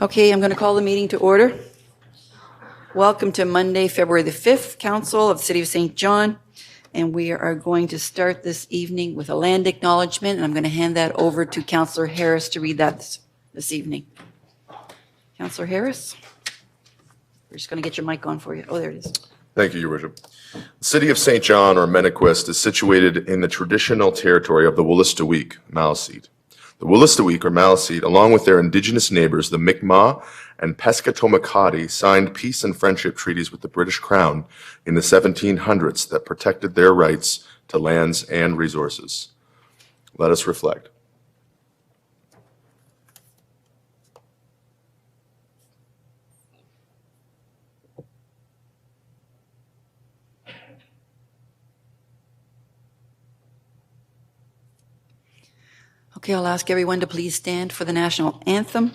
Okay, I'm going to call the meeting to order. Welcome to Monday, February the 5th, Council of the City of St. John. And we are going to start this evening with a land acknowledgement, and I'm going to hand that over to Councillor Harris to read that this evening. Councillor Harris? We're just going to get your mic on for you. Oh, there it is. Thank you, Your Worship. The City of St. John, or Menequest, is situated in the traditional territory of the Wastewise, Maliseet. The Wastewise, or Maliseet, along with their indigenous neighbors, the Mi'kmaq and Pescatomakati, signed peace and friendship treaties with the British Crown in the 1700s that protected their rights to lands and resources. Let us reflect. Okay, I'll ask everyone to please stand for the national anthem.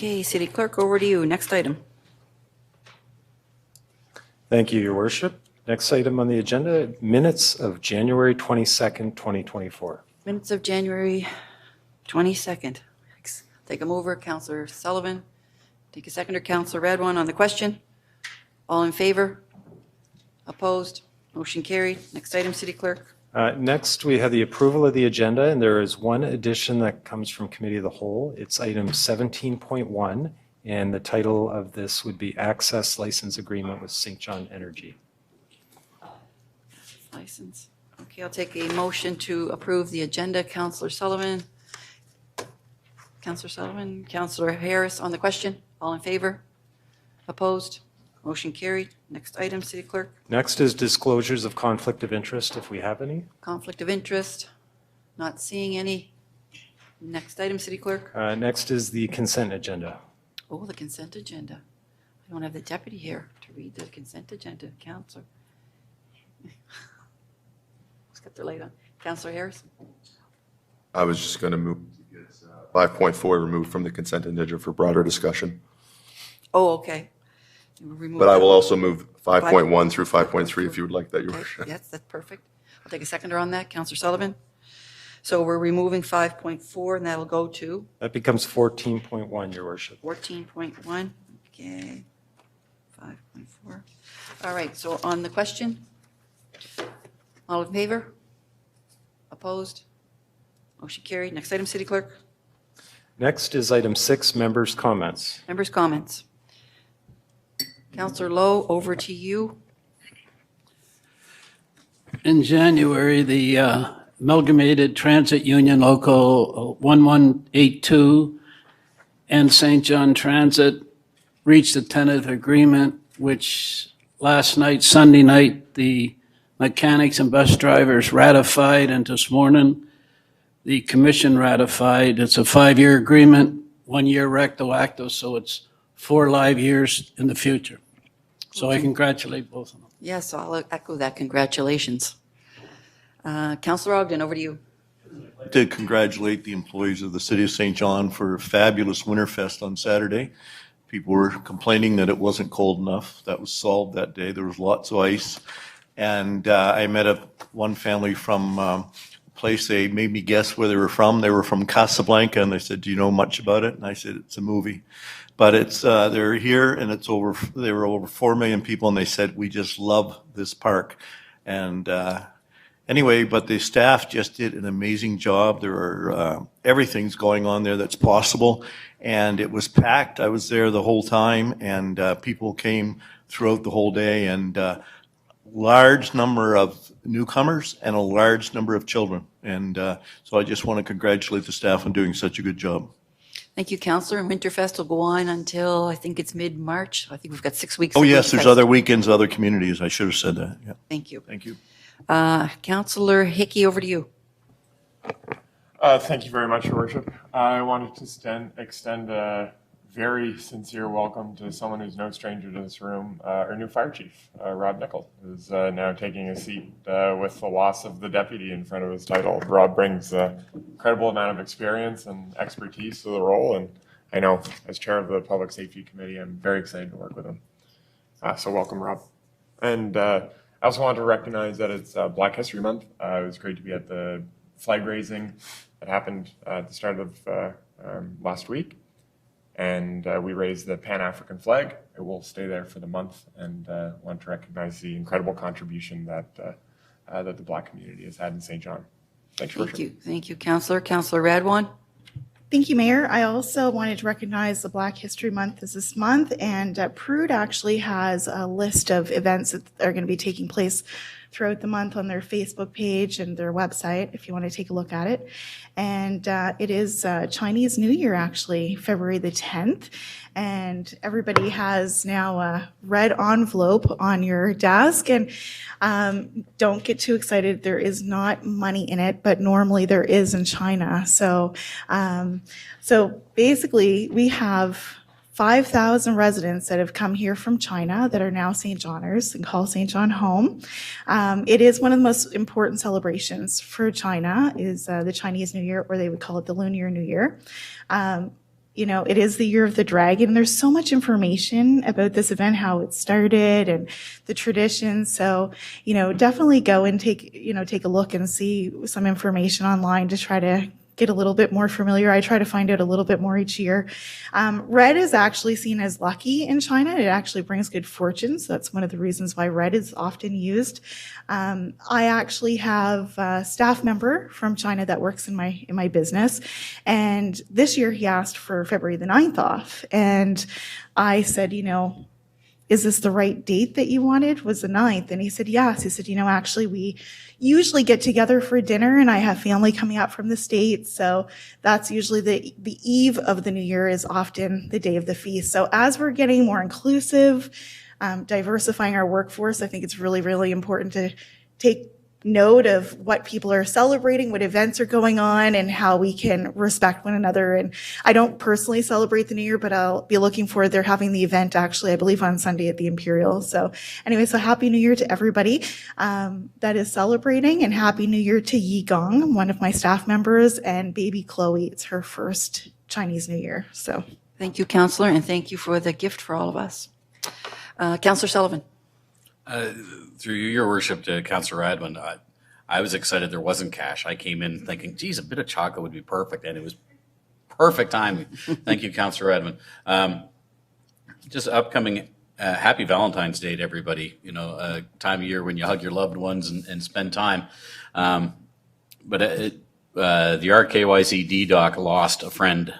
Okay, City Clerk, over to you. Next item. Thank you, Your Worship. Next item on the agenda, minutes of January 22nd, 2024. Minutes of January 22nd. Take a mover, Councillor Sullivan. Take a seconder, Councillor Radwan on the question. All in favor? Opposed? Motion carried. Next item, City Clerk. Next, we have the approval of the agenda, and there is one addition that comes from Committee of the Whole. It's item 17.1, and the title of this would be Access License Agreement with St. John Energy. License. Okay, I'll take a motion to approve the agenda. Councillor Sullivan. Councillor Sullivan. Councillor Harris on the question. All in favor? Opposed? Motion carried. Next item, City Clerk. Next is disclosures of conflict of interest, if we have any. Conflict of interest. Not seeing any. Next item, City Clerk. Next is the consent agenda. Oh, the consent agenda. I don't have the deputy here to read the consent agenda. Councillor. Let's get the light on. Councillor Harris. I was just going to move 5.4 removed from the consent agenda for broader discussion. Oh, okay. We'll but I will also move 5.1 through 5.3 if you would like that, Your Worship. Yes, that's perfect. I'll take a seconder on that. Councillor Sullivan. So we're removing 5.4, and that'll go to? That becomes 14.1, Your Worship. 14.1. Okay. 5.4. All right, so on the question, all in favor? Opposed? Motion carried. Next item, City Clerk. Next is item 6, members' comments. Members' comments. Councillor Lowe, over to you. In January, the Amalgamated Transit Union Local 1182 and St. John Transit reached a tentative agreement, which last night, Sunday night, the mechanics and bus drivers ratified, and this morning the commission ratified. It's a 5-year agreement, 1 year retroactive, so it's 4 live years in the future. So I congratulate both of them. Yes, I'll echo that. Congratulations. Councillor Ogden, over to you. To congratulate the employees of the City of St. John for a fabulous Winterfest on Saturday. People were complaining that it wasn't cold enough. That was solved that day. There was lots of ice. And I met one family from a place. They made me guess where they were from. They were from Casablanca, and they said, "Do you know much about it?" And I said, "It's a movie." But it's they're here, and they were over 4 million people, and they said, "We just love this park." And anyway, but the staff just did an amazing job. There are everything's going on there that's possible, and it was packed. I was there the whole time, and people came throughout the whole day, and large number of newcomers and a large number of children. And so I just want to congratulate the staff on doing such a good job. Thank you, Councillor. And Winterfest will go on until I think it's mid-March. I think we've got 6 weeks. Oh, of yes, there's Winterfest. other weekends, other communities. I should have said that. Yeah. Thank you. Thank you. Councillor Hickey, over to you. Thank you very much, Your Worship. I wanted to extend a very sincere welcome to someone who's no stranger to this room, our new fire chief, Rob Nickel, who's now taking a seat with the loss of the deputy in front of his title. Rob brings an incredible amount of experience and expertise to the role, and I know as chair of the Public Safety Committee, I'm very excited to work with him. So welcome, Rob. And I also want to recognize that it's Black History Month. It was great to be at the flag raising that happened at the start of last week. And we raised the Pan-African flag. It will stay there for the month, and want to recognize the incredible contribution that that the Black community has had in St. John. Thanks, Your Thank Worship. you. Thank you, Councillor. Councillor Radwan. Thank you, Mayor. I also wanted to recognize the Black History Month is this month, and Prude actually has a list of events that are going to be taking place throughout the month on their Facebook page and their website, if you want to take a look at it. And it is Chinese New Year, actually, February the 10th. And everybody has now a red envelope on your desk. And don't get too excited. There is not money in it, but normally there is in China. So, so basically, we have 5,000 residents that have come here from China that are now St. Johners and call St. John home. It is one of the most important celebrations for China is the Chinese New Year, or they would call it the Lunar New Year. You know, it is the year of the dragon. There's so much information about this event, how it started and the traditions. So, you know, definitely go and take a look and see some information online to try to get a little bit more familiar. I try to find out a little bit more each year. Red is actually seen as lucky in China. It actually brings good fortune. So that's one of the reasons why red is often used. I actually have a staff member from China that works in my business. And this year he asked for February the 9th off. And I said, you know, is this the right date that you wanted? Was the 9th? And he said, yes. He said, you know, actually we usually get together for dinner, and I have family coming out from the States. So that's usually the eve of the New Year is often the day of the feast. So as we're getting more inclusive, diversifying our workforce, I think it's really, really important to take note of what people are celebrating, what events are going on, and how we can respect one another. And I don't personally celebrate the New Year, but I'll be looking forward. They're having the event actually, I believe, on Sunday at the Imperial. So anyway, so Happy New Year to everybody that is celebrating, and Happy New Year to Yi Gong, one of my staff members, and baby Chloe. It's her first Chinese New Year. So Thank you, Councillor, and thank you for the gift for all of us. Councillor Sullivan. Through you, Your Worship, to Councillor Radwan, I was excited there wasn't cash. I came in thinking, geez, a bit of chocolate would be perfect, and it was perfect timing. Thank you, Councillor Radwan. Just upcoming, happy Valentine's Day to everybody. You know, time of year when you hug your loved ones and spend time. But the RKYC DDoC lost a friend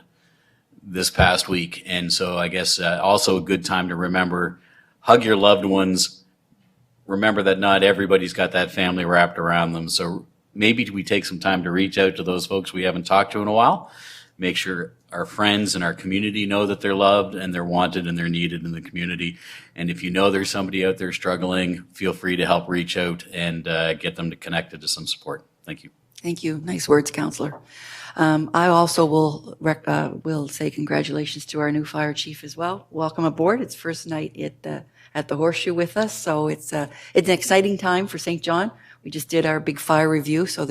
this past week, and so I guess also a good time to remember, hug your loved ones. Remember that not everybody's got that family wrapped around them. So maybe we take some time to reach out to those folks we haven't talked to in a while. Make sure our friends and our community know that they're loved and they're wanted and they're needed in the community. And if you know there's somebody out there struggling, feel free to help reach out and get them connected to some support. Thank you. Thank you. Nice words, Counselor. I also will say congratulations to our new fire chief as well. Welcome aboard. It's first night at the Horseshoe with us, so it's an exciting time for St. John. We just did our big fire review, so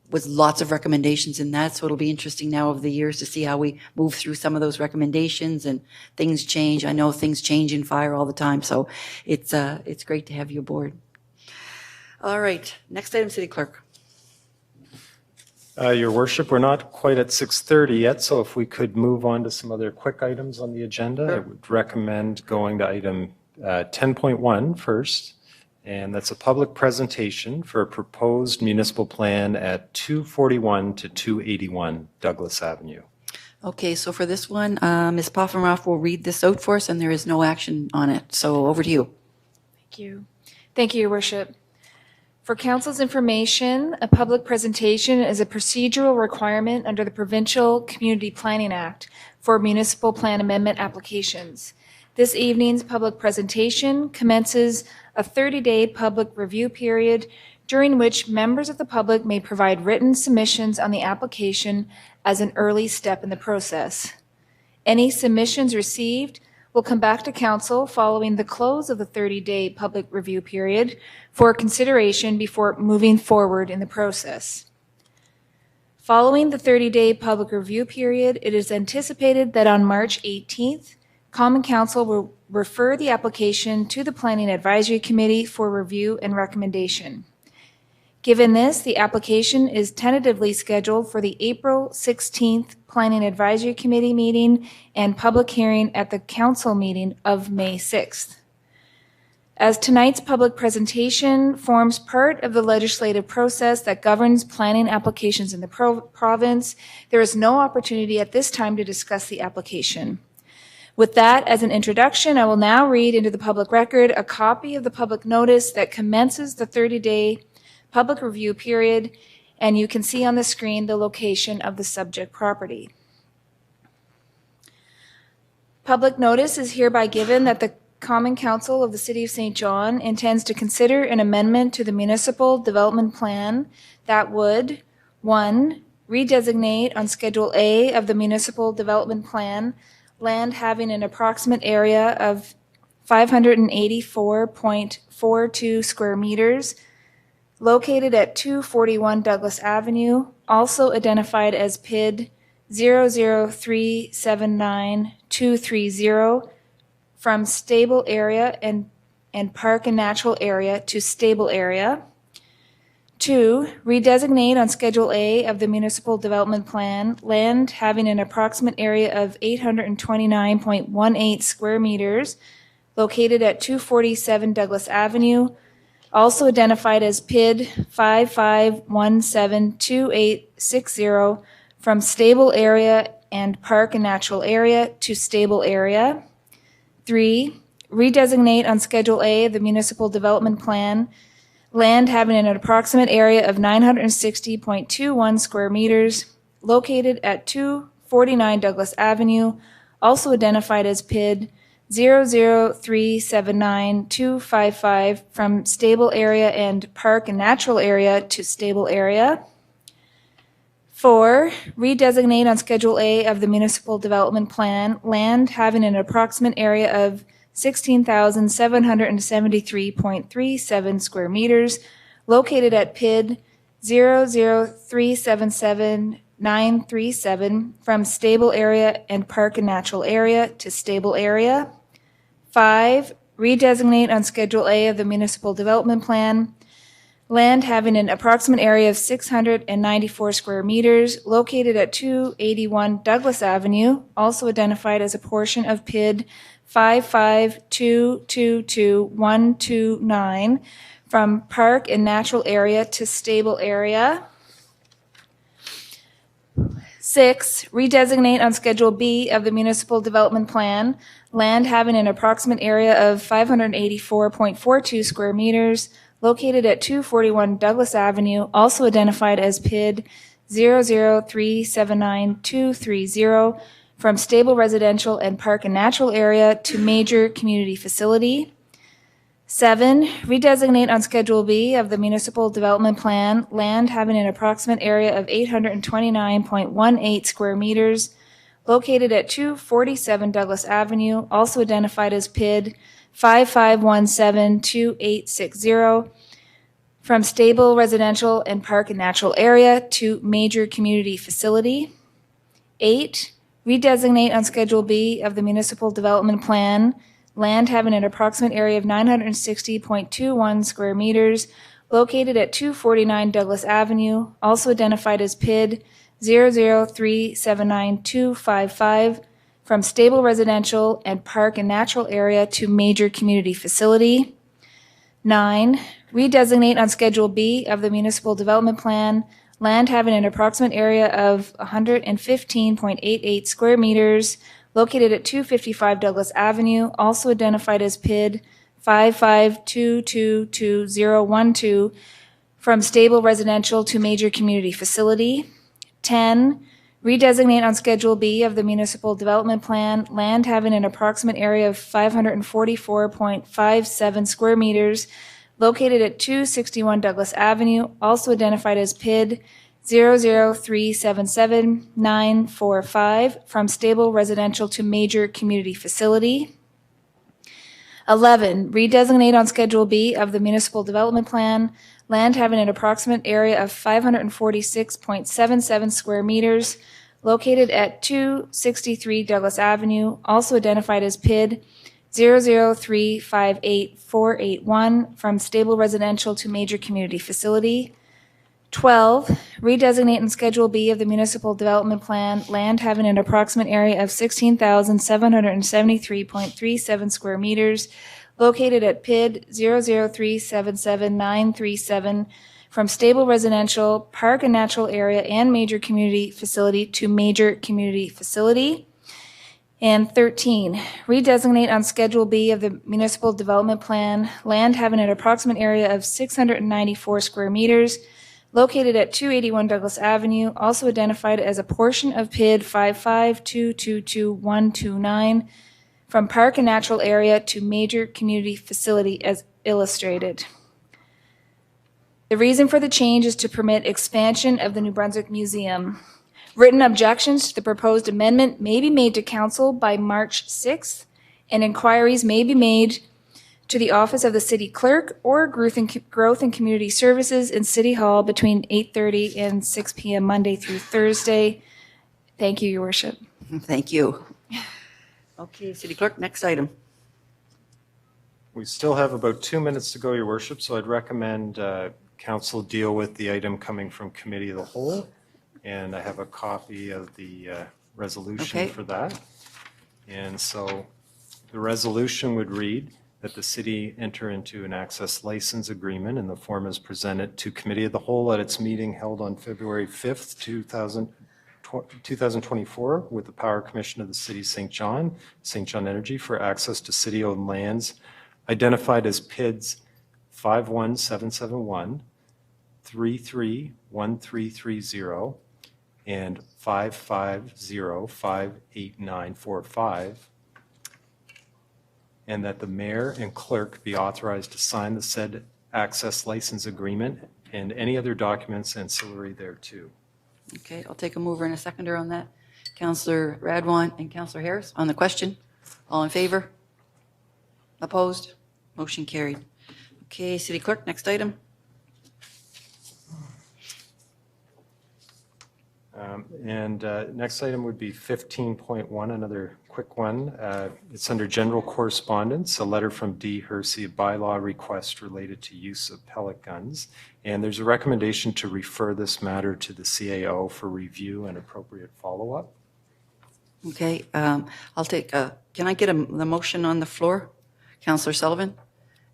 was lots of recommendations in that. So it'll be interesting now over the years to see how we move through some of those recommendations and things change. I know things change in fire all the time, so it's great to have you aboard. All right, next item, City Clerk. Your worship, we're not quite at 6:30 yet, so if we could move on to some other quick items on the agenda, I would recommend going to item 10.1 first, and that's a public presentation for a proposed municipal plan at 241 to 281 Douglas Avenue. Okay, so for this one, Ms. Poffenroff will read this out for us, and there is no action on it. So over to you. Thank you. Thank you, Your Worship. For Council's information, a public presentation is a procedural requirement under the Provincial Community Planning Act for municipal plan amendment applications. This evening's public presentation commences a 30-day public review period during which members of the public may provide written submissions on the application as an early step in the process. Any submissions received will come back to Council following the close of the 30-day public review period for consideration before moving forward in the process. Following the 30-day public review period, it is anticipated that on March 18th, Common Council will refer the application to the Planning Advisory Committee for review and recommendation. Given this, the application is tentatively scheduled for the April 16th Planning Advisory Committee meeting and public hearing at the Council meeting of May 6th. As tonight's public presentation forms part of the legislative process that governs planning applications in the province, there is no opportunity at this time to discuss the application. With that as an introduction, I will now read into the public record a copy of the public notice that commences the 30-day public review period, and you can see on the screen the location of the subject property. Public notice is hereby given that the Common Council of the City of St. John intends to consider an amendment to the Municipal Development Plan that would, 1, redesignate on Schedule A of the Municipal Development Plan land having an approximate area of 584.42 square meters, located at 241 Douglas Avenue, also identified as PID 00379-230, from stable area and park and natural area to stable area. 2, redesignate on Schedule A of the Municipal Development Plan land having an approximate area of 829.18 square meters, located at 247 Douglas Avenue, also identified as PID 55172860, from stable area and park and natural area to stable area. 3, redesignate on Schedule A of the Municipal Development Plan land having an approximate area of 960.21 square meters, located at 249 Douglas Avenue, also identified as PID 00379-255, from stable area and park and natural area to stable area. 4, redesignate on Schedule A of the Municipal Development Plan land having an approximate area of 16,773.37 square meters, located at PID 00377-937, from stable area and park and natural area to stable area. 5, redesignate on Schedule A of the Municipal Development Plan land having an approximate area of 694 square meters, located at 281 Douglas Avenue, also identified as a portion of PID 55222-129, from park and natural area to stable area. 6, redesignate on Schedule B of the Municipal Development Plan land having an approximate area of 584.42 square meters, located at 241 Douglas Avenue, also identified as PID 00379-230, from stable residential and park and natural area to major community facility. 7, redesignate on Schedule B of the Municipal Development Plan land having an approximate area of 829.18 square meters located at 247 Douglas Avenue, also identified as PID 55172860, from stable residential and park and natural area to major community facility. 8, redesignate on Schedule B of the Municipal Development Plan land having an approximate area of 960.21 square meters located at 249 Douglas Avenue, also identified as PID 003799255, from stable residential and park and natural area to major community facility. 9, redesignate on Schedule B of the Municipal Development Plan land having an approximate area of 115.88 square meters located at 255 Douglas Avenue, also identified as PID 55222012, from stable residential to major community facility. 10, redesignate on Schedule B of the Municipal Development Plan land having an approximate area of 544.57 square meters located at 261 Douglas Avenue, also identified as PID 003779945, from stable residential to major community facility. 11, redesignate on Schedule B of the Municipal Development Plan land having an approximate area of 546.77 square meters located at 263 Douglas Avenue, also identified as PID 003588481, from stable residential to major community facility. 12, redesignate on Schedule B of the Municipal Development Plan land having an approximate area of 16,773.37 square meters located at PID 003779937, from stable residential, park and natural area, and major community facility to major community facility. And 13, redesignate on Schedule B of the Municipal Development Plan land having an approximate area of 694 square meters located at 281 Douglas Avenue, also identified as a portion of PID 552222129, from park and natural area to major community facility as illustrated. The reason for the change is to permit expansion of the New Brunswick Museum. Written objections to the proposed amendment may be made to Council by March 6th, and inquiries may be made to the Office of the City Clerk or Growth and Community Services in City Hall between 8:30 and 6 p.m. Monday through Thursday. Thank you, Your Worship. Thank you. Okay, City Clerk, next item. We still have about 2 minutes to go, Your Worship, so I'd recommend Council deal with the item coming from Committee of the Whole, and I have a copy of the resolution Okay. for that. And so the resolution would read that the city enter into an access license agreement in the form as presented to Committee of the Whole at its meeting held on February 5th, 2024, with the Power Commission of the City of St. John Energy, for access to city-owned lands identified as PIDs 51771, 331330, and 550-58945, and that the mayor and clerk be authorized to sign the said access license agreement and any other documents ancillary thereto. Okay, I'll take a mover and a seconder on that. Councillor Radwan and Councillor Harris on the question. All in favor? Opposed? Motion carried. Okay, City Clerk, next item. Next item would be 15.1, another quick one. It's under general correspondence, a letter from D. Hersey, a bylaw request related to use of pellet guns. And there's a recommendation to refer this matter to the CAO for review and appropriate follow-up. Okay, I'll take, can I get the motion on the floor? Councillor Sullivan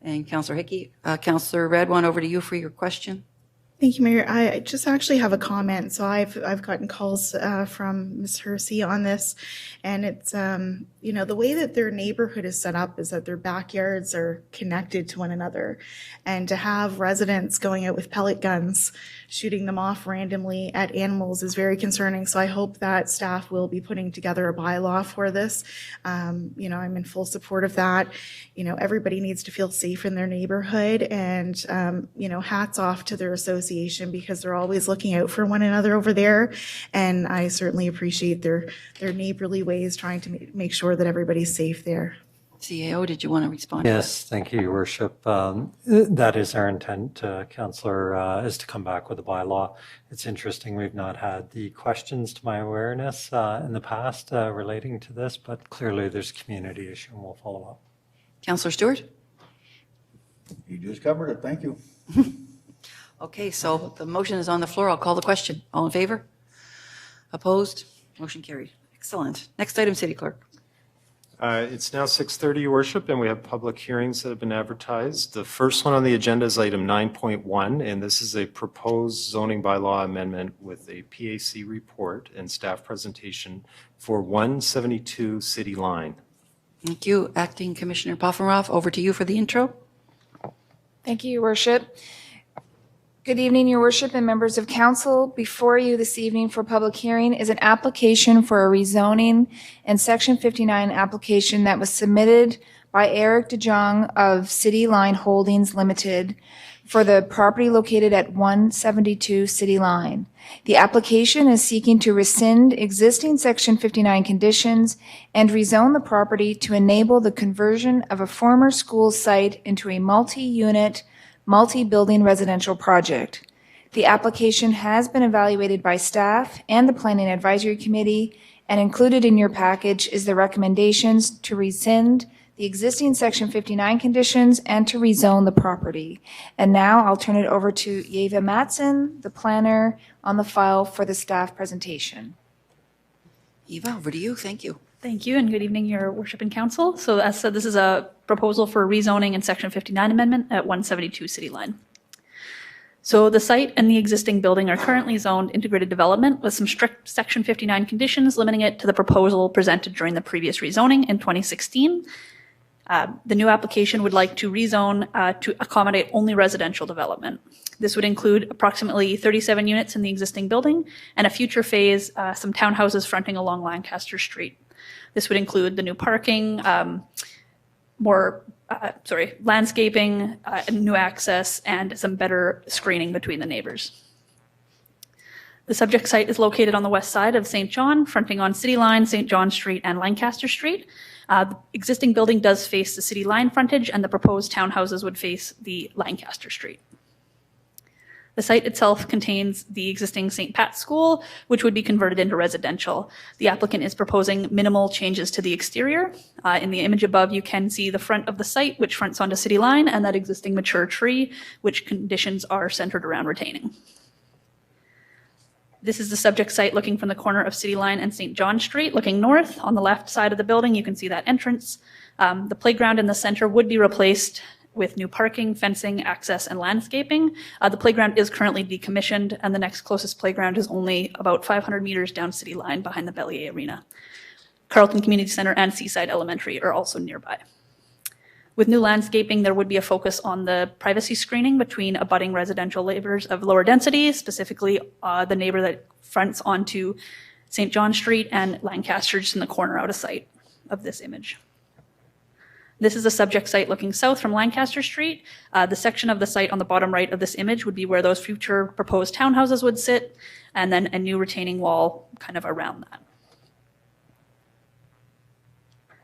and Councillor Hickey. Councillor Radwan, over to you for your question. Thank you, Mayor. I just actually have a comment. So I've gotten calls from Ms. Hersey on this, and it's the way that their neighborhood is set up is that their backyards are connected to one another, and to have residents going out with pellet guns shooting them off randomly at animals is very concerning. So I hope that staff will be putting together a bylaw for this. You know, I'm in full support of that. You know, everybody needs to feel safe in their neighborhood, and, you know, hats off to their association because they're always looking out for one another over there. And I certainly appreciate their neighborly ways trying to make sure that everybody's safe there. CAO, did you want to respond? Yes, thank you, Your Worship. That is our intent, Councillor, is to come back with a bylaw. It's interesting, we've not had the questions to my awareness in the past relating to this, but clearly there's a community issue and we'll follow up. Councillor Stewart? You just covered it. Thank you. Okay, so the motion is on the floor. I'll call the question. All in favor? Opposed? Motion carried. Excellent. Next item, City Clerk. It's now 6:30, Your Worship, and we have public hearings that have been advertised. The first one on the agenda is item 9.1, and this is a proposed zoning bylaw amendment with a PAC report and staff presentation for 172 City Line. Thank you. Acting Commissioner Poffenroff, over to you for the intro. Thank you, Your Worship. Good evening, Your Worship and members of council. Before you this evening for public hearing is an application for a rezoning and Section 59 application that was submitted by Eric DeJong of City Line Holdings Limited for the property located at 172 City Line. The application is seeking to rescind existing Section 59 conditions and rezone the property to enable the conversion of a former school site into a multi-unit, multi-building residential project. The application has been evaluated by staff and the Planning Advisory Committee, and included in your package is the recommendations to rescind the existing Section 59 conditions and to rezone the property. And now I'll turn it over to Yeva Matson, the planner, on the file for the staff presentation. Eva, over to you. Thank you. Thank you, and good evening, Your Worship and Council. So as said, this is a proposal for rezoning and Section 59 amendment at 172 City Line. So the site and the existing building are currently zoned integrated development with some strict Section 59 conditions limiting it to the proposal presented during the previous rezoning in 2016. The new application would like to rezone to accommodate only residential development. This would include approximately 37 units in the existing building and a future phase, some townhouses fronting along Lancaster Street. This would include the new parking, landscaping, new access, and some better screening between the neighbors. The subject site is located on the west side of St. John, fronting on City Line, St. John Street, and Lancaster Street. The existing building does face the City Line frontage, and the proposed townhouses would face the Lancaster Street. The site itself contains the existing St. Pat's School, which would be converted into residential. The applicant is proposing minimal changes to the exterior. In the image above, you can see the front of the site, which fronts onto City Line, and that existing mature tree, which conditions are centered around retaining. This is the subject site looking from the corner of City Line and St. John Street, looking north. On the left side of the building, you can see that entrance. The playground in the center would be replaced with new parking, fencing, access, and landscaping. The playground is currently decommissioned, and the next closest playground is only about 500 meters down City Line behind the Bellier Arena. Carleton Community Center and Seaside Elementary are also nearby. With new landscaping, there would be a focus on the privacy screening between abutting residential neighbors of lower density, specifically the neighbor that fronts onto St. John Street and Lancaster, just in the corner out of sight of this image. This is a subject site looking south from Lancaster Street. The section of the site on the bottom right of this image would be where those future proposed townhouses would sit, and then a new retaining wall kind of around that.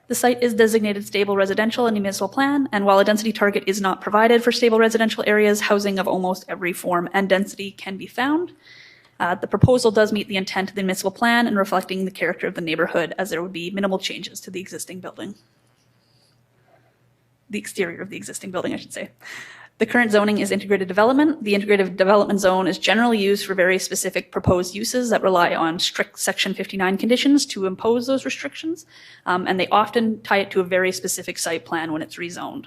The site is designated stable residential in the municipal plan, and while a density target is not provided for stable residential areas, housing of almost every form and density can be found. The proposal does meet the intent of the municipal plan in reflecting the character of the neighborhood, as there would be minimal changes to the existing building. The exterior of the existing building, I should say. The current zoning is integrated development. The integrated development zone is generally used for very specific proposed uses that rely on strict Section 59 conditions to impose those restrictions, and they often tie it to a very specific site plan when it's rezoned.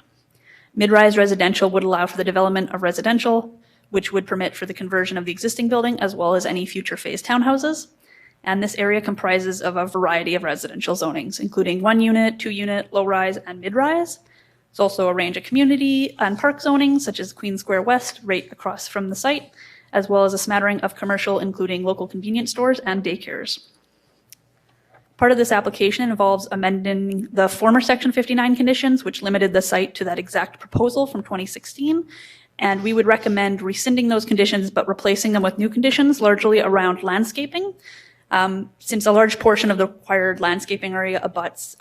Mid-rise residential would allow for the development of residential, which would permit for the conversion of the existing building as well as any future phase townhouses. And this area comprises of a variety of residential zonings, including 1 unit, 2 unit, low rise, and mid-rise. There's also a range of community and park zoning, such as Queen Square West, right across from the site, as well as a smattering of commercial, including local convenience stores and daycares. Part of this application involves amending the former Section 59 conditions, which limited the site to that exact proposal from 2016. And we would recommend rescinding those conditions, but replacing them with new conditions, largely around landscaping. Since a large portion of the required landscaping area abuts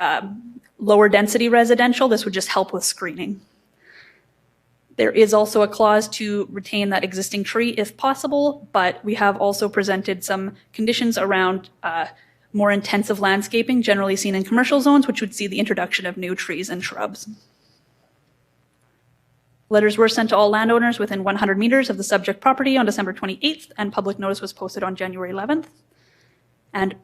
lower density residential, this would just help with screening. There is also a clause to retain that existing tree if possible, but we have also presented some conditions around more intensive landscaping generally seen in commercial zones, which would see the introduction of new trees and shrubs. Letters were sent to all landowners within 100 meters of the subject property on December 28th, and public notice was posted on January 11th. And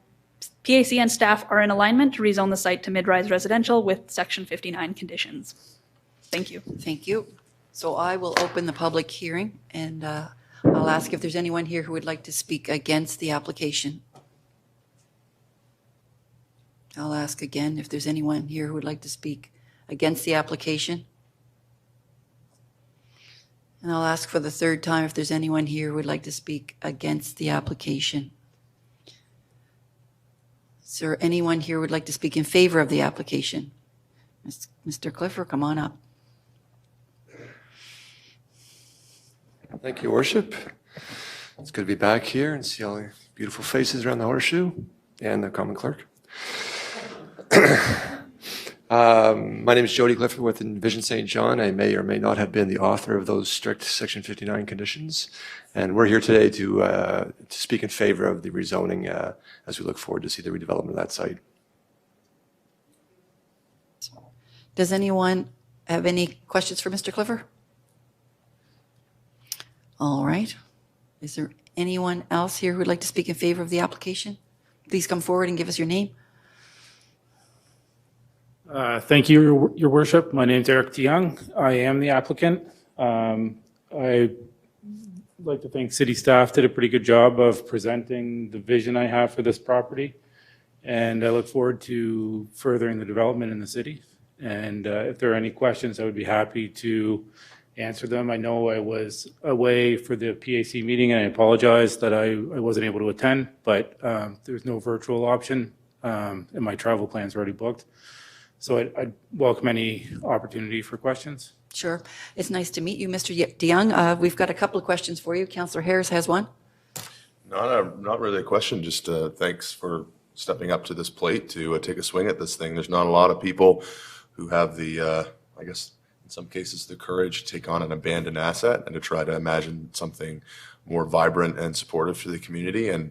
PAC and staff are in alignment to rezone the site to mid-rise residential with Section 59 conditions. Thank you. Thank you. So I will open the public hearing, and I'll ask if there's anyone here who would like to speak against the application. I'll ask again if there's anyone here who would like to speak against the application. And I'll ask for the third time if there's anyone here who would like to speak against the application. Is there anyone here who would like to speak in favor of the application? Mr. Clifford, come on up. Thank you, Your Worship. It's good to be back here and see all the beautiful faces around the horseshoe and the common clerk. My name is Jody Clifford with Envision St. John. I may or may not have been the author of those strict Section 59 conditions. And we're here today to speak in favor of the rezoning as we look forward to see the redevelopment of that site. Does anyone have any questions for Mr. Clifford? All right. Is there anyone else here who would like to speak in favor of the application? Please come forward and give us your name. Thank you, Your Worship. My name is Eric DeYoung. I am the applicant. I'd like to thank city staff did a pretty good job of presenting the vision I have for this property. And I look forward to furthering the development in the city. And if there are any questions, I would be happy to answer them. I know I was away for the PAC meeting, and I apologize that I wasn't able to attend, but there's no virtual option, and my travel plans are already booked. So I'd welcome any opportunity for questions. Sure. It's nice to meet you, Mr. DeYoung. We've got a couple of questions for you. Councillor Harris has one. Not really a question, just thanks for stepping up to this plate to take a swing at this thing. There's not a lot of people who have the, I guess, in some cases, the courage to take on an abandoned asset and to try to imagine something more vibrant and supportive for the community. And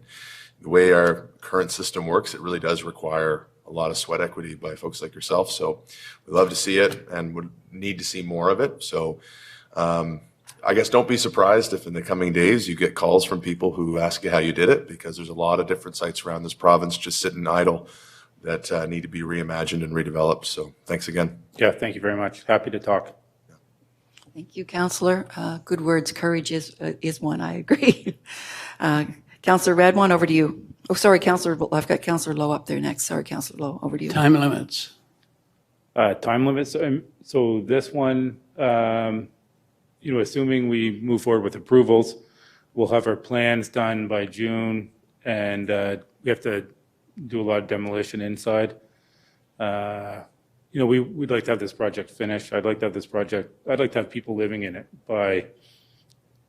the way our current system works, it really does require a lot of sweat equity by folks like yourself. So we love to see it and would need to see more of it. So I guess don't be surprised if in the coming days you get calls from people who ask you how you did it, because there's a lot of different sites around this province just sitting idle that need to be reimagined and redeveloped. So thanks again. Yeah, thank you very much. Happy to talk. Thank you, Councillor. Good words. Courage is one. I agree. Councillor Radwan, over to you. Oh, sorry, Councillor. I've got Councillor Lowe up there next. Sorry, Councillor Lowe, over to you. Time limits. Time limits. So this one, assuming we move forward with approvals, we'll have our plans done by June, and we have to do a lot of demolition inside. We'd like to have this project finished. I'd like to have people living in it by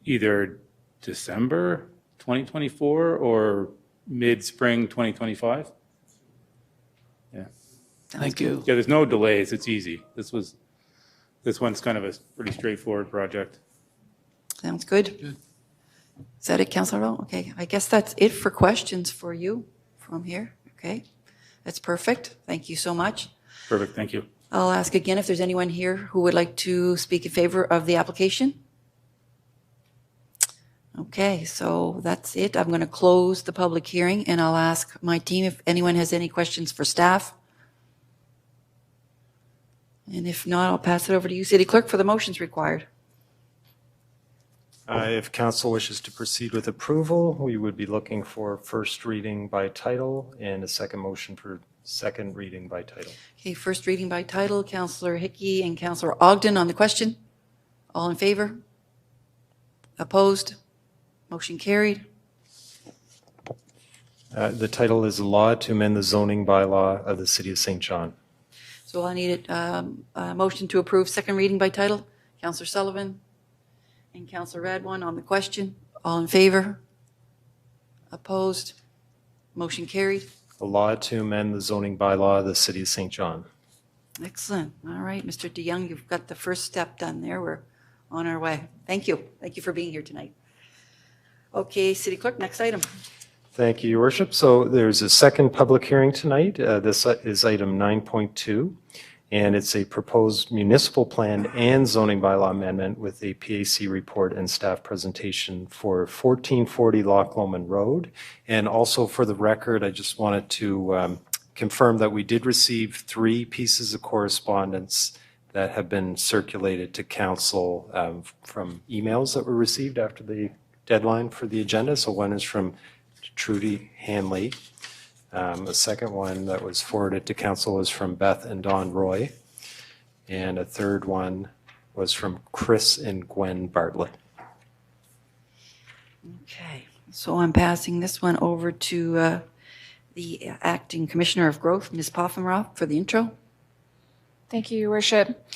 either December 2024 or mid-spring 2025. Yeah. Thank you. Yeah, there's no delays. It's easy. This one's kind of a pretty straightforward project. Sounds good. Is that it, Councillor Lowe? Okay, I guess that's it for questions for you from here. Okay, that's perfect. Thank you so much. Perfect, thank you. I'll ask again if there's anyone here who would like to speak in favor of the application. Okay, so that's it. I'm going to close the public hearing, and I'll ask my team if anyone has any questions for staff. And if not, I'll pass it over to you, City Clerk, for the motions required. If council wishes to proceed with approval, we would be looking for first reading by title and a second motion for second reading by title. Okay, first reading by title, Councillor Hickey and Councillor Ogden on the question. All in favor? Opposed? Motion carried. The title is Law to Amend the Zoning Bylaw of the City of St. John. So I need a motion to approve second reading by title. Councillor Sullivan and Councillor Radwan on the question. All in favor? Opposed? Motion carried. A law to amend the zoning bylaw of the City of St. John. Excellent. All right, Mr. DeYoung, you've got the first step done there. We're on our way. Thank you. Thank you for being here tonight. Okay, City Clerk, next item. Thank you, Your Worship. So there's a second public hearing tonight. This is item 9.2, and it's a proposed municipal plan and zoning bylaw amendment with a PAC report and staff presentation for 1440 Loch Lomond Road. And also for the record, I just wanted to confirm that we did receive 3 pieces of correspondence that have been circulated to council from emails that were received after the deadline for the agenda. So one is from Trudy Hanley. The second one that was forwarded to council was from Beth and Don Roy. And a third one was from Chris and Gwen Bartlett. Okay, so I'm passing this one over to the Acting Commissioner of Growth, Ms. Poffenroth, for the intro. Thank you, Your Worship.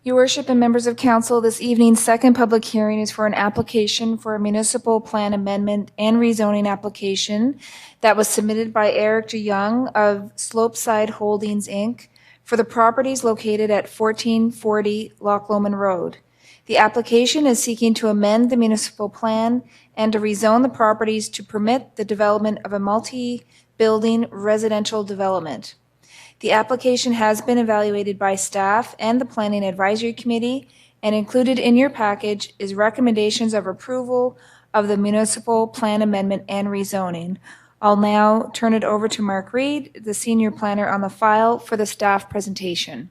Your Worship and members of council, this evening's second public hearing is for an application for a municipal plan amendment and rezoning application that was submitted by Eric DeYoung of Slopeside Holdings, Inc. for the properties located at 1440 Loch Lomond Road. The application is seeking to amend the municipal plan and to rezone the properties to permit the development of a multi-building residential development. The application has been evaluated by staff and the Planning Advisory Committee, and included in your package is recommendations of approval of the municipal plan amendment and rezoning. I'll now turn it over to Mark Reed, the senior planner on the file, for the staff presentation.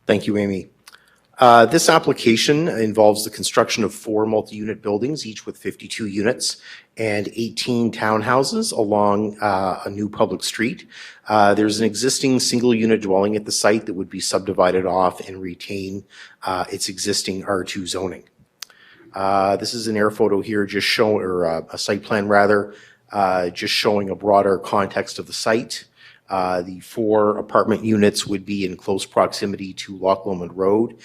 Thank you, Amy. This application involves the construction of 4 multi-unit buildings, each with 52 units, and 18 townhouses along a new public street. There's an existing single-unit dwelling at the site that would be subdivided off and retain its existing R2 zoning. This is an air photo here, just showing, or a site plan rather, just showing a broader context of the site. The 4 apartment units would be in close proximity to Loch Lomond Road,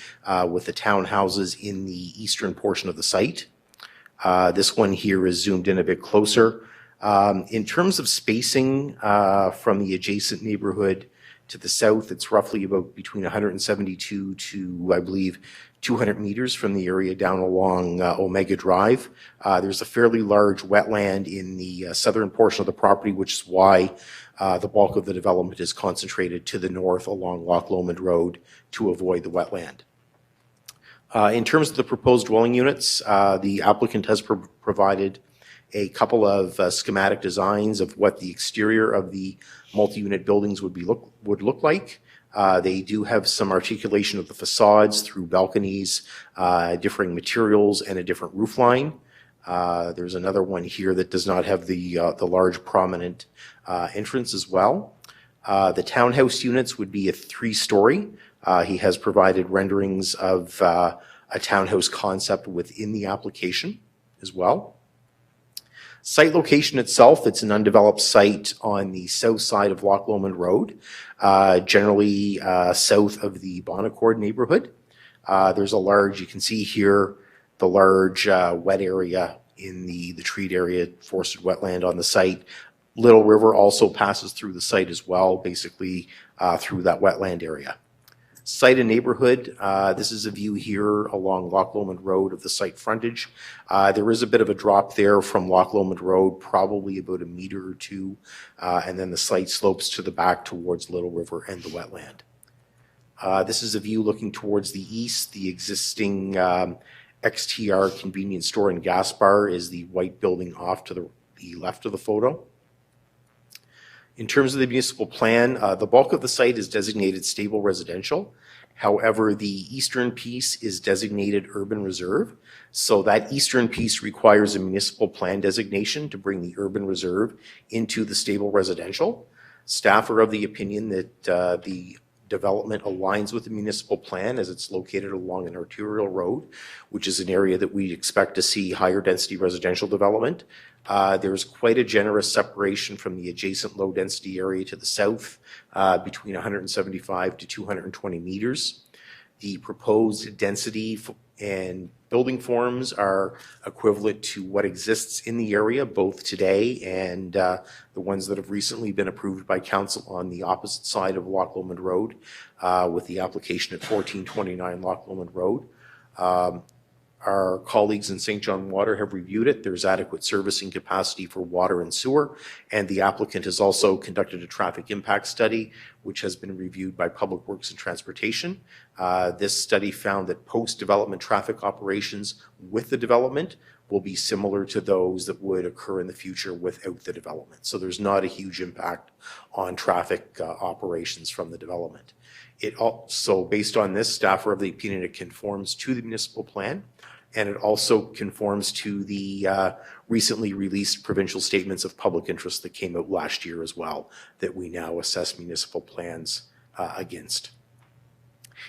with the townhouses in the eastern portion of the site. This one here is zoomed in a bit closer. In terms of spacing from the adjacent neighborhood to the south, it's roughly about between 172 to, I believe, 200 meters from the area down along Omega Drive. There's a fairly large wetland in the southern portion of the property, which is why the bulk of the development is concentrated to the north along Loch Lomond Road to avoid the wetland. In terms of the proposed dwelling units, the applicant has provided a couple of schematic designs of what the exterior of the multi-unit buildings would look like. They do have some articulation of the facades through balconies, differing materials, and a different roof line. There's another one here that does not have the large prominent entrance as well. The townhouse units would be a 3-story. He has provided renderings of a townhouse concept within the application as well. Site location itself, it's an undeveloped site on the south side of Loch Lomond Road, generally south of the Bonaccord neighborhood. There's a large, you can see here, the large wet area in the treed area, forested wetland on the site. Little River also passes through the site as well, basically through that wetland area. Site and neighborhood, this is a view here along Loch Lomond Road of the site frontage. There is a bit of a drop there from Loch Lomond Road, probably about a meter or 2, and then the site slopes to the back towards Little River and the wetland. This is a view looking towards the east. The existing XTR convenience store and gas bar is the white building off to the left of the photo. In terms of the municipal plan, the bulk of the site is designated stable residential. However, the eastern piece is designated urban reserve. So that eastern piece requires a municipal plan designation to bring the urban reserve into the stable residential. Staff are of the opinion that the development aligns with the municipal plan as it's located along an arterial road, which is an area that we expect to see higher density residential development. There's quite a generous separation from the adjacent low density area to the south, between 175 to 220 meters. The proposed density and building forms are equivalent to what exists in the area, both today and the ones that have recently been approved by council on the opposite side of Loch Lomond Road, with the application at 1429 Loch Lomond Road. Our colleagues in St. John Water have reviewed it. There's adequate servicing capacity for water and sewer, and the applicant has also conducted a traffic impact study, which has been reviewed by Public Works and Transportation. This study found that post-development traffic operations with the development will be similar to those that would occur in the future without the development. So there's not a huge impact on traffic operations from the development. It also, based on this, staff are of the opinion it conforms to the municipal plan, and it also conforms to the recently released provincial statements of public interest that came out last year as well, that we now assess municipal plans against.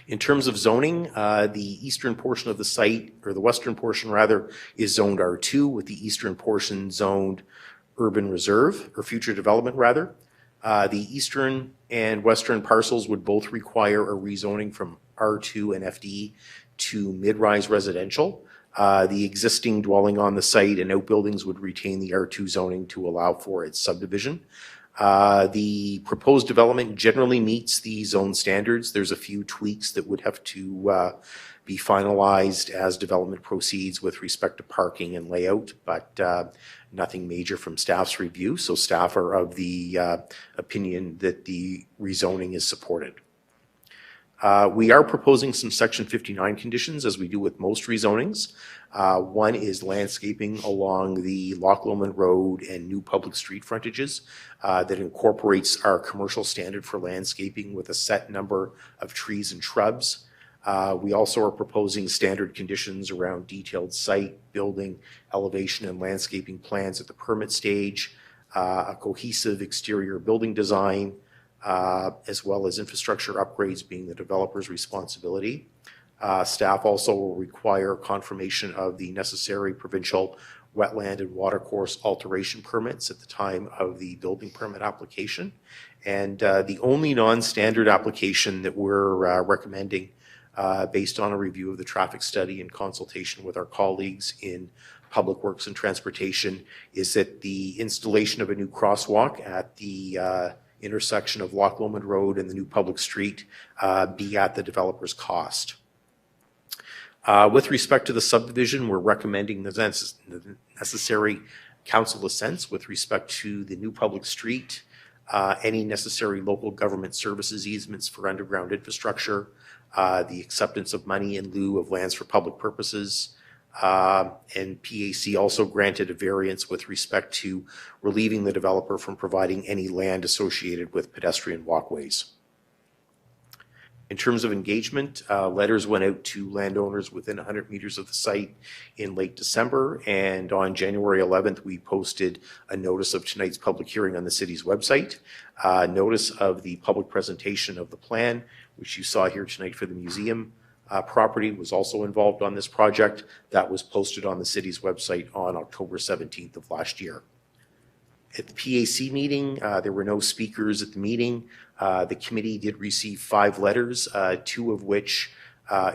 In terms of zoning, the eastern portion of the site, or the western portion rather, is zoned R2, with the eastern portion zoned urban reserve, or future development rather. The eastern and western parcels would both require a rezoning from R2 and FD to mid-rise residential. The existing dwelling on the site and outbuildings would retain the R2 zoning to allow for its subdivision. The proposed development generally meets the zone standards. There's a few tweaks that would have to be finalized as development proceeds with respect to parking and layout, but nothing major from staff's review. So staff are of the opinion that the rezoning is supported. We are proposing some Section 59 conditions, as we do with most rezonings. One is landscaping along the Loch Lomond Road and new public street frontages that incorporates our commercial standard for landscaping with a set number of trees and shrubs. We also are proposing standard conditions around detailed site, building, elevation, and landscaping plans at the permit stage, a cohesive exterior building design, as well as infrastructure upgrades being the developer's responsibility. Staff also will require confirmation of the necessary provincial wetland and watercourse alteration permits at the time of the building permit application. And the only non-standard application that we're recommending, based on a review of the traffic study and consultation with our colleagues in Public Works and Transportation, is that the installation of a new crosswalk at the intersection of Loch Lomond Road and the new public street be at the developer's cost. With respect to the subdivision, we're recommending the necessary council assents with respect to the new public street, any necessary local government services easements for underground infrastructure, the acceptance of money in lieu of lands for public purposes, and PAC also granted a variance with respect to relieving the developer from providing any land associated with pedestrian walkways. In terms of engagement, letters went out to landowners within 100 meters of the site in late December, and on January 11th, we posted a notice of tonight's public hearing on the city's website. Notice of the public presentation of the plan, which you saw here tonight for the museum property, was also involved on this project. That was posted on the city's website on October 17th of last year. At the PAC meeting, there were no speakers at the meeting. The committee did receive 5 letters, 2 of which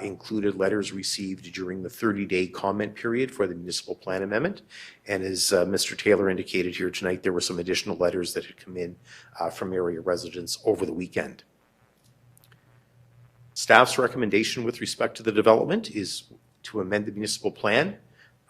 included letters received during the 30-day comment period for the municipal plan amendment. And as Mr. Taylor indicated here tonight, there were some additional letters that had come in from area residents over the weekend. Staff's recommendation with respect to the development is to amend the municipal plan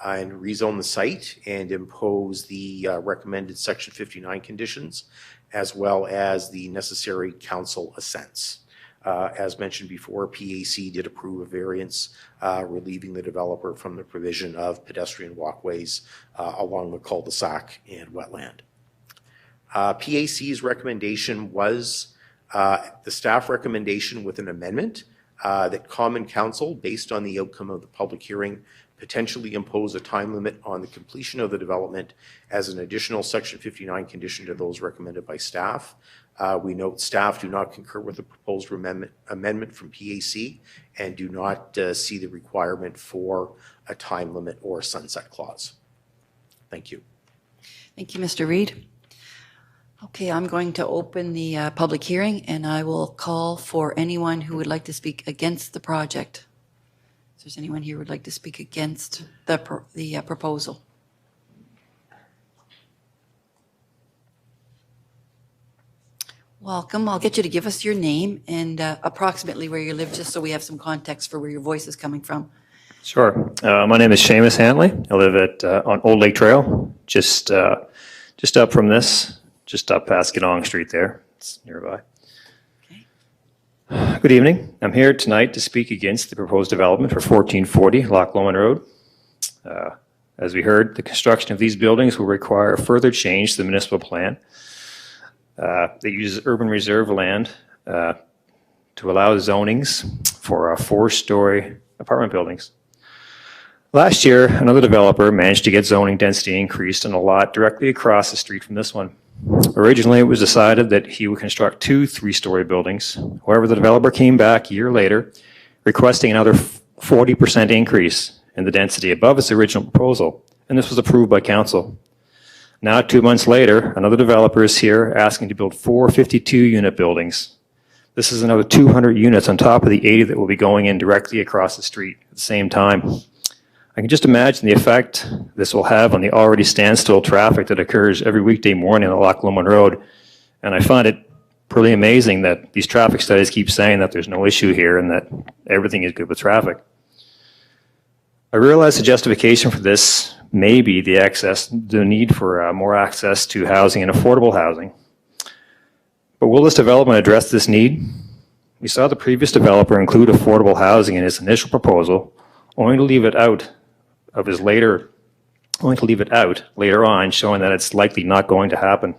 and rezone the site and impose the recommended Section 59 conditions, as well as the necessary council assents. As mentioned before, PAC did approve a variance relieving the developer from the provision of pedestrian walkways along the cul-de-sac and wetland. PAC's recommendation was the staff recommendation with an amendment that Common Council, based on the outcome of the public hearing, potentially impose a time limit on the completion of the development as an additional Section 59 condition to those recommended by staff. We note staff do not concur with the proposed amendment from PAC and do not see the requirement for a time limit or a sunset clause. Thank you. Thank you, Mr. Reid. Okay, I'm going to open the public hearing, and I will call for anyone who would like to speak against the project. If there's anyone here who would like to speak against the proposal. Welcome. I'll get you to give us your name and approximately where you live, just so we have some context for where your voice is coming from. Sure. My name is Seamus Hanley. I live at on Old Lake Trail, just up from this, just up past Gedong Street there. It's nearby. Okay. Good evening. I'm here tonight to speak against the proposed development for 1440 Loch Lomond Road. As we heard, the construction of these buildings will require a further change to the municipal plan that uses urban reserve land to allow zonings for 4-story apartment buildings. Last year, another developer managed to get zoning density increased on a lot directly across the street from this one. Originally, it was decided that he would construct 2 3-story buildings. However, the developer came back a year later requesting another 40% increase in the density above its original proposal, and this was approved by council. Now, 2 months later, another developer is here asking to build 4 52-unit buildings. This is another 200 units on top of the 80 that will be going in directly across the street at the same time. I can just imagine the effect this will have on the already standstill traffic that occurs every weekday morning on Loch Lomond Road. And I find it pretty amazing that these traffic studies keep saying that there's no issue here and that everything is good with traffic. I realize the justification for this may be the need for more access to housing and affordable housing. But will this development address this need? We saw the previous developer include affordable housing in his initial proposal, only to leave it out later on, showing that it's likely not going to happen.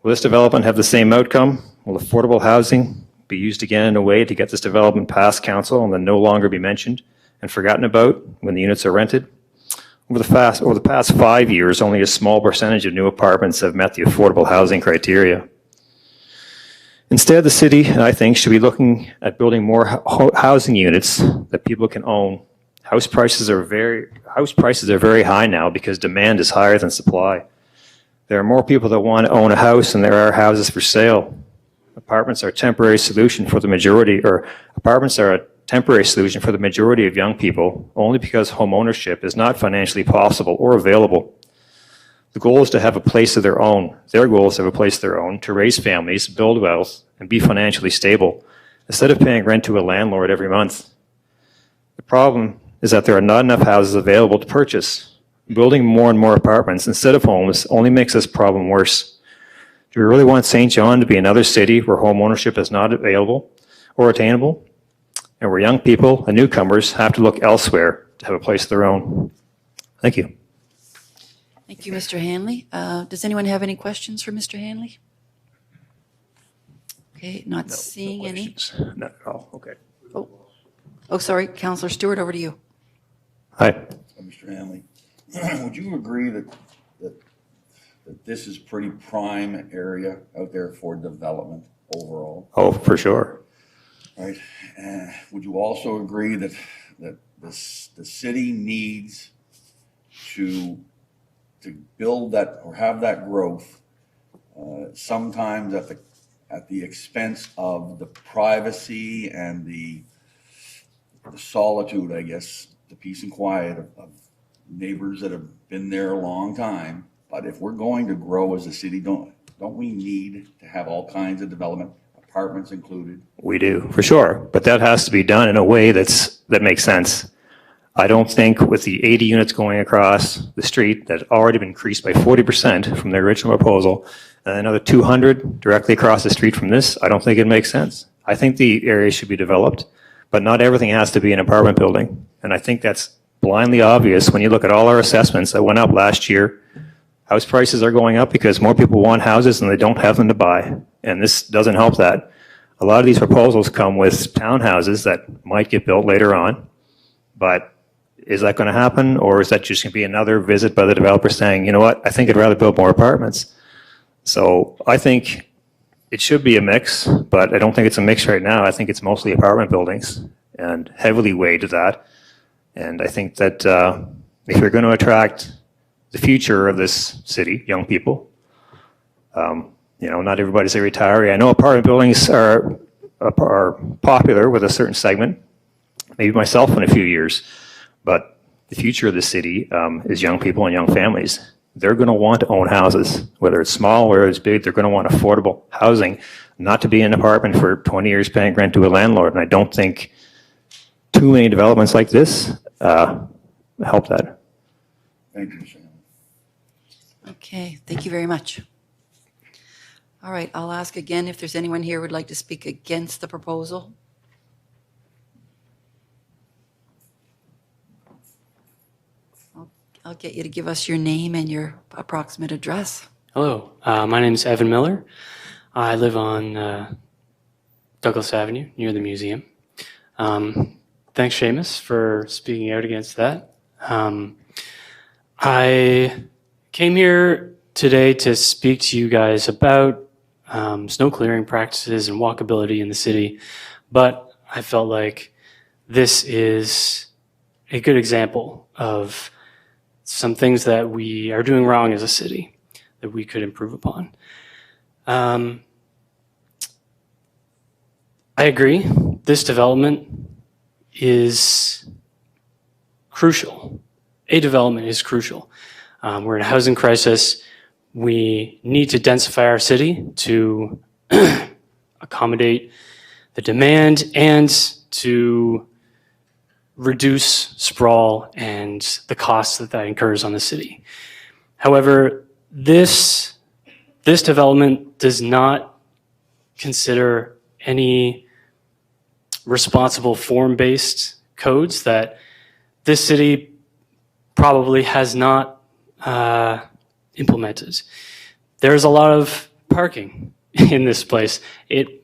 Will this development have the same outcome? Will affordable housing be used again in a way to get this development past council and then no longer be mentioned and forgotten about when the units are rented? Over the past 5 years, only a small percentage of new apartments have met the affordable housing criteria. Instead, the city, I think, should be looking at building more housing units that people can own. House prices are very high now because demand is higher than supply. There are more people that want to own a house than there are houses for sale. Apartments are a temporary solution for the majority of young people only because home ownership is not financially possible or available. The goal is to have a place of their own. Their goal is to have a place of their own, to raise families, build wealth, and be financially stable, instead of paying rent to a landlord every month. The problem is that there are not enough houses available to purchase. Building more and more apartments instead of homes only makes this problem worse. Do we really want St. John to be another city where home ownership is not available or attainable, and where young people and newcomers have to look elsewhere to have a place of their own? Thank you. Thank you, Mr. Hanley. Does anyone have any questions for Mr. Hanley? Okay, not seeing any. Not at all. Okay. Oh, sorry, Councillor Stewart, over to you. Hi. Mr. Hanley, would you agree that this is pretty prime area out there for development overall? Oh, for sure. Right. Would you also agree that the city needs to build that or have that growth sometimes at the expense of the privacy and the solitude, I guess, the peace and quiet of neighbors that have been there a long time? But if we're going to grow as a city, don't we need to have all kinds of development, apartments included? We do, for sure. But that has to be done in a way that makes sense. I don't think with the 80 units going across the street that already been increased by 40% from the original proposal, and another 200 directly across the street from this, I don't think it makes sense. I think the area should be developed, but not everything has to be an apartment building. And I think that's blindly obvious when you look at all our assessments that went up last year. House prices are going up because more people want houses and they don't have them to buy. And this doesn't help that. A lot of these proposals come with townhouses that might get built later on, but Is that going to happen, or is that just going to be another visit by the developer saying, you know what, I think I'd rather build more apartments? So I think it should be a mix, but I don't think it's a mix right now. I think it's mostly apartment buildings and heavily weighted that. And I think that if you're going to attract the future of this city, young people, you know, not everybody's a retiree. I know apartment buildings are popular with a certain segment, maybe myself in a few years, but the future of the city is young people and young families. They're going to want to own houses, whether it's small or it's big. They're going to want affordable housing, not to be in an apartment for 20 years paying rent to a landlord. And I don't think too many developments like this help that. Thank you, Sam. Okay, thank you very much. All right, I'll ask again if there's anyone here who would like to speak against the proposal. I'll get you to give us your name and your approximate address. Hello, my name is Evan Miller. I live on Douglas Avenue near the museum. Thanks, Seamus, for speaking out against that. I came here today to speak to you guys about snow clearing practices and walkability in the city, but I felt like this is a good example of some things that we are doing wrong as a city that we could improve upon. I agree, this development is crucial. A development is crucial. We're in a housing crisis. We need to densify our city to accommodate the demand and to reduce sprawl and the costs that incurs on the city. However, this development does not consider any responsible form-based codes that this city probably has not implemented. There's a lot of parking in this place. It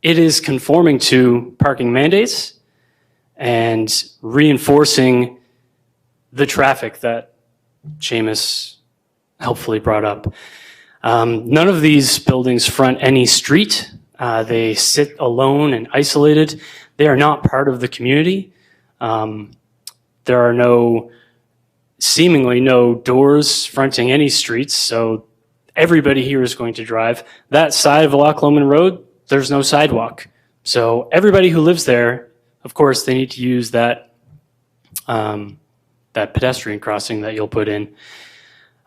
is conforming to parking mandates and reinforcing the traffic that Seamus helpfully brought up. None of these buildings front any street. They sit alone and isolated. They are not part of the community. There are seemingly no doors fronting any streets, so everybody here is going to drive. That side of Loch Lomond Road, there's no sidewalk. So everybody who lives there, of course, they need to use that pedestrian crossing that you'll put in.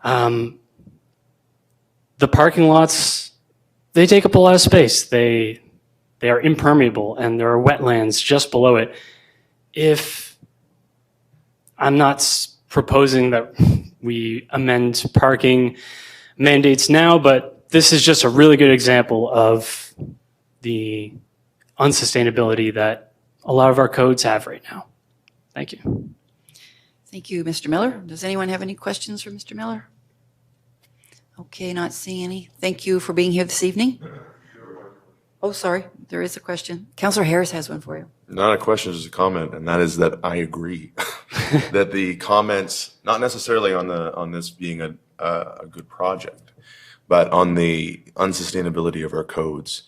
The parking lots, they take up a lot of space. They are impermeable, and there are wetlands just below it. If I'm not proposing that we amend parking mandates now, but this is just a really good example of the unsustainability that a lot of our codes have right now. Thank you. Thank you, Mr. Miller. Does anyone have any questions for Mr. Miller? Okay, not seeing any. Thank you for being here this evening. Oh, sorry, there is a question. Councillor Harris has one for you. Not a question, just a comment, and that is that I agree that the comments, not necessarily on this being a good project, but on the unsustainability of our codes.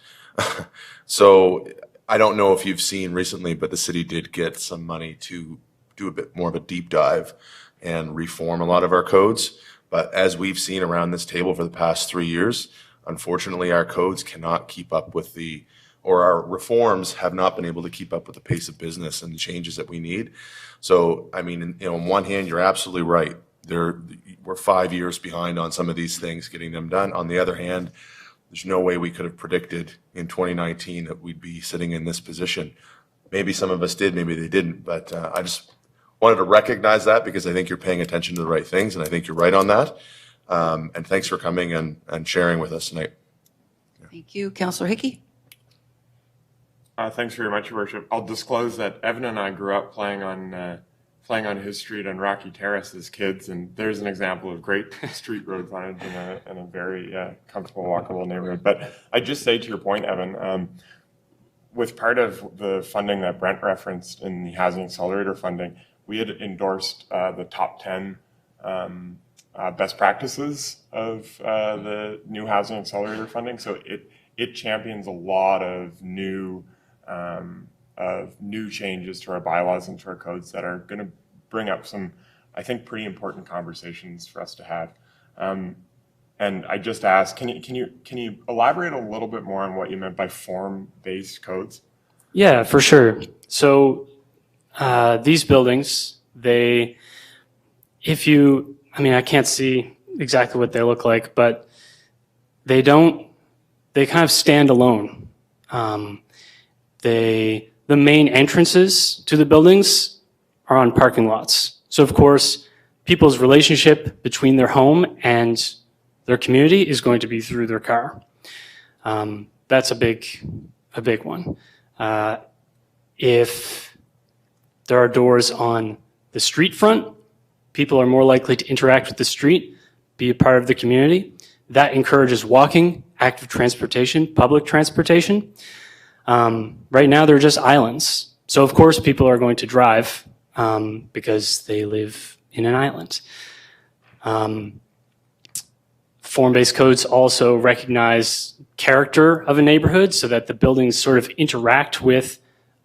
So I don't know if you've seen recently, but the city did get some money to do a bit more of a deep dive and reform a lot of our codes. But as we've seen around this table for the past 3 years, unfortunately, our codes cannot keep up with or our reforms have not been able to keep up with the pace of business and the changes that we need. So, I mean, on one hand, you're absolutely right. We're 5 years behind on some of these things, getting them done. On the other hand, there's no way we could have predicted in 2019 that we'd be sitting in this position. Maybe some of us did, maybe they didn't, but I just wanted to recognize that because I think you're paying attention to the right things, and I think you're right on that. And thanks for coming and sharing with us tonight. Thank you. Councillor Hickey? Thanks very much, Your Worship. I'll disclose that Evan and I grew up playing on his street on Rocky Terrace as kids, and there's an example of great street road frontage in a very comfortable, walkable neighborhood. But I just say to your point, Evan, with part of the funding that Brent referenced in the Housing Accelerator funding, we had endorsed the top 10 best practices of the new Housing Accelerator funding. So it champions a lot of new changes to our bylaws and to our codes that are going to bring up some, I think, pretty important conversations for us to have. And I just asked, can you elaborate a little bit more on what you meant by form-based codes? Yeah, for sure. So these buildings, I can't see exactly what they look like, but they kind of stand alone. The main entrances to the buildings are on parking lots. So of course, people's relationship between their home and their community is going to be through their car. That's a big one. If there are doors on the street front, people are more likely to interact with the street, be a part of the community. That encourages walking, active transportation, public transportation. Right now, they're just islands. So of course, people are going to drive because they live in an island. Form-based codes also recognize character of a neighborhood so that the buildings sort of interact with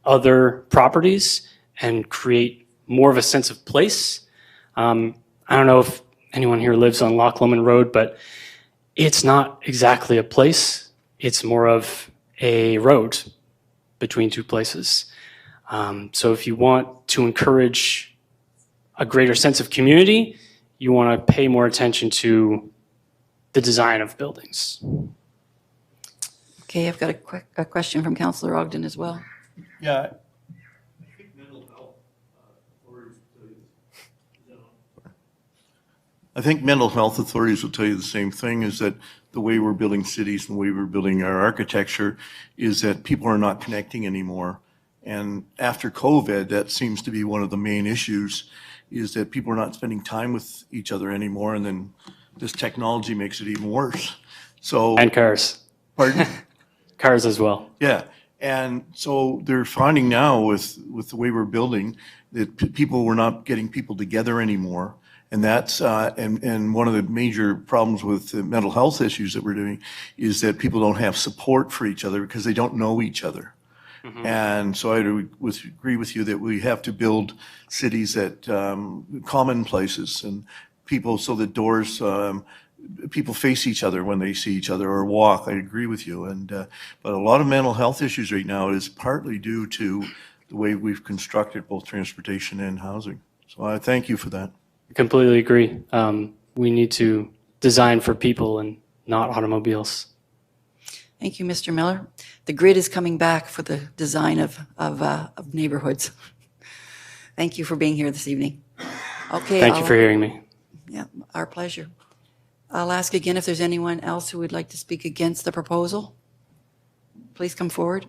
other properties and create more of a sense of place. I don't know if anyone here lives on Loch Lomond Road, but it's not exactly a place. It's more of a road between two places. So if you want to encourage a greater sense of community, you want to pay more attention to the design of buildings. Okay, I've got a question from Councillor Ogden as well. Yeah. I think mental health authorities will tell you the same thing, is that the way we're building cities and the way we're building our architecture is that people are not connecting anymore. And after COVID, that seems to be one of the main issues, is that people are not spending time with each other anymore, and then this technology makes it even worse. So And cars. Pardon? Cars as well. Yeah. And so they're finding now with the way we're building that people were not getting people together anymore. And that's and one of the major problems with the mental health issues that we're doing is that people don't have support for each other because they don't know each other. Mm-hmm. And so I agree with you that we have to build cities at common places and people, so that doors, people face each other when they see each other or walk. I agree with you. And but a lot of mental health issues right now is partly due to the way we've constructed both transportation and housing. So I thank you for that. I completely agree. We need to design for people and not automobiles. Thank you, Mr. Miller. The grid is coming back for the design of neighborhoods. Thank you for being here this evening. Okay. Thank you for hearing me. Yeah, our pleasure. I'll ask again if there's anyone else who would like to speak against the proposal. Please come forward.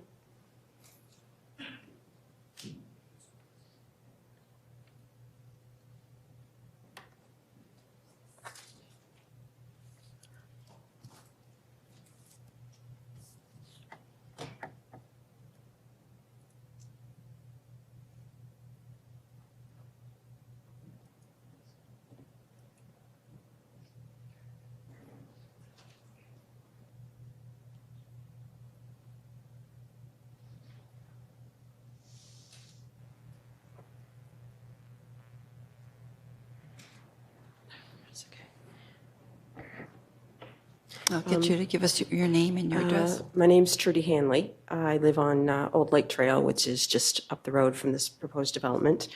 I'll get you to give us your name and your address. My name's Trudy Hanley. I live on Old Lake Trail, which is just up the road from this proposed development.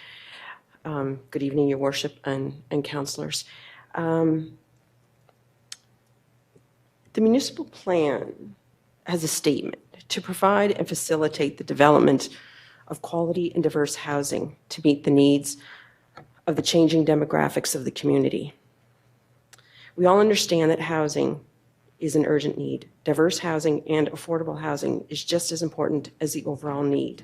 Good evening, Your Worship and councillors. The municipal plan has a statement to provide and facilitate the development of quality and diverse housing to meet the needs of the changing demographics of the community. We all understand that housing is an urgent need. Diverse housing and affordable housing is just as important as the overall need.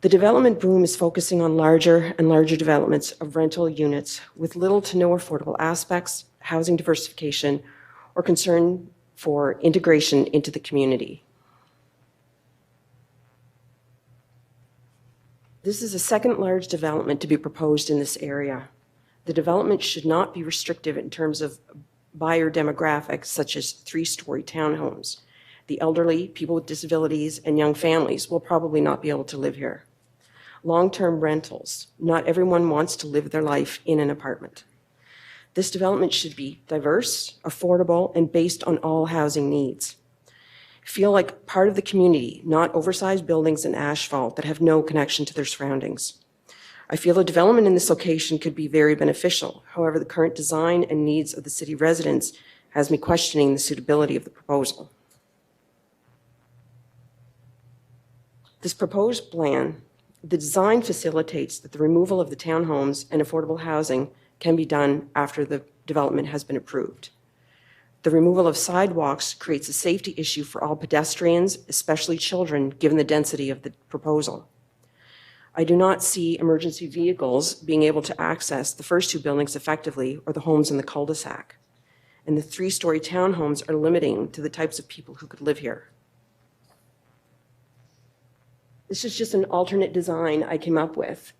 The development boom is focusing on larger and larger developments of rental units with little to no affordable aspects, housing diversification, or concern for integration into the community. This is the second large development to be proposed in this area. The development should not be restrictive in terms of buyer demographics, such as 3-story townhomes. The elderly, people with disabilities, and young families will probably not be able to live here. Long-term rentals. Not everyone wants to live their life in an apartment. This development should be diverse, affordable, and based on all housing needs. Feel like part of the community, not oversized buildings and asphalt that have no connection to their surroundings. I feel a development in this location could be very beneficial. However, the current design and needs of the city residents has me questioning the suitability of the proposal. This proposed plan, the design facilitates that the removal of the townhomes and affordable housing can be done after the development has been approved. The removal of sidewalks creates a safety issue for all pedestrians, especially children, given the density of the proposal. I do not see emergency vehicles being able to access the first 2 buildings effectively or the homes in the cul-de-sac. And the 3-story townhomes are limiting to the types of people who could live here. This is just an alternate design I came up with,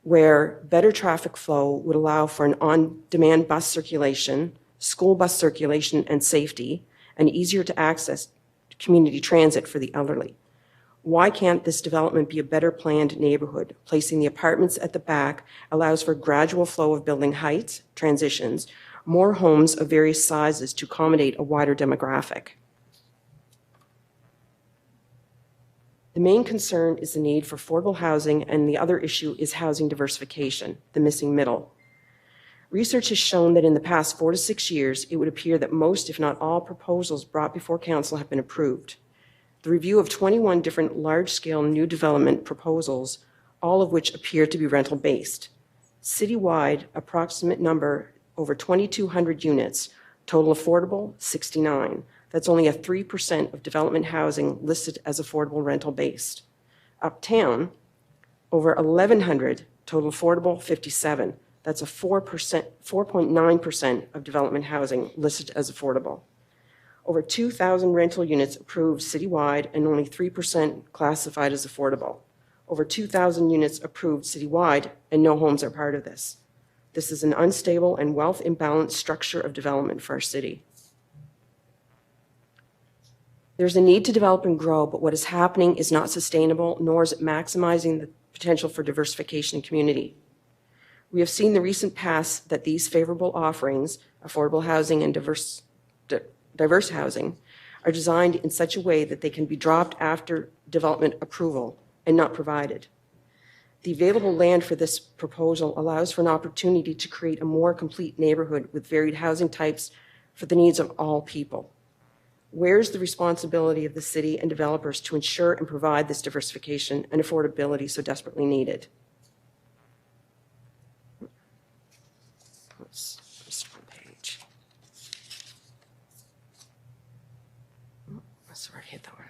where better traffic flow would allow for an on-demand bus circulation, school bus circulation and safety, and easier to access community transit for the elderly. Why can't this development be a better planned neighborhood? Placing the apartments at the back allows for gradual flow of building heights, transitions, more homes of various sizes to accommodate a wider demographic. The main concern is the need for affordable housing, and the other issue is housing diversification, the missing middle. Research has shown that in the past 4 to 6 years, it would appear that most, if not all, proposals brought before council have been approved. The review of 21 different large-scale new development proposals, all of which appear to be rental-based. Citywide, approximate number, over 2,200 units, total affordable, 69. That's only a 3% of development housing listed as affordable rental-based. Uptown, over 1,100, total affordable, 57. That's a 4.9% of development housing listed as affordable. Over 2,000 rental units approved citywide and only 3% classified as affordable. Over 2,000 units approved citywide and no homes are part of this. This is an unstable and wealth imbalanced structure of development for our city. There's a need to develop and grow, but what is happening is not sustainable, nor is it maximizing the potential for diversification in community. We have seen the recent past that these favorable offerings, affordable housing and diverse housing, are designed in such a way that they can be dropped after development approval and not provided. The available land for this proposal allows for an opportunity to create a more complete neighborhood with varied housing types for the needs of all people. Where's the responsibility of the city and developers to ensure and provide this diversification and affordability so desperately needed? Just one page. Sorry, I hit that one.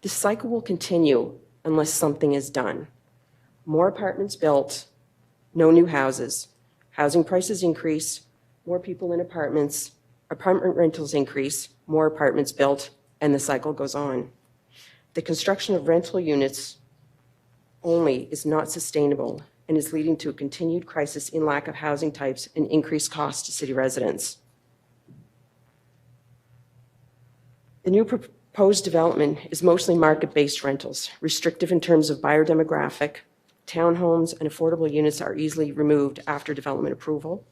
This cycle will continue unless something is done. More apartments built, no new houses. Housing prices increase, more people in apartments, apartment rentals increase, more apartments built, and the cycle goes on. The construction of rental units only is not sustainable and is leading to a continued crisis in lack of housing types and increased costs to city residents. The new proposed development is mostly market-based rentals, restrictive in terms of buyer demographic. Townhomes and affordable units are easily removed after development approval.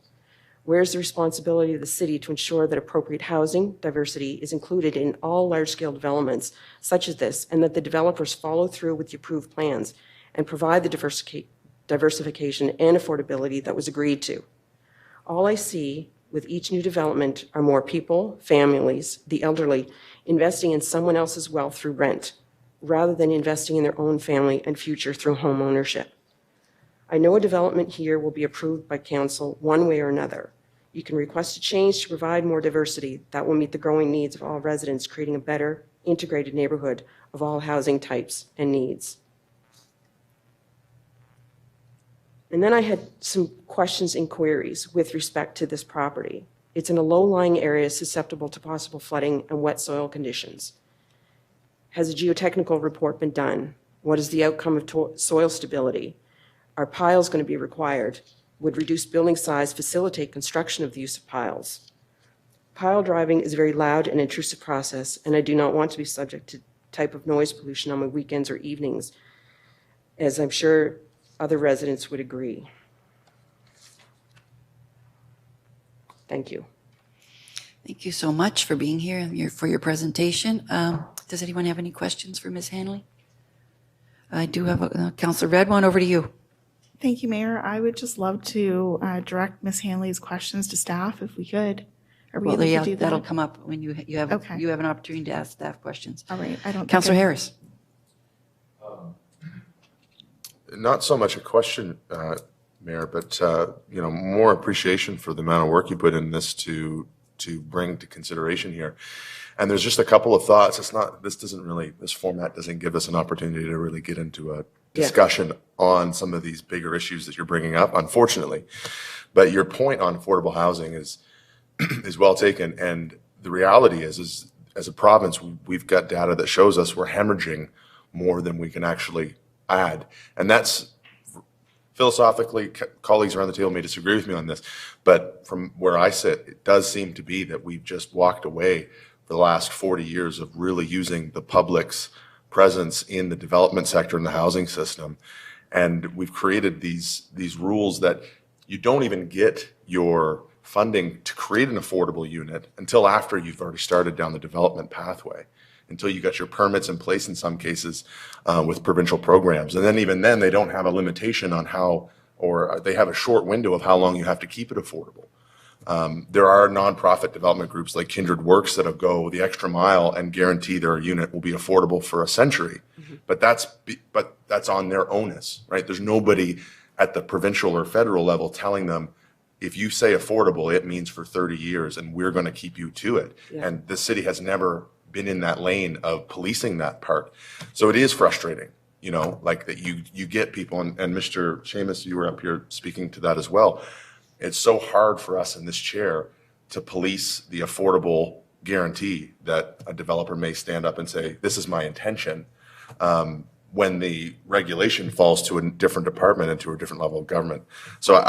Where's the responsibility of the city to ensure that appropriate housing diversity is included in all large-scale developments such as this, and that the developers follow through with the approved plans and provide the diversification and affordability that was agreed to? All I see with each new development are more people, families, the elderly, investing in someone else's wealth through rent, rather than investing in their own family and future through home ownership. I know a development here will be approved by council one way or another. You can request a change to provide more diversity that will meet the growing needs of all residents, creating a better integrated neighborhood of all housing types and needs. And then I had some questions and queries with respect to this property. It's in a low-lying area susceptible to possible flooding and wet soil conditions. Has a geotechnical report been done? What is the outcome of soil stability? Are piles going to be required? Would reduced building size facilitate construction of the use of piles? Pile driving is a very loud and intrusive process, and I do not want to be subject to type of noise pollution on my weekends or evenings, as I'm sure other residents would agree. Thank you. Thank you so much for being here and for your presentation. Does anyone have any questions for Ms. Hanley? I do have Councillor Redwan, over to you. Thank you, Mayor. I would just love to direct Ms. Hanley's questions to staff if we could. Are we able to do that? That'll come up when you have Okay. you have an opportunity to ask staff questions. All right. I don't. Councillor Harris. Not so much a question, Mayor, but more appreciation for the amount of work you put in this to bring to consideration here. And there's just a couple of thoughts. This format doesn't give us an opportunity to really get into a discussion on some of these bigger issues that you're bringing up, unfortunately. But your point on affordable housing is well taken. And the reality is as a province, we've got data that shows us we're hemorrhaging more than we can actually add. And that's philosophically, colleagues around the table may disagree with me on this, but from where I sit, it does seem to be that we've just walked away for the last 40 years of really using the public's presence in the development sector and the housing system. And we've created these rules that you don't even get your funding to create an affordable unit until after you've already started down the development pathway, until you got your permits in place in some cases with provincial programs. And then even then, they don't have a limitation on how, or they have a short window of how long you have to keep it affordable. There are nonprofit development groups like Kindred Works that go the extra mile and guarantee their unit will be affordable for a century. Mm-hmm. But that's on their onus, right? There's nobody at the provincial or federal level telling them, if you say affordable, it means for 30 years and we're going to keep you to it. Yeah. And the city has never been in that lane of policing that part. So it is frustrating, like that you get people, and Mr. Seamus, you were up here speaking to that as well. It's so hard for us in this chair to police the affordable guarantee that a developer may stand up and say, this is my intention, when the regulation falls to a different department and to a different level of government. So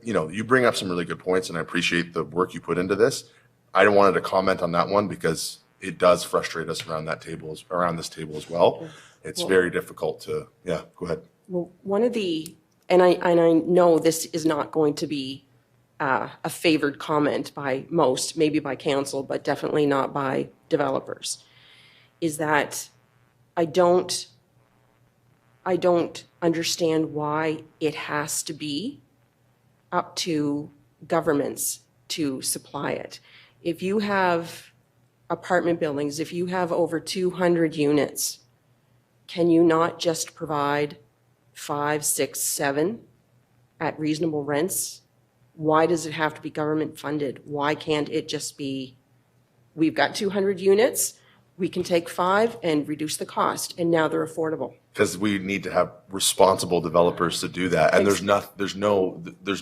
you bring up some really good points, and I appreciate the work you put into this. I wanted to comment on that one because it does frustrate us around this table as well. It's very difficult to, go ahead. Well, one of the, and I know this is not going to be a favored comment by most, maybe by council, but definitely not by developers, is that I don't understand why it has to be up to governments to supply it. If you have apartment buildings, if you have over 200 units, can you not just provide 5, 6, 7 at reasonable rents? Why does it have to be government funded? Why can't it just be, we've got 200 units, we can take 5 and reduce the cost, and now they're affordable? Because we need to have responsible developers to do that. And there's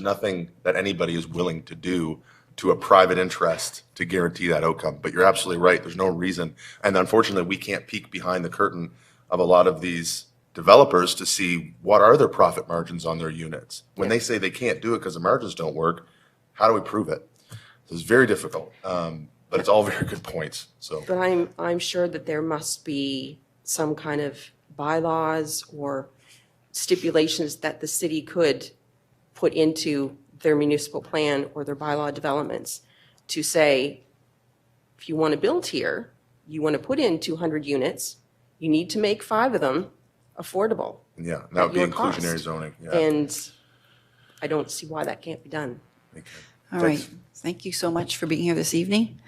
nothing that anybody is willing to do to a private interest to guarantee that outcome. But you're absolutely right. There's no reason. And unfortunately, we can't peek behind the curtain of a lot of these developers to see what are their profit margins on their units. When they say they can't do it because the margins don't work, how do we prove it? So it's very difficult. But it's all very good points. So, but I'm sure that there must be some kind of bylaws or stipulations that the city could put into their municipal plan or their bylaw developments to say, if you want to build here, you want to put in 200 units, you need to make 5 of them affordable. Yeah, that would be inclusionary zoning. Yeah. And I don't see why that can't be done. Okay. All right. Thank you so much for being here this evening.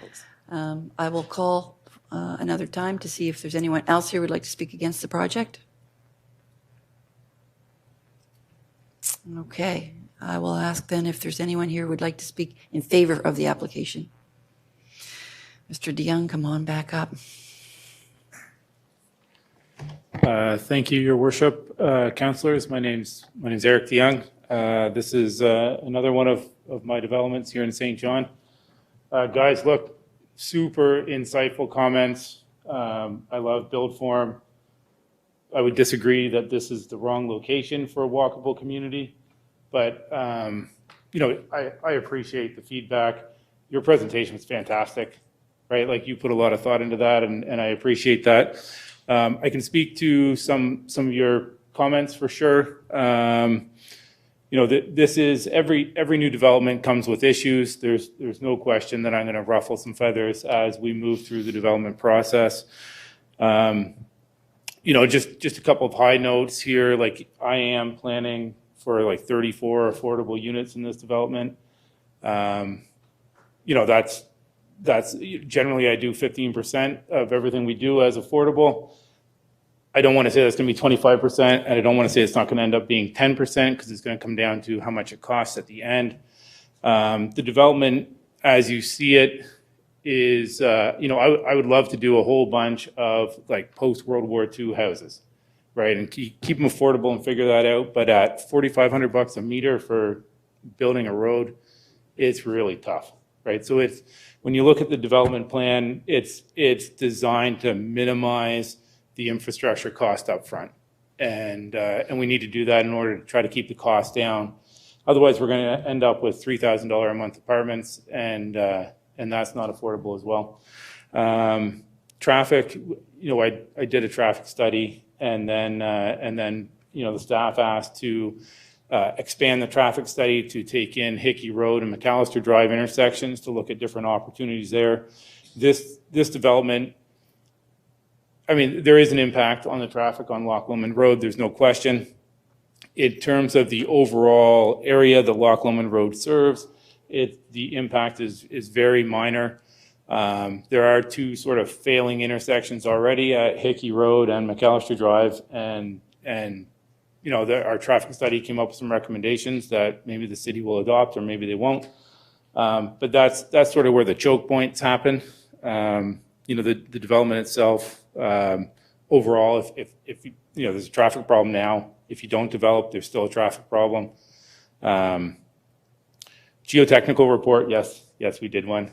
I will call another time to see if there's anyone else here who would like to speak against the project. Okay. I will ask then if there's anyone here who would like to speak in favor of the application. Mr. DeYoung, come on back up. Thank you, Your Worship. Councillors, my name's Eric DeYoung. This is another one of my developments here in St. John. Guys, look, super insightful comments. I love build form. I would disagree that this is the wrong location for a walkable community. But, you know, I appreciate the feedback. Your presentation was fantastic, right? Like you put a lot of thought into that, and I appreciate that. I can speak to some of your comments for sure. You know, this is every new development comes with issues. There's no question that I'm going to ruffle some feathers as we move through the development process. You know, just a couple of high notes here. Like I am planning for like 34 affordable units in this development. You know, that's generally I do 15% of everything we do as affordable. I don't want to say that's going to be 25%, and I don't want to say it's not going to end up being 10% because it's going to come down to how much it costs at the end. The development, as you see it, is, you know, I would love to do a whole bunch of like post-World War II houses, right? And keep them affordable and figure that out. But at $4,500 a meter for building a road, it's really tough, right? So it's, when you look at the development plan, it's designed to minimize the infrastructure cost up front. And we need to do that in order to try to keep the cost down. Otherwise, we're going to end up with $3,000 a month apartments, and that's not affordable as well. Traffic, you know, I did a traffic study, and then you know, the staff asked to expand the traffic study to take in Hickey Road and McAllister Drive intersections to look at different opportunities there. This development, I mean, there is an impact on the traffic on Loch Lomond Road, there's no question. In terms of the overall area that Loch Lomond Road serves, the impact is very minor. There are two sort of failing intersections already at Hickey Road and McAllister Drive, and you know, our traffic study came up with some recommendations that maybe the city will adopt or maybe they won't. But that's sort of where the choke points happen. You know, the development itself, overall, if you know, there's a traffic problem now. If you don't develop, there's still a traffic problem. Geotechnical report, yes, we did one.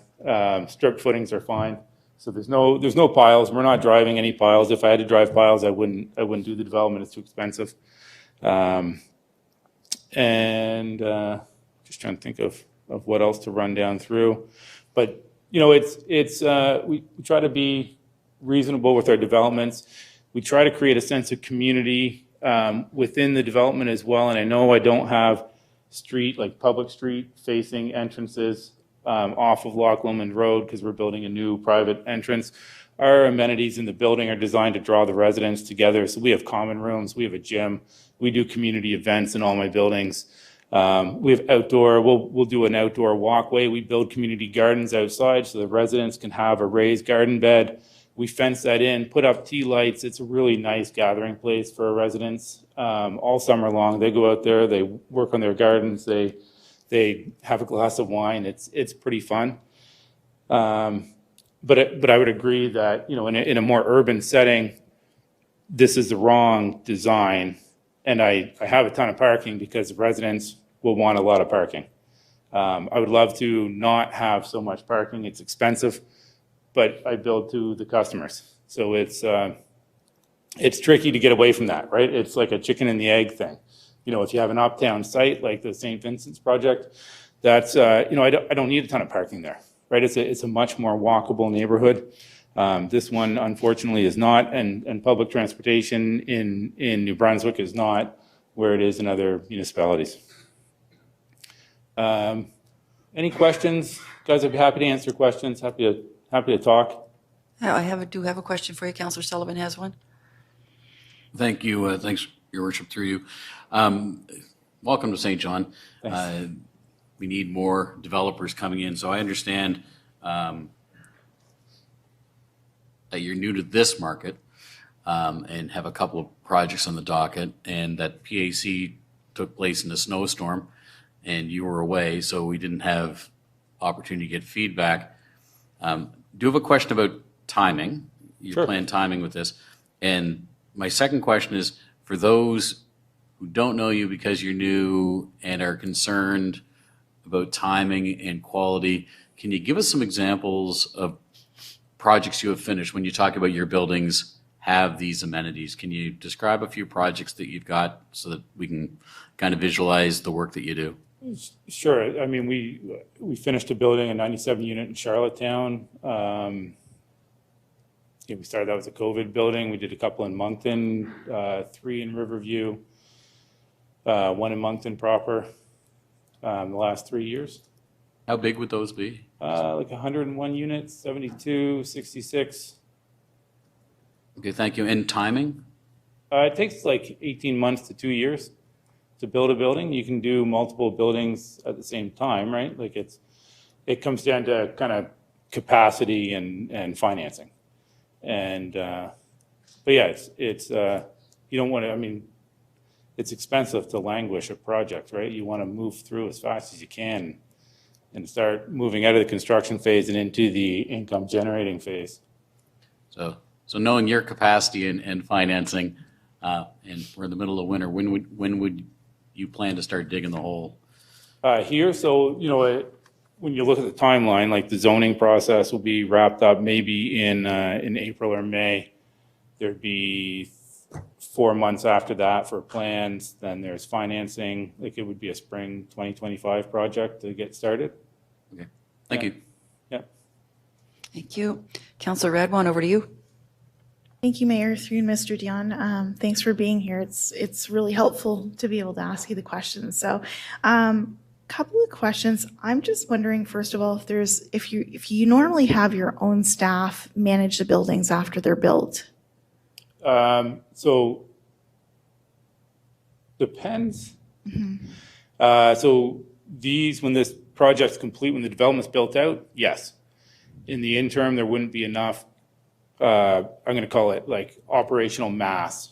Strip footings are fine. So there's no piles. We're not driving any piles. If I had to drive piles, I wouldn't do the development. It's too expensive. Just trying to think of what else to run down through. But you know, we try to be reasonable with our developments. We try to create a sense of community within the development as well. And I know I don't have public street facing entrances off of Loch Lomond Road because we're building a new private entrance. Our amenities in the building are designed to draw the residents together. So we have common rooms, we have a gym, we do community events in all my buildings. We have outdoor, we'll do an outdoor walkway. We build community gardens outside so the residents can have a raised garden bed. We fence that in, put up tea lights. It's a really nice gathering place for our residents all summer long. They go out there, they work on their gardens, they have a glass of wine. It's pretty fun. But I would agree that, you know, in a more urban setting, this is the wrong design. And I have a ton of parking because the residents will want a lot of parking. I would love to not have so much parking. It's expensive, but I build to the customers. So it's tricky to get away from that, right? It's like a chicken and the egg thing. You know, if you have an uptown site like the St. Vincent's project, that's, you know, I don't need a ton of parking there, right? It's a much more walkable neighborhood. This one, unfortunately, is not, and public transportation in New Brunswick is not where it is in other municipalities. Any questions? Guys, I'd be happy to answer questions, happy to talk. I do have a question for you. Councillor Sullivan has one. Thank you. Thanks, Your Worship, through you. Welcome to St. John. We need more developers coming in. So I understand that you're new to this market and have a couple of projects on the docket, and that PAC took place in a snowstorm and you were away, so we didn't have opportunity to get feedback. Do you have a question about timing? Your Sure. planned timing with this. And my second question is, for those who don't know you because you're new and are concerned about timing and quality, can you give us some examples of projects you have finished when you talk about your buildings have these amenities. Can you describe a few projects that you've got so that we can kind of visualize the work that you do? Sure. I mean, we finished a building, a 97 unit in Charlottetown. We started out with a COVID building. We did a couple in Moncton, 3 in Riverview, 1 in Moncton proper, the last 3 years. How big would those be? Like 101 units, 72, 66. Okay, thank you. And timing? It takes like 18 months to 2 years to build a building. You can do multiple buildings at the same time, right? Like it comes down to kind of capacity and financing. And, but yeah, it's you don't want to, I mean, it's expensive to languish a project, right? You want to move through as fast as you can and start moving out of the construction phase and into the income generating phase. So knowing your capacity and financing, and we're in the middle of winter, when would you plan to start digging the hole? Here, so, you know, when you look at the timeline, like the zoning process will be wrapped up maybe in April or May. There'd be 4 months after that for plans. Then there's financing. Like it would be a spring 2025 project to get started. Okay, thank you. Yeah. Thank you. Councillor Radwan, over to you. Thank you, Mayor, through you, Mr. Dion. Thanks for being here. It's really helpful to be able to ask you the questions. So, couple of questions. I'm just wondering, first of all, if you normally have your own staff manage the buildings after they're built. So depends. Mm-hmm. So when this project's complete, when the development's built out, yes. In the interim, there wouldn't be enough. I'm going to call it like operational mass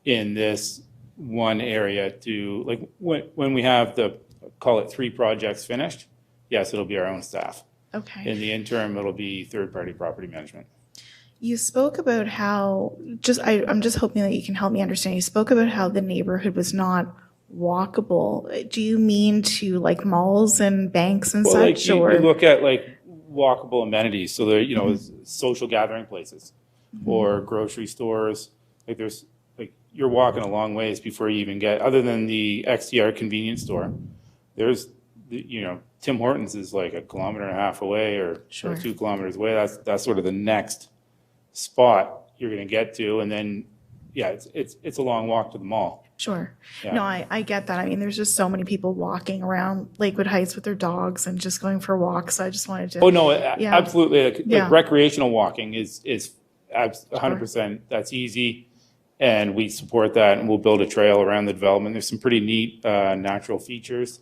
in this one area to like when we have call it 3 projects finished. Yes, it'll be our own staff. Okay. In the interim, it'll be third-party property management. You spoke about how, I'm just hoping that you can help me understand. You spoke about how the neighborhood was not walkable. Do you mean to like malls and banks and such? Like or you look at like walkable amenities. So there, you know, social gathering places or grocery stores. Like there's like you're walking a long ways before you even get, other than the XTR convenience store. There's, you know, Tim Hortons is like 1.5 kilometers away or 2 kilometers away. That's sort of the next spot you're going to get to, and then yeah, it's a long walk to the mall. Sure. Yeah. No, I get that. I mean, there's just so many people walking around Lakewood Heights with their dogs and just going for walks. So I just wanted to. Oh no, absolutely. Like recreational walking is 100%. That's easy, and we support that, and we'll build a trail around the development. There's some pretty neat natural features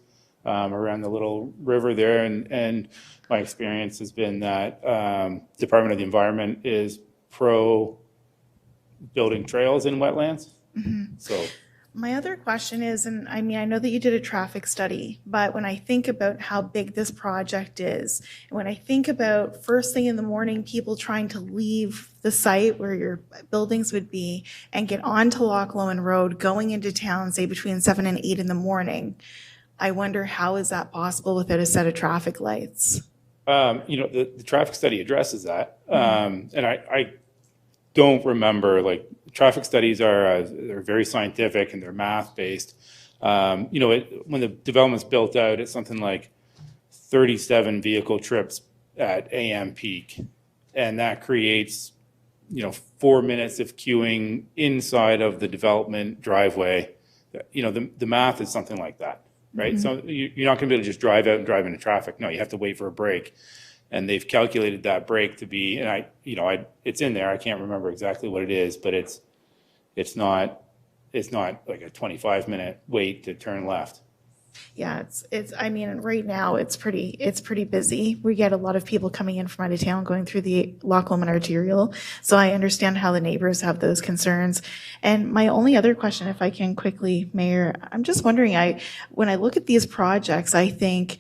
around the little river there, and my experience has been that Department of the Environment is pro building trails in wetlands. Mm-hmm. So my other question is, and I mean, I know that you did a traffic study, but when I think about how big this project is, and when I think about first thing in the morning, people trying to leave the site where your buildings would be and get onto Loch Lomond Road, going into town, say between 7 and 8 in the morning, I wonder how is that possible without a set of traffic lights? You know, the traffic study addresses that. And I don't remember, like, traffic studies they're very scientific and they're math-based. You know, when the development's built out, it's something like 37 vehicle trips at AM peak. And that creates, you know, 4 minutes of queuing inside of the development driveway. You know, the math is something like that. Right. Mm-hmm. So you're not going to be able to just drive out and drive into traffic. No, you have to wait for a break. And they've calculated that break to be, and it's in there. I can't remember exactly what it is, but it's not like a 25-minute wait to turn left. Yeah, I mean, right now it's pretty busy. We get a lot of people coming in from out of town going through the Loch Lomond arterial. So I understand how the neighbors have those concerns. And my only other question, if I can quickly, Mayor, I'm just wondering, when I look at these projects, I think,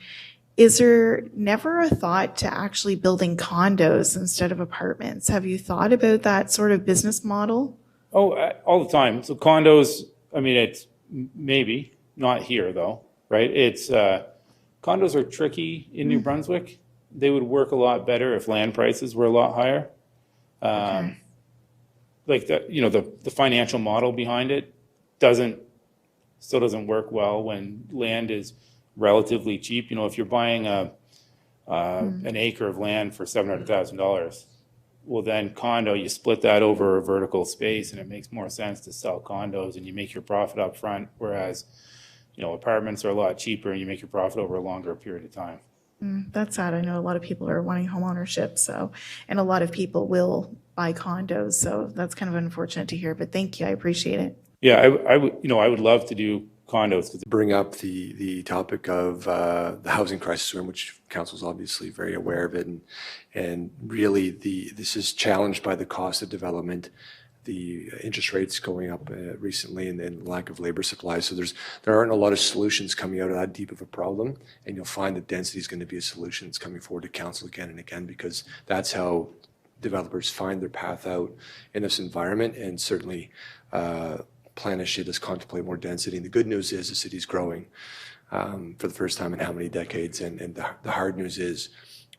is there never a thought to actually building condos instead of apartments? Have you thought about that sort of business model? Oh, all the time. So condos, I mean, it's maybe not here though. Right? It's condos are tricky in New Brunswick. They would work a lot better if land prices were a lot higher. like the financial model behind it still doesn't work well when land is relatively cheap. If you're buying an acre of land for $700,000, well, then condo, you split that over a vertical space, and it makes more sense to sell condos, and you make your profit up front, whereas, apartments are a lot cheaper, and you make your profit over a longer period of time. That's sad. I know a lot of people are wanting home ownership, and a lot of people will buy condos, so that's kind of unfortunate to hear, but thank you. I appreciate it. Yeah, I would love to do condos. Bring up the topic of the housing crisis, which council's obviously very aware of it, and really this is challenged by the cost of development, the interest rates going up recently, and then lack of labor supply. So there aren't a lot of solutions coming out of that deep of a problem, and you'll find that density is going to be a solution that's coming forward to council again and again, because that's how developers find their path out in this environment. And certainly plan as should us contemplate more density. And the good news is the city's growing for the first time in how many decades. And the hard news is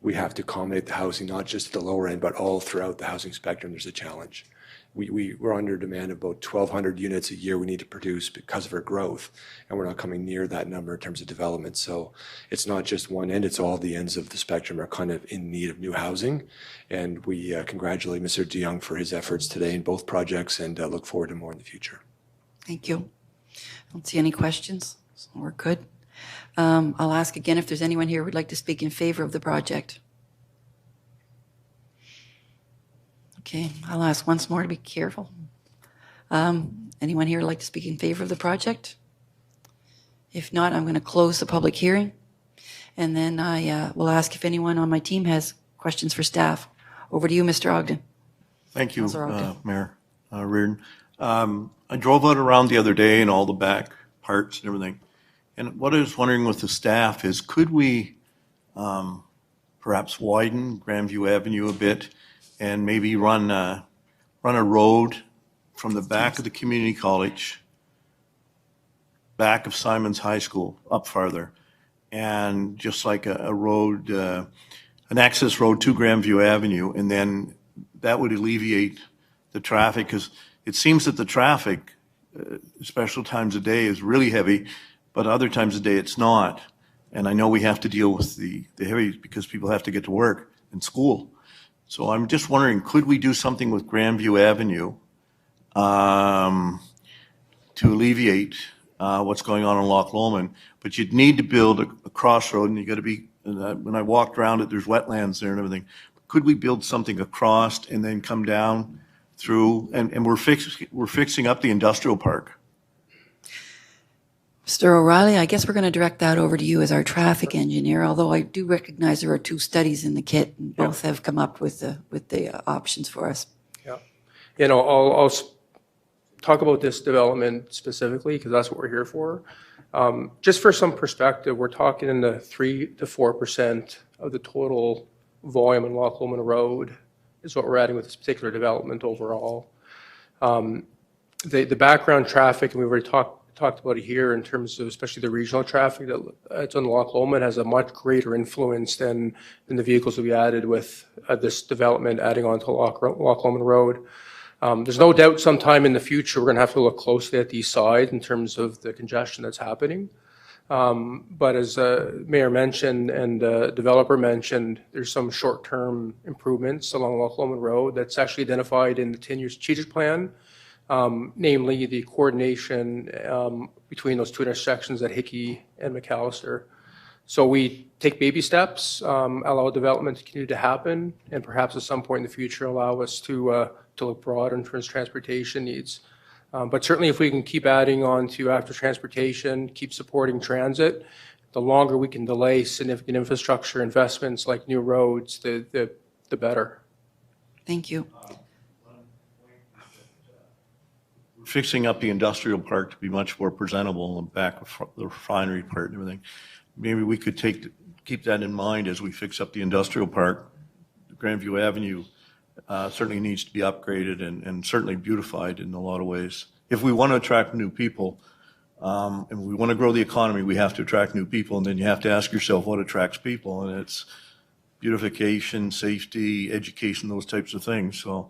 we have to accommodate the housing, not just at the lower end, but all throughout the housing spectrum. There's a challenge. We're under demand of about 1,200 units a year we need to produce because of our growth, and we're not coming near that number in terms of development. So it's not just one end, it's all the ends of the spectrum are kind of in need of new housing. And we congratulate Mr. DeYoung for his efforts today in both projects, and look forward to more in the future. Thank you. I don't see any questions, so we're good. I'll ask again if there's anyone here who would like to speak in favor of the project. Okay, I'll ask once more to be careful. Anyone here would like to speak in favor of the project? If not, I'm going to close the public hearing. And then I will ask if anyone on my team has questions for staff. Over to you, Mr. Ogden. Thank you, Mayor Reardon. I drove out around the other day and all the back parts and everything. And what I was wondering with the staff is, could we perhaps widen Grandview Avenue a bit and maybe run a road from the back of the community college, back of Simons High School, up farther, and just like a road, an access road to Grandview Avenue, and then that would alleviate the traffic, because it seems that the traffic, special times of day, is really heavy, but other times of day it's not. And I know we have to deal with the heavy because people have to get to work and school. So I'm just wondering, could we do something with Grandview Avenue to alleviate what's going on in Loch Lomond? But you'd need to build a crossroad, and you got to be, when I walked around it, there's wetlands there and everything. Could we build something across and then come down through, and we're fixing up the industrial park? Mr. O'Reilly, I guess we're going to direct that over to you as our traffic engineer, although I do recognize there are two studies in the kit, and both have come up with the options for us. Yeah. I'll talk about this development specifically because that's what we're here for. Just for some perspective, we're talking in the 3 to 4% of the total volume in Loch Lomond Road is what we're adding with this particular development overall. The background traffic, and we've already talked about it here in terms of especially the regional traffic that's on Loch Lomond, has a much greater influence than the vehicles that we added with this development adding on to Loch Lomond Road. There's no doubt sometime in the future we're going to have to look closely at these sides in terms of the congestion that's happening. But as Mayor mentioned and developer mentioned, there's some short-term improvements along Loch Lomond Road that's actually identified in the 10-year strategic plan. Namely the coordination between those two intersections at Hickey and McAllister. So we take baby steps, allow development to continue to happen, and perhaps at some point in the future allow us to look broader in terms of transportation needs. But certainly if we can keep adding on to after transportation, keep supporting transit, the longer we can delay significant infrastructure investments like new roads, the better. Thank you. Fixing up the industrial park to be much more presentable in the back of the refinery part and everything. Maybe we could keep that in mind as we fix up the industrial park. Grandview Avenue certainly needs to be upgraded and certainly beautified in a lot of ways. If we want to attract new people and we want to grow the economy, we have to attract new people, and then you have to ask yourself what attracts people, and it's beautification, safety, education, those types of things. So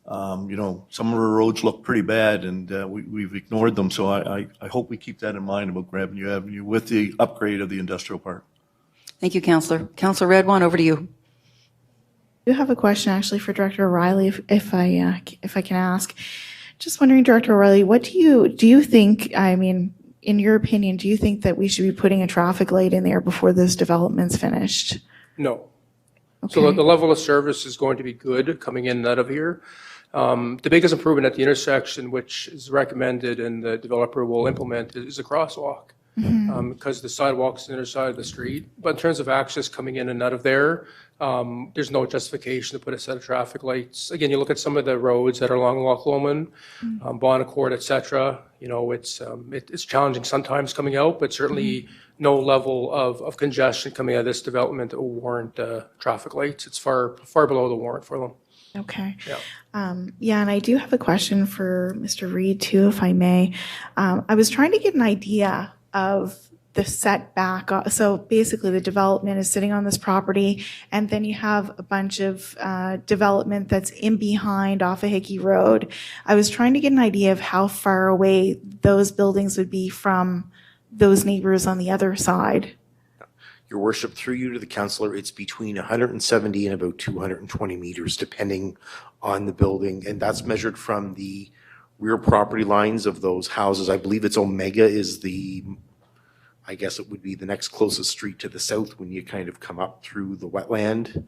Some of our roads look pretty bad, and we've ignored them. So I hope we keep that in mind about Grandview Avenue with the upgrade of the industrial park. Thank you, Councillor. Councillor Redwan, over to you. I do have a question actually for Director O'Reilly, if I can ask. Just wondering, Director O'Reilly, what do you think, I mean, in your opinion, do you think that we should be putting a traffic light in there before this development's finished? No. Okay. So the level of service is going to be good coming in and out of here. The biggest improvement at the intersection, which is recommended and the developer will implement, is a crosswalk. Because the sidewalk's on the other side of the street. But in terms of access coming in and out of there, there's no justification to put a set of traffic lights. Again, you look at some of the roads that are along Loch Lomond, Bonnecourt, et cetera, it's challenging sometimes coming out, but certainly no level of congestion coming out of this development that will warrant traffic lights. It's far below the warrant for them. Okay. Yeah. And I do have a question for Mr. Reid too, if I may. I was trying to get an idea of the setback. So basically the development is sitting on this property, and then you have a bunch of development that's in behind off of Hickey Road. I was trying to get an idea of how far away those buildings would be from those neighbors on the other side. Your worship, through you to the councillor, it's between 170 and about 220 meters, depending on the building. And that's measured from the rear property lines of those houses. I believe it's Omega is I guess it would be the next closest street to the south when you kind of come up through the wetland.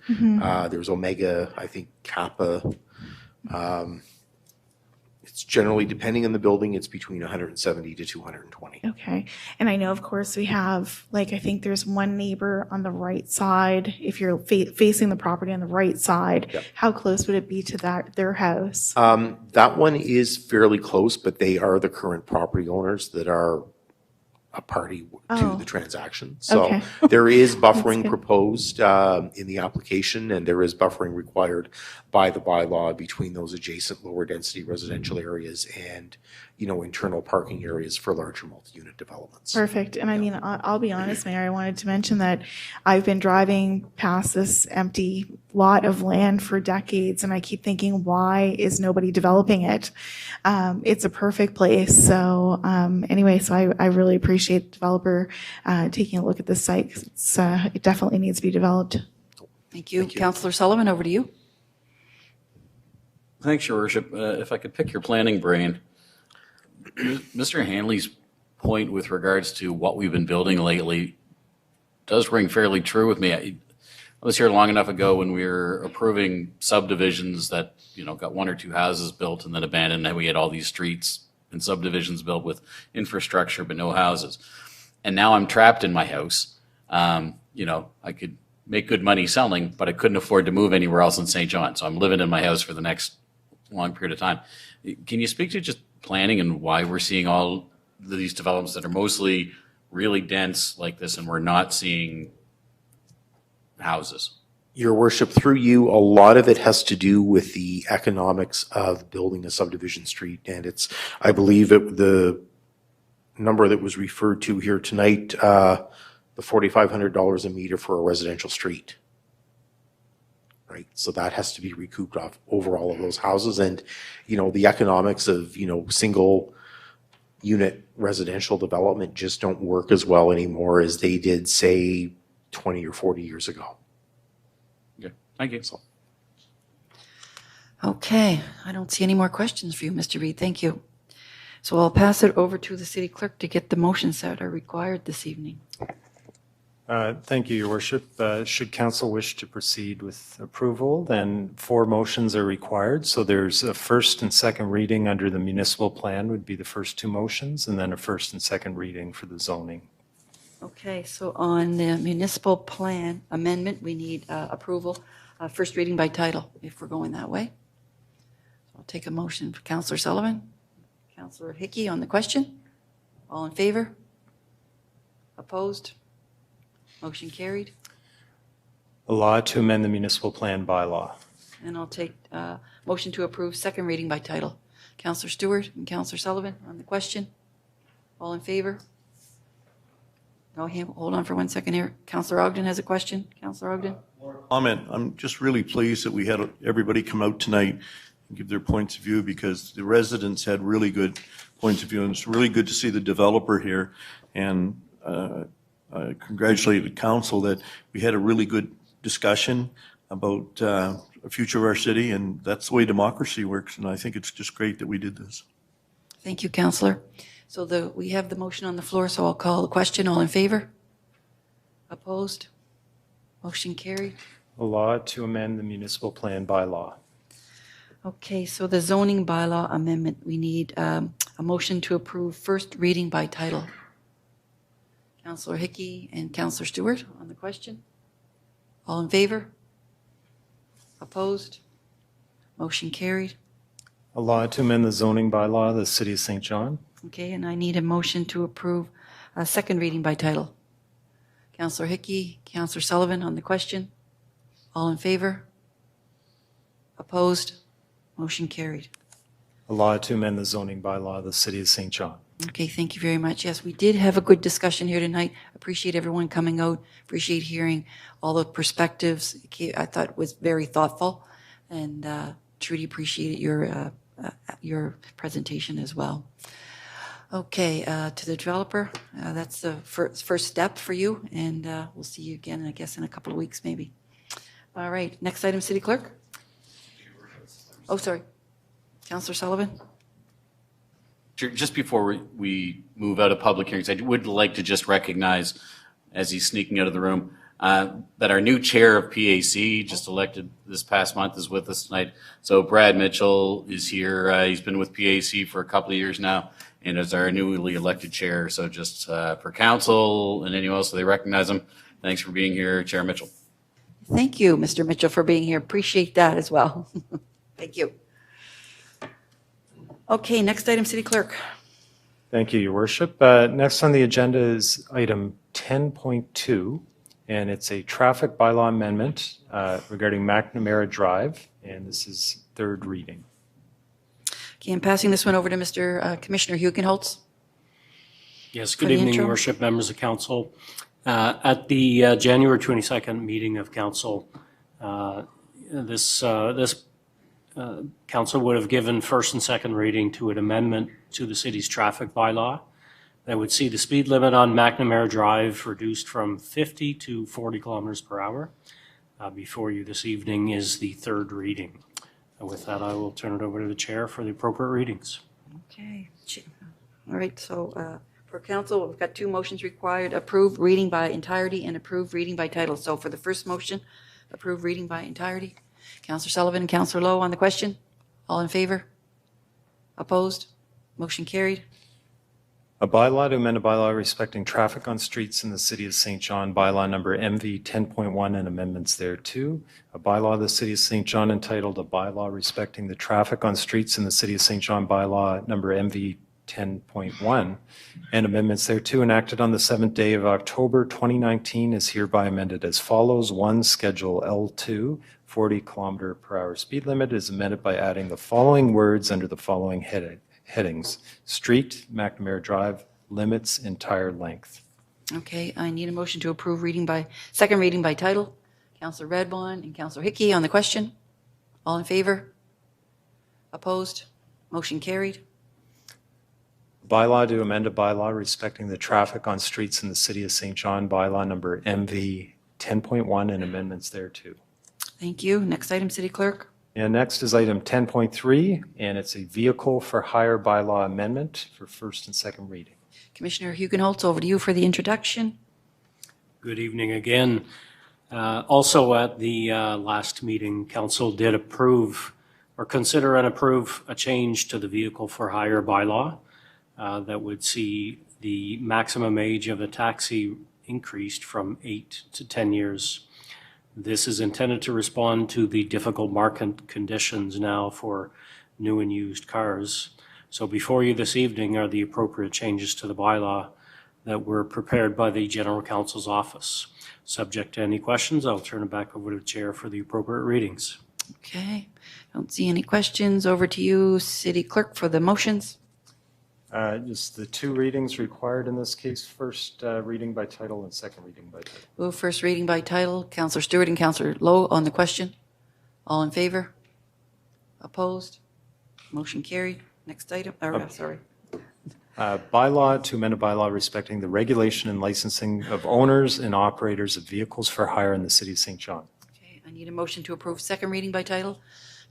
There's Omega, I think Kappa. It's generally, depending on the building, it's between 170 to 220. Okay. And I know, of course, we have, I think there's one neighbor on the right side. If you're facing the property on the right side, Yep. How close would it be to their house? That one is fairly close, but they are the current property owners that are a party to the transaction. So Okay. there is buffering That's good. proposed in the application, and there is buffering required by the bylaw between those adjacent lower density residential areas and, internal parking areas for larger multi-unit developments. Perfect. And I mean, I'll be honest, Mayor, I wanted to mention that I've been driving past this empty lot of land for decades, and I keep thinking, why is nobody developing it? It's a perfect place. So anyway, so I really appreciate the developer taking a look at this site, 'cause it definitely needs to be developed. Thank you. Councillor Sullivan, over to you. Thanks, Your Worship. If I could pick your planning brain, Mr. Hanley's point with regards to what we've been building lately does ring fairly true with me. I was here long enough ago when we were approving subdivisions that, got one or two houses built and then abandoned, and we had all these streets and subdivisions built with infrastructure but no houses. And now I'm trapped in my house. I could make good money selling, but I couldn't afford to move anywhere else in St. John. So I'm living in my house for the next long period of time. Can you speak to just planning and why we're seeing all these developments that are mostly really dense like this and we're not seeing houses? Your worship, through you, a lot of it has to do with the economics of building a subdivision street. And I believe the number that was referred to here tonight, the $4,500 a meter for a residential street. Right. So that has to be recouped off over all of those houses. And, the economics of, single unit residential development just don't work as well anymore as they did, say, 20 or 40 years ago. Okay. Thank you. Okay. I don't see any more questions for you, Mr. Reid. Thank you. So I'll pass it over to the city clerk to get the motions that are required this evening. Thank you, Your Worship. Should council wish to proceed with approval, then 4 motions are required. So there's a first and second reading under the municipal plan would be the first 2 motions, and then a first and second reading for the zoning. Okay, so on the municipal plan amendment, we need approval, first reading by title, if we're going that way. I'll take a motion for Councillor Sullivan. Councillor Hickey on the question. All in favor? Opposed? Motion carried. A law to amend the municipal plan bylaw. And I'll take motion to approve second reading by title. Councillor Stewart and Councillor Sullivan on the question. All in favor? No, hold on for 1 second here. Councillor Ogden has a question. Councillor Ogden? Comment. I'm just really pleased that we had everybody come out tonight give their points of view, because the residents had really good points of view, and it's really good to see the developer here. And I congratulate the council that we had a really good discussion about the future of our city, and that's the way democracy works, and I think it's just great that we did this. Thank you, Councillor. So we have the motion on the floor, so I'll call the question. All in favor? Opposed? Motion carried. A law to amend the municipal plan bylaw. Okay, so the zoning bylaw amendment, we need a motion to approve first reading by title. Councillor Hickey and Councillor Stewart on the question. All in favor? Opposed? Motion carried. A law to amend the zoning bylaw of the City of St. John. Okay, and I need a motion to approve a second reading by title. Councillor Hickey, Councillor Sullivan on the question. All in favor? Opposed? Motion carried. A law to amend the zoning bylaw of the City of St. John. Okay, thank you very much. Yes, we did have a good discussion here tonight. Appreciate everyone coming out. Appreciate hearing all the perspectives. I thought it was very thoughtful, and truly appreciated your presentation as well. Okay, to the developer, that's the first step for you, and we'll see you again, I guess, in a couple of weeks maybe. All right, next item, City Clerk. Oh, sorry. Councillor Sullivan? Just before we move out of public hearings, I would like to just recognize, as he's sneaking out of the room, that our new chair of PAC, just elected this past month, is with us tonight. So Brad Mitchell is here. He's been with PAC for a couple of years now, and is our newly elected chair. So just for council and anyone else, so they recognize him. Thanks for being here, Chair Mitchell. Thank you, Mr. Mitchell, for being here. Appreciate that as well. Thank you. Okay, next item, City Clerk. Thank you, Your Worship. Next on the agenda is item 10.2, and it's a traffic bylaw amendment regarding McNamara Drive, and this is third reading. Okay, I'm passing this one over to Mr. Commissioner Hugenholtz. Yes, good evening, Your Worship, members of council. At the January 22nd meeting of council, this council would have given first and second reading to an amendment to the city's traffic bylaw that would see the speed limit on McNamara Drive reduced from 50 to 40 kilometers per hour. Before you this evening is the third reading. And with that, I will turn it over to the chair for the appropriate readings. Okay. All right, so for council, we've got two motions required: approved reading by entirety and approved reading by title. So for the first motion, approved reading by entirety. Councillor Sullivan and Councillor Lowe on the question. All in favor? Opposed? Motion carried. A bylaw to amend a bylaw respecting traffic on streets in the City of St. John, bylaw number MV 10.1 and amendments thereto. A bylaw of the City of St. John entitled a bylaw respecting the traffic on streets in the City of St. John, bylaw number MV 10.1 and amendments thereto, enacted on the 7th day of October 2019, is hereby amended as follows. 1, Schedule L2, 40 kilometer per hour speed limit is amended by adding the following words under the following headings: street, McNamara Drive, limits, entire length. Okay, I need a motion to approve second reading by title. Councillor Redbon and Councillor Hickey on the question. All in favor? Opposed? Motion carried. Bylaw to amend a bylaw respecting the traffic on streets in the City of St. John, bylaw number MV 10.1 and amendments thereto. Thank you. Next item, City Clerk. And next is item 10.3, and it's a vehicle for hire bylaw amendment for first and second reading. Commissioner Hugenholtz, over to you for the introduction. Good evening again. Also at the last meeting, council did approve or consider and approve a change to the vehicle for hire bylaw that would see the maximum age of the taxi increased from 8 to 10 years. This is intended to respond to the difficult market conditions now for new and used cars. So before you this evening are the appropriate changes to the bylaw that were prepared by the General Counsel's office. Subject to any questions, I'll turn it back over to the chair for the appropriate readings. Okay, don't see any questions. Over to you, City Clerk, for the motions. Just the two readings required in this case: first reading by title and second reading by title. Move first reading by title. Councillor Stewart and Councillor Lowe on the question. All in favor? Opposed? Motion carried. Next item, sorry. Bylaw to amend a bylaw respecting the regulation and licensing of owners and operators of vehicles for hire in the city of St. John. Okay, I need a motion to approve second reading by title.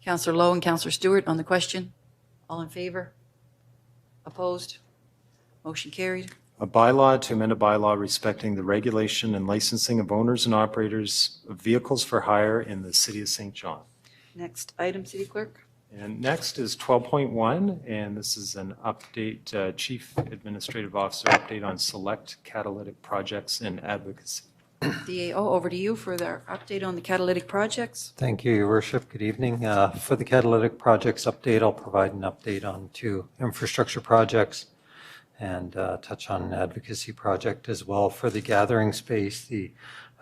Councillor Lowe and Councillor Stewart on the question. All in favor? Opposed? Motion carried. A bylaw to amend a bylaw respecting the regulation and licensing of owners and operators of vehicles for hire in the city of St. John. Next item, City Clerk. And next is 12.1, and this is an update, Chief Administrative Officer update on select catalytic projects and advocacy. DAO, over to you for the update on the catalytic projects. Thank you, Your Worship. Good evening. For the catalytic projects update, I'll provide an update on 2 infrastructure projects and touch on an advocacy project as well. For the gathering space, the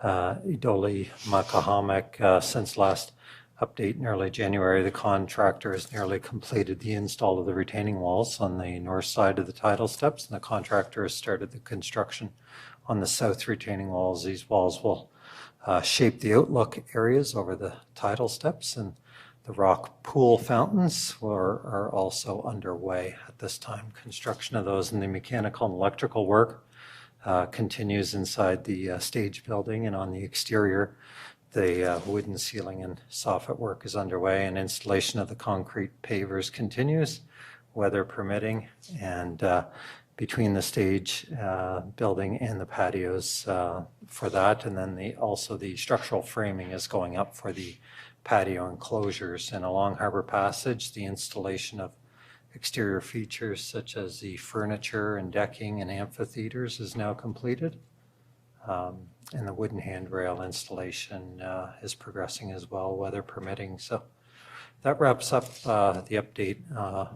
Idoli Makahamek, since last update in early January, the contractor has nearly completed the install of the retaining walls on the north side of the tidal steps, and the contractor has started the construction on the south retaining walls. These walls will shape the outlook areas over the tidal steps, and the rock pool fountains are also underway at this time. Construction of those and the mechanical and electrical work continues inside the stage building, and on the exterior, the wooden ceiling and soffit work is underway, and installation of the concrete pavers continues, weather permitting, and between the stage building and the patios for that. And then also the structural framing is going up for the patio enclosures. And along Harbor Passage, the installation of exterior features such as the furniture and decking and amphitheaters is now completed. And the wooden handrail installation is progressing as well, weather permitting. So that wraps up the update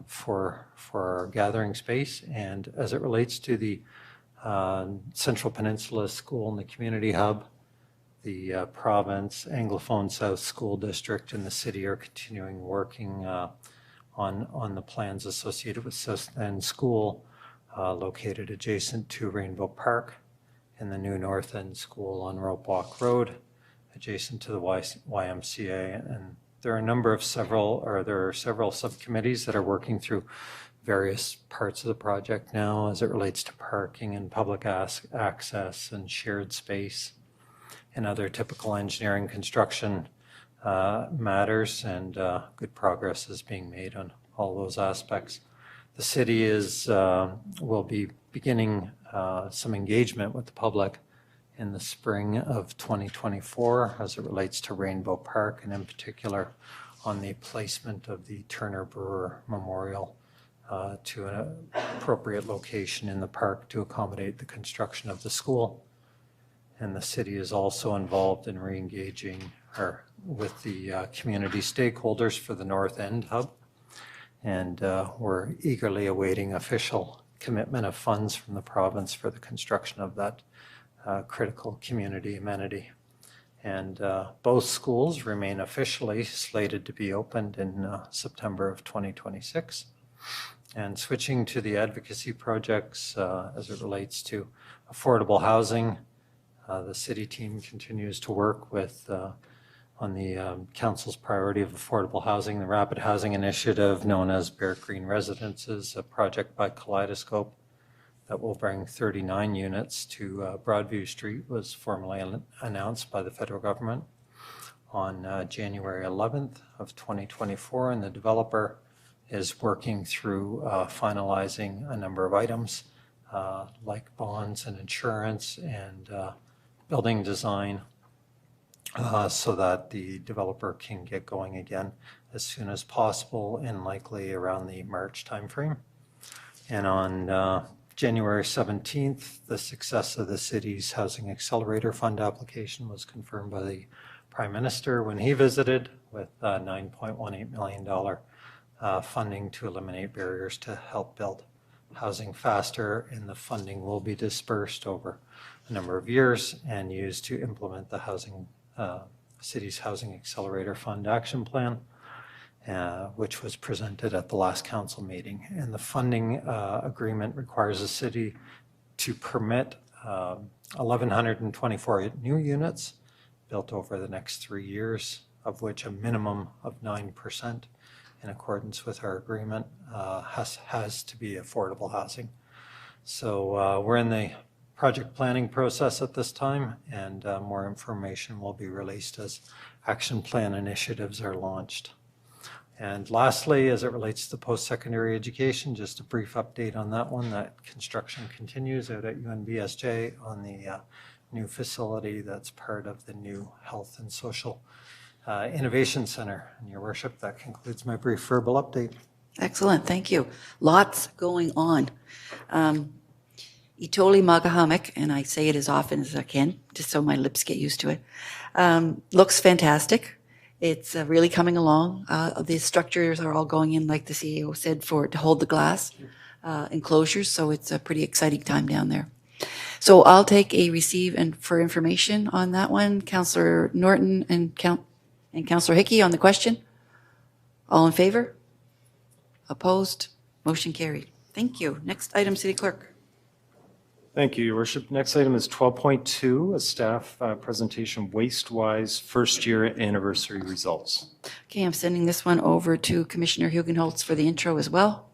for our gathering space. And as it relates to the Central Peninsula School and the Community Hub, the province, Anglophone South School District, and the city are continuing working on the plans associated with South End School, located adjacent to Rainbow Park, and the new North End School on Rope Walk Road, adjacent to the YMCA. And there are several subcommittees that are working through various parts of the project now as it relates to parking and public access and shared space and other typical engineering construction matters, and good progress is being made on all those aspects. The city will be beginning some engagement with the public in the spring of 2024 as it relates to Rainbow Park, and in particular on the placement of the Turner Brewer Memorial to an appropriate location in the park to accommodate the construction of the school. And the city is also involved in re-engaging with the community stakeholders for the North End Hub. And we're eagerly awaiting official commitment of funds from the province for the construction of that critical community amenity. And both schools remain officially slated to be opened in September of 2026. And switching to the advocacy projects as it relates to affordable housing, the city team continues to work with on the council's priority of affordable housing, the Rapid Housing Initiative, known as Bear Green Residences, a project by Kaleidoscope that will bring 39 units to Broadview Street, was formally announced by the federal government on January 11th of 2024, and the developer is working through finalizing a number of items like bonds and insurance and building design so that the developer can get going again as soon as possible, and likely around the March timeframe. And on January 17th, the success of the city's Housing Accelerator Fund application was confirmed by the Prime Minister when he visited, with $9.18 million funding to eliminate barriers to help build housing faster, and the funding will be dispersed over a number of years and used to implement the city's Housing Accelerator Fund action plan, which was presented at the last council meeting. And the funding agreement requires the city to permit 1,124 new units built over the next 3 years, of which a minimum of 9% in accordance with our agreement, has to be affordable housing. So we're in the project planning process at this time, and more information will be released as action plan initiatives are launched. And lastly, as it relates to post-secondary education, just a brief update on that one. That construction continues out at UNBSJ on the new facility that's part of the new Health and Social Innovation Center. And Your Worship, that concludes my brief verbal update. Excellent, thank you. Lots going on. Itoli Magahamik, and I say it as often as I can, just so my lips get used to it, looks fantastic. It's really coming along. The structures are all going in, like the CEO said, to hold the glass enclosures, so it's a pretty exciting time down there. So I'll take a receive and for information on that one. Councillor Norton and Councillor Hickey on the question. All in favor? Opposed? Motion carried. Thank you. Next item, City Clerk. Thank you, Your Worship. Next item is 12.2, a staff presentation, Wastewise first year anniversary results. Okay, I'm sending this one over to Commissioner Hugenholtz for the intro as well.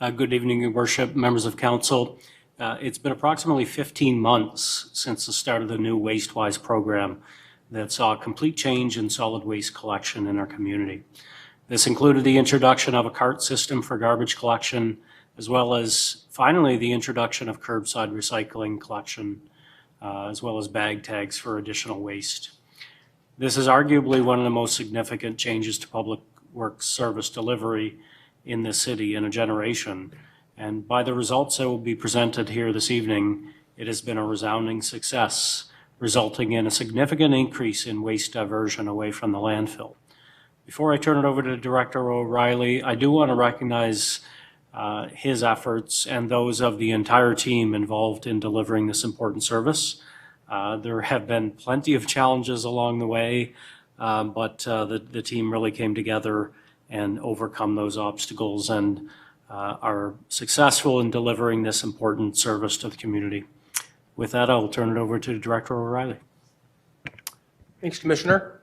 Good evening, Your Worship, members of council. It's been approximately 15 months since the start of the new Wastewise program that saw a complete change in solid waste collection in our community. This included the introduction of a cart system for garbage collection, as well as finally the introduction of curbside recycling collection, as well as bag tags for additional waste. This is arguably one of the most significant changes to public works service delivery in the city in a generation. And by the results that will be presented here this evening, it has been a resounding success, resulting in a significant increase in waste diversion away from the landfill. Before I turn it over to Director O'Reilly, I do want to recognize his efforts and those of the entire team involved in delivering this important service. There have been plenty of challenges along the way, but the team really came together and overcome those obstacles and are successful in delivering this important service to the community. With that, I'll turn it over to Director O'Reilly. Thanks, Commissioner.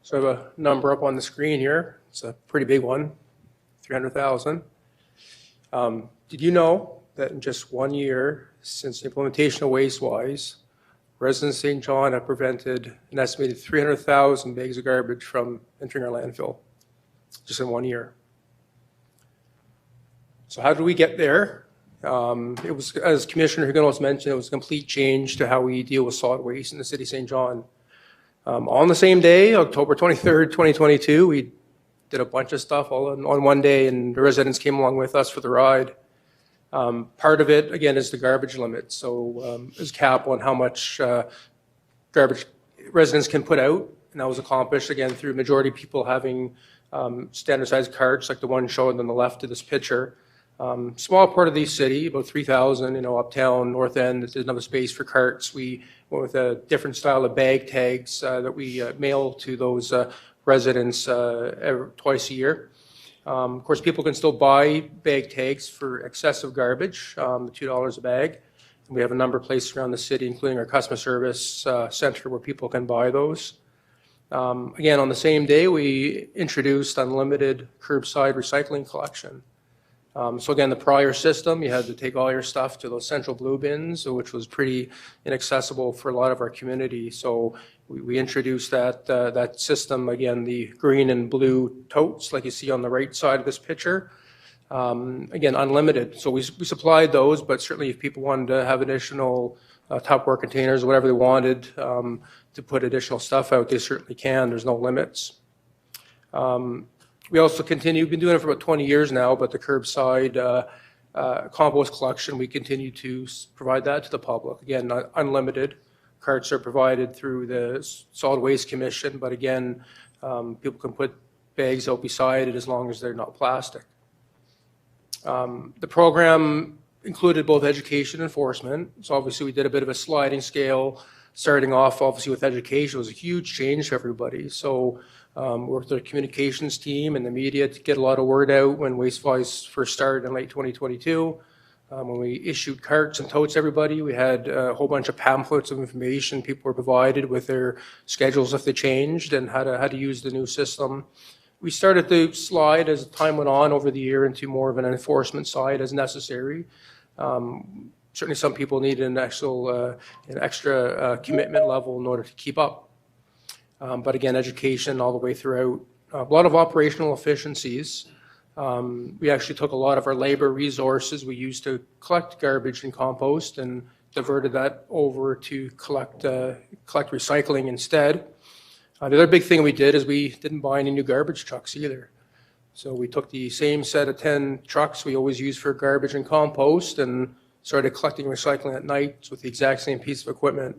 So I have a number up on the screen here. It's a pretty big one, 300,000. Did you know that in just 1 year since the implementation of Wastewise, residents of St. John have prevented an estimated 300,000 bags of garbage from entering our landfill, just in 1 year? So how did we get there? It was, as Commissioner Hugenholtz mentioned, it was a complete change to how we deal with solid waste in the city of St. John. On the same day, October 23rd, 2022, we did a bunch of stuff all on one day, and the residents came along with us for the ride. Part of it, again, is the garbage limit. So there's a cap on how much garbage residents can put out, and that was accomplished, again, through majority of people having standard-sized carts, like the one shown on the left of this picture. Small part of the city, about 3,000, uptown, north end, there's enough space for carts. We went with a different style of bag tags that we mail to those residents twice a year. Of course, people can still buy bag tags for excessive garbage, $2 a bag. And we have a number of places around the city, including our customer service center, where people can buy those. Again, on the same day, we introduced unlimited curbside recycling collection. So again, the prior system, you had to take all your stuff to those central blue bins, which was pretty inaccessible for a lot of our community. So we introduced that system, again, the green and blue totes, like you see on the right side of this picture. Again, unlimited. So we supplied those, but certainly if people wanted to have additional Tupperware containers or whatever they wanted to put additional stuff out, they certainly can. There's no limits. We also continue, we've been doing it for about 20 years now, but the curbside compost collection, we continue to provide that to the public. Again, unlimited. Carts are provided through the Solid Waste Commission, but again, people can put bags out beside it as long as they're not plastic. The program included both education and enforcement. So obviously we did a bit of a sliding scale, starting off obviously with education. It was a huge change for everybody. So worked with the communications team and the media to get a lot of word out when Wastewise first started in late 2022. When we issued carts and totes everybody, we had a whole bunch of pamphlets of information. People were provided with their schedules if they changed and how to use the new system. We started to slide as time went on over the year into more of an enforcement side as necessary. Certainly some people need an extra commitment level in order to keep up. But again, education all the way throughout. A lot of operational efficiencies. We actually took a lot of our labor resources we used to collect garbage and compost and diverted that over to collect recycling instead. The other big thing we did is we didn't buy any new garbage trucks either. So we took the same set of 10 trucks we always use for garbage and compost and started collecting recycling at night with the exact same piece of equipment.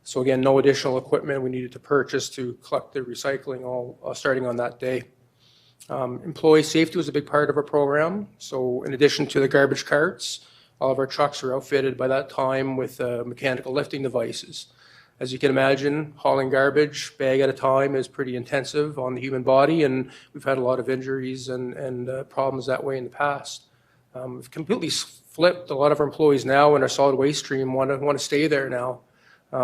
So again, no additional equipment we needed to purchase to collect the recycling all starting on that day. Employee safety was a big part of our program. So in addition to the garbage carts, all of our trucks were outfitted by that time with mechanical lifting devices. As you can imagine, hauling garbage bag at a time is pretty intensive on the human body, and we've had a lot of injuries and problems that way in the past. We've completely flipped. A lot of our employees now in our solid waste stream want to stay there now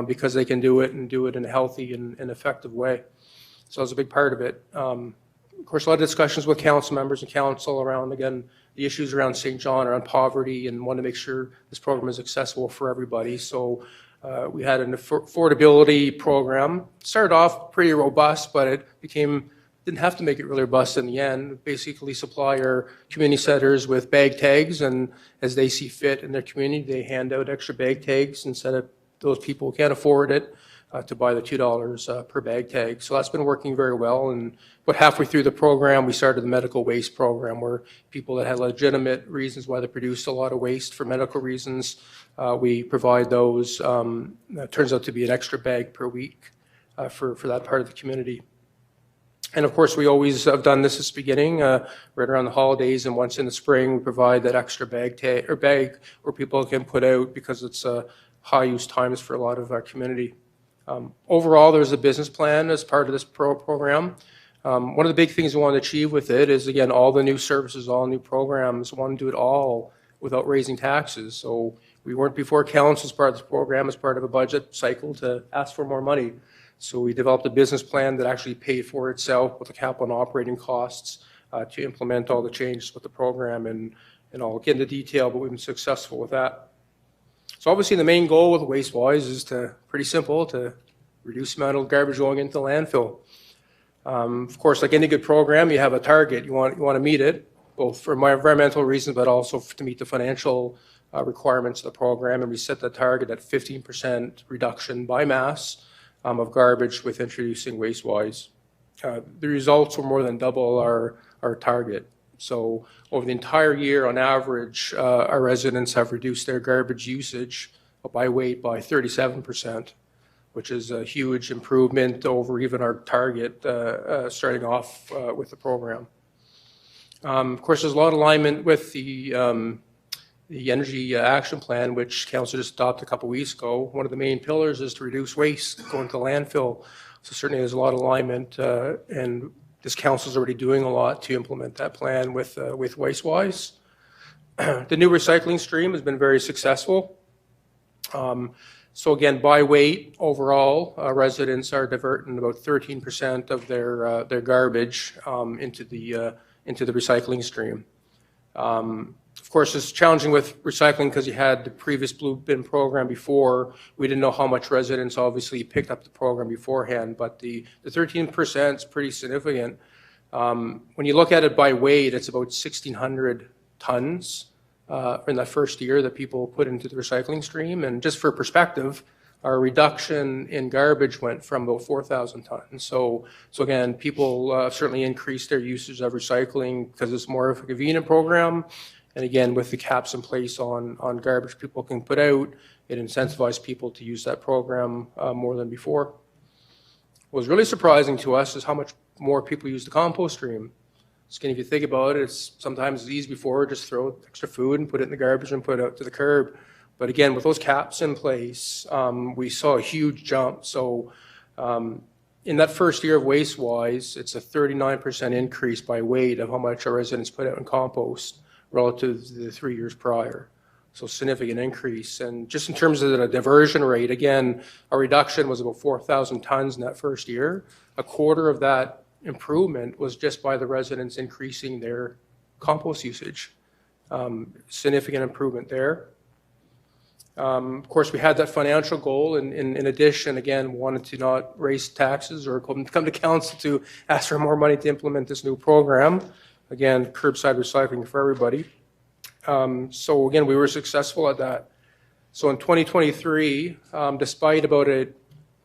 because they can do it and do it in a healthy and effective way. So that's a big part of it. Of course, a lot of discussions with council members and council around, again, the issues around St. John, around poverty, and want to make sure this program is accessible for everybody. So we had an affordability program. It started off pretty robust, but it didn't have to make it really robust in the end. Basically supply our community centers with bag tags, and as they see fit in their community, they hand out extra bag tags instead of those people who can't afford it to buy the $2 per bag tag. So that's been working very well. And about halfway through the program, we started the medical waste program where people that had legitimate reasons why they produced a lot of waste for medical reasons, we provide those. It turns out to be an extra bag per week for that part of the community. And of course, we always have done this at the beginning, right around the holidays, and once in the spring, we provide that extra bag where people can put out because it's high use times for a lot of our community. Overall, there's a business plan as part of this program. One of the big things we want to achieve with it is, again, all the new services, all new programs, want to do it all without raising taxes. So we weren't before council as part of this program, as part of a budget cycle to ask for more money. So we developed a business plan that actually paid for itself with the capital and operating costs to implement all the changes with the program. And I'll get into detail, but we've been successful with that. So obviously the main goal with Wastewise is pretty simple, to reduce the amount of garbage going into the landfill. Of course, like any good program, you have a target. You want to meet it, both for environmental reasons, but also to meet the financial requirements of the program. And we set the target at 15% reduction by mass of garbage with introducing Wastewise. The results were more than double our target. So over the entire year, on average, our residents have reduced their garbage usage by weight by 37%, which is a huge improvement over even our target starting off with the program. Of course, there's a lot of alignment with the Energy Action Plan, which Council just adopted a couple weeks ago. One of the main pillars is to reduce waste going to landfill. So certainly there's a lot of alignment, and this council is already doing a lot to implement that plan with Wastewise. The new recycling stream has been very successful. So again, by weight, overall, residents are diverting about 13% of their garbage into the recycling stream. Of course, it's challenging with recycling because you had the previous blue bin program before. We didn't know how much residents obviously picked up the program beforehand, but the 13% is pretty significant. When you look at it by weight, it's about 1,600 tons in that first year that people put into the recycling stream. And just for perspective, our reduction in garbage went from about 4,000 tons. So again, people certainly increased their usage of recycling because it's more of a convenient program. And again, with the caps in place on garbage people can put out, it incentivized people to use that program more than before. What was really surprising to us is how much more people use the compost stream. So if you think about it, it's sometimes easy before, just throw extra food and put it in the garbage and put it out to the curb. But again, with those caps in place, we saw a huge jump. So in that first year of Wastewise, it's a 39% increase by weight of how much our residents put out in compost relative to the 3 years prior. So significant increase. And just in terms of the diversion rate, again, our reduction was about 4,000 tons in that first year. A quarter of that improvement was just by the residents increasing their compost usage. Significant improvement there. Of course, we had that financial goal, and in addition, again, wanted to not raise taxes or come to council to ask for more money to implement this new program. Again, curbside recycling for everybody. So again, we were successful at that. So in 2023, despite about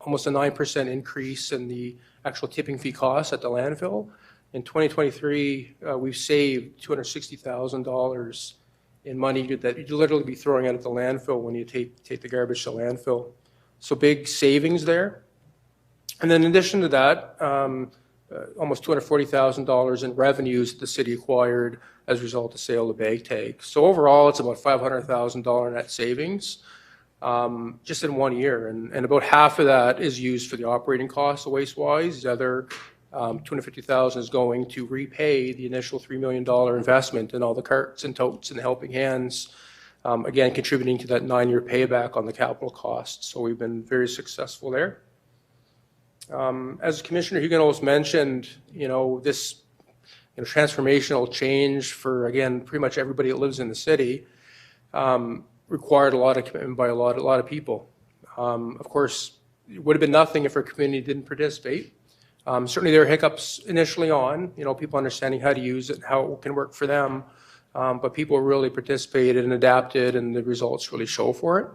almost a 9% increase in the actual tipping fee costs at the landfill, in 2023, we've saved $260,000 in money that you'd literally be throwing out at the landfill when you take the garbage to landfill. So big savings there. And then in addition to that, almost $240,000 in revenues that the city acquired as a result of sale of bag tags. So overall, it's about $500,000 net savings just in 1 year. And about half of that is used for the operating costs of Wastewise. The other $250,000 is going to repay the initial $3 million investment in all the carts and totes and the helping hands, again, contributing to that 9-year payback on the capital costs. So we've been very successful there. As Commissioner Huguenot mentioned, this transformational change for, again, pretty much everybody that lives in the city required a lot of commitment by a lot of people. Of course, it would have been nothing if our community didn't participate. Certainly there are hiccups initially on, people understanding how to use it and how it can work for them, but people really participated and adapted, and the results really show for it.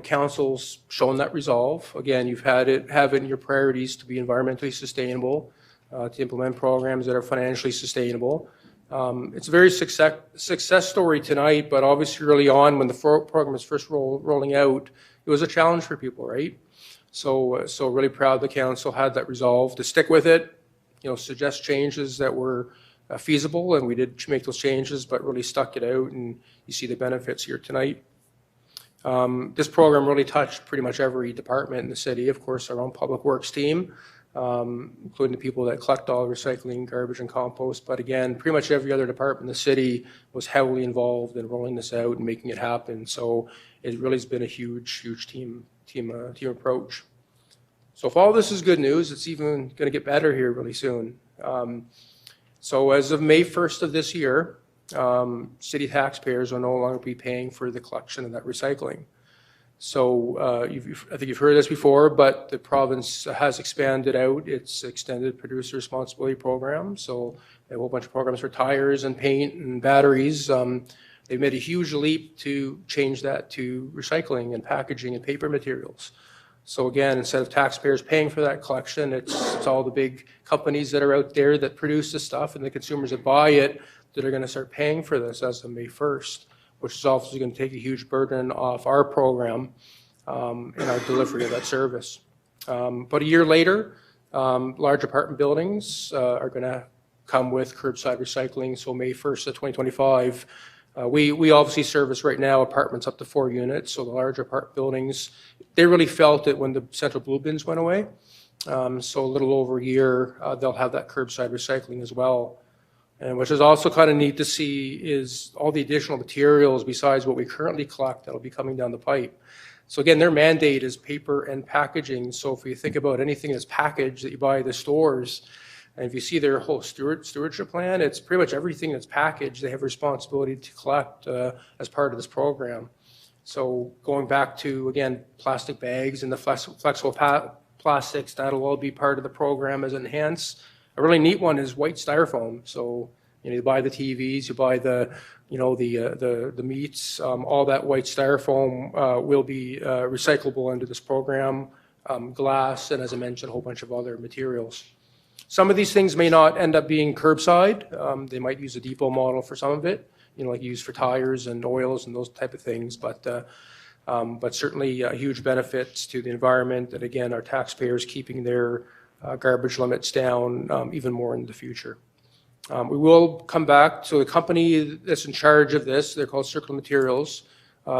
Council's shown that resolve. Again, you've have it in your priorities to be environmentally sustainable, to implement programs that are financially sustainable. It's a very success story tonight, but obviously early on when the program was first rolling out, it was a challenge for people, right? So really proud the council had that resolve to stick with it, suggest changes that were feasible, and we did make those changes, but really stuck it out, and you see the benefits here tonight. This program really touched pretty much every department in the city. Of course, our own public works team, including the people that collect all the recycling, garbage, and compost. But again, pretty much every other department in the city was heavily involved in rolling this out and making it happen. So it really has been a huge team approach. So if all this is good news, it's even going to get better here really soon. So as of May 1st of this year, city taxpayers will no longer be paying for the collection of that recycling. So I think you've heard this before, but the province has expanded out its extended producer responsibility program. So they have a whole bunch of programs for tires and paint and batteries. They've made a huge leap to change that to recycling and packaging and paper materials. So again, instead of taxpayers paying for that collection, it's all the big companies that are out there that produce the stuff and the consumers that buy it that are going to start paying for this as of May 1st, which is obviously going to take a huge burden off our program and our delivery of that service. But a year later, large apartment buildings are going to come with curbside recycling. So May 1st of 2025, we obviously service right now apartments up to 4 units. So the larger apartment buildings, they really felt it when the central blue bins went away. So a little over a year, they'll have that curbside recycling as well. And which is also kind of neat to see is all the additional materials besides what we currently collect that'll be coming down the pipe. So again, their mandate is paper and packaging. So if you think about anything that's packaged that you buy at the stores, and if you see their whole stewardship plan, it's pretty much everything that's packaged they have responsibility to collect as part of this program. So going back to, again, plastic bags and the flexible plastics, that'll all be part of the program as enhanced. A really neat one is white styrofoam. So you buy the TVs, you buy the meats, all that white styrofoam will be recyclable under this program. Glass, and as I mentioned, a whole bunch of other materials. Some of these things may not end up being curbside. They might use a depot model for some of it, like used for tires and oils and those type of things. But certainly huge benefits to the environment, and again, our taxpayers keeping their garbage limits down even more in the future. We will come back to the company that's in charge of this. They're called Circle Materials.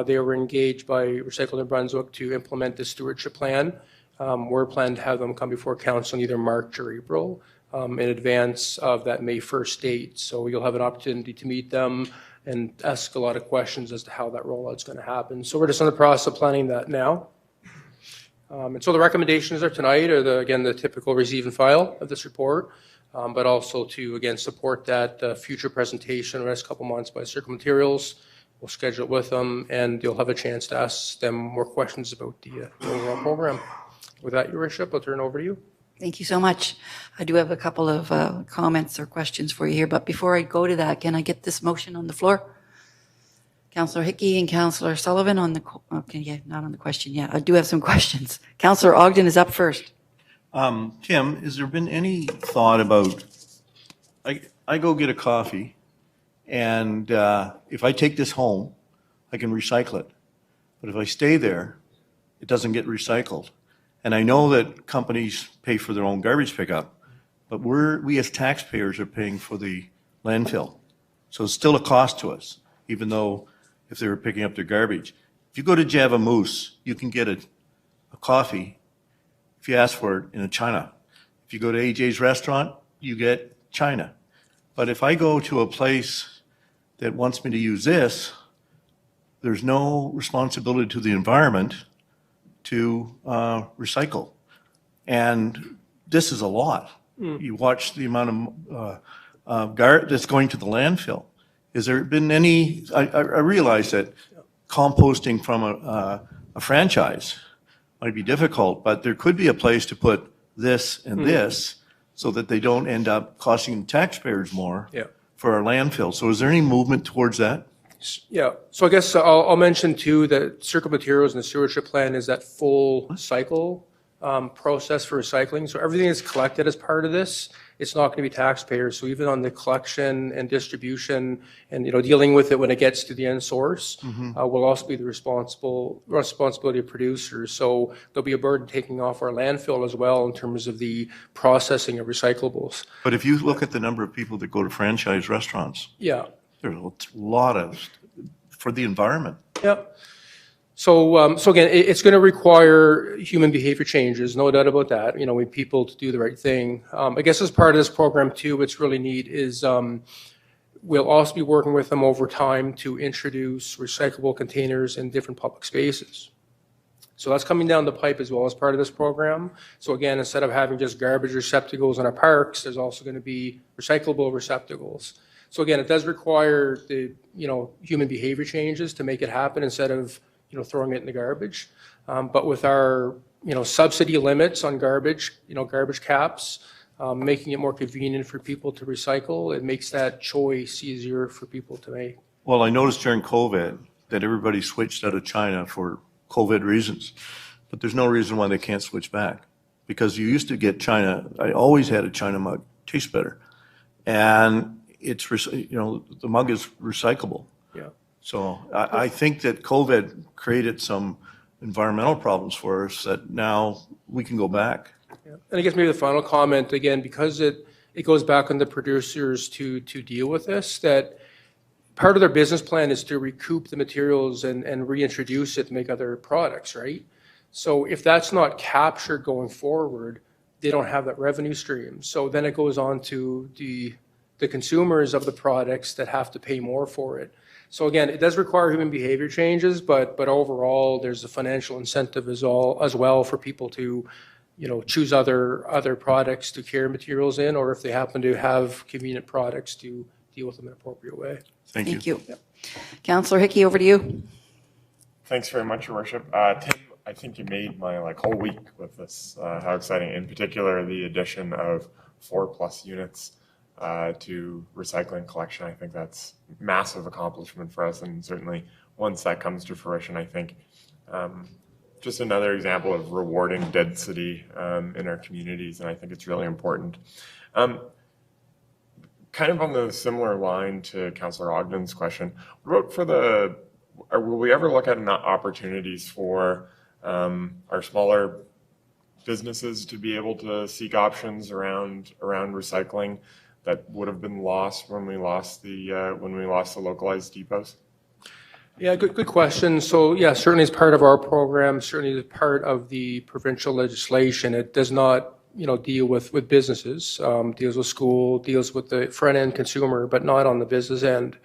They were engaged by Recycle New Brunswick to implement this stewardship plan. We're planning to have them come before council in either March or April in advance of that May 1st date. So you'll have an opportunity to meet them and ask a lot of questions as to how that rollout's going to happen. So we're just in the process of planning that now. And so the recommendations are tonight are again, the typical receive and file of this report, but also to, again, support that future presentation in the next couple months by Circle Materials. We'll schedule it with them, and you'll have a chance to ask them more questions about the overall program. With that, Your Worship, I'll turn it over to you. Thank you so much. I do have a couple of comments or questions for you here, but before I go to that, can I get this motion on the floor? Councillor Hickey and Councillor Sullivan on the, okay, yeah, not on the question yet. I do have some questions. Councillor Ogden is up first. Tim, has there been any thought about, I go get a coffee, and if I take this home, I can recycle it. But if I stay there, it doesn't get recycled. And I know that companies pay for their own garbage pickup, but we as taxpayers are paying for the landfill. So it's still a cost to us, even though if they were picking up their garbage. If you go to Java Moose, you can get a coffee if you ask for it in a China. If you go to AJ's restaurant, you get China. But if I go to a place that wants me to use this, there's no responsibility to the environment to recycle. And this is a lot. You watch the amount of that's going to the landfill. Has there been any, I realize that composting from a franchise might be difficult, but there could be a place to put this and this so that they don't end up costing taxpayers more for our landfill. So is there any movement towards that? Yeah, so I guess I'll mention too that Circle Materials and the stewardship plan is that full cycle process for recycling. So everything is collected as part of this. It's not going to be taxpayers. So even on the collection and distribution and dealing with it when it gets to the end source, will also be the responsibility of producers. So there'll be a burden taking off our landfill as well in terms of the processing of recyclables. But if you look at the number of people that go to franchise restaurants, yeah, there's a lot of for the environment. Yep. So again, it's going to require human behavior changes, no doubt about that. We need people to do the right thing. I guess as part of this program too, what's really neat is we'll also be working with them over time to introduce recyclable containers in different public spaces. So that's coming down the pipe as well as part of this program. So again, instead of having just garbage receptacles in our parks, there's also going to be recyclable receptacles. So again, it does require the human behavior changes to make it happen instead of throwing it in the garbage. But with our subsidy limits on garbage, garbage caps, making it more convenient for people to recycle, it makes that choice easier for people to make. Well, I noticed during COVID that everybody switched out of China for COVID reasons, but there's no reason why they can't switch back, because you used to get China. I always had a China mug, tastes better, and it's the mug is recyclable. Yeah. So I think that COVID created some environmental problems for us that now we can go back. Yeah. And I guess maybe the final comment again, because it goes back on the producers to deal with this, that part of their business plan is to recoup the materials and reintroduce it to make other products, right? So if that's not captured going forward, they don't have that revenue stream. So then it goes on to the consumers of the products that have to pay more for it. So again, it does require human behavior changes, but overall, there's a financial incentive as well for people to, choose other products to carry materials in, or if they happen to have convenient products to deal with them in an appropriate way. Thank you. Yep. Councillor Hickey, over to you. Thanks very much, Your Worship. Tim, I think you made my whole week with this. How exciting! In particular, the addition of 4+ units to recycling collection. I think that's massive accomplishment for us, and certainly once that comes to fruition, I think just another example of rewarding density in our communities, and I think it's really important. Kind of on the similar line to Councillor Ogden's question, what about will we ever look at opportunities for our smaller businesses to be able to seek options around recycling that would have been lost when we lost the localized depots? Yeah, good question. So yeah, certainly as part of our program, certainly as part of the provincial legislation, it does not deal with businesses, deals with school, deals with the front end consumer, but not on the business end.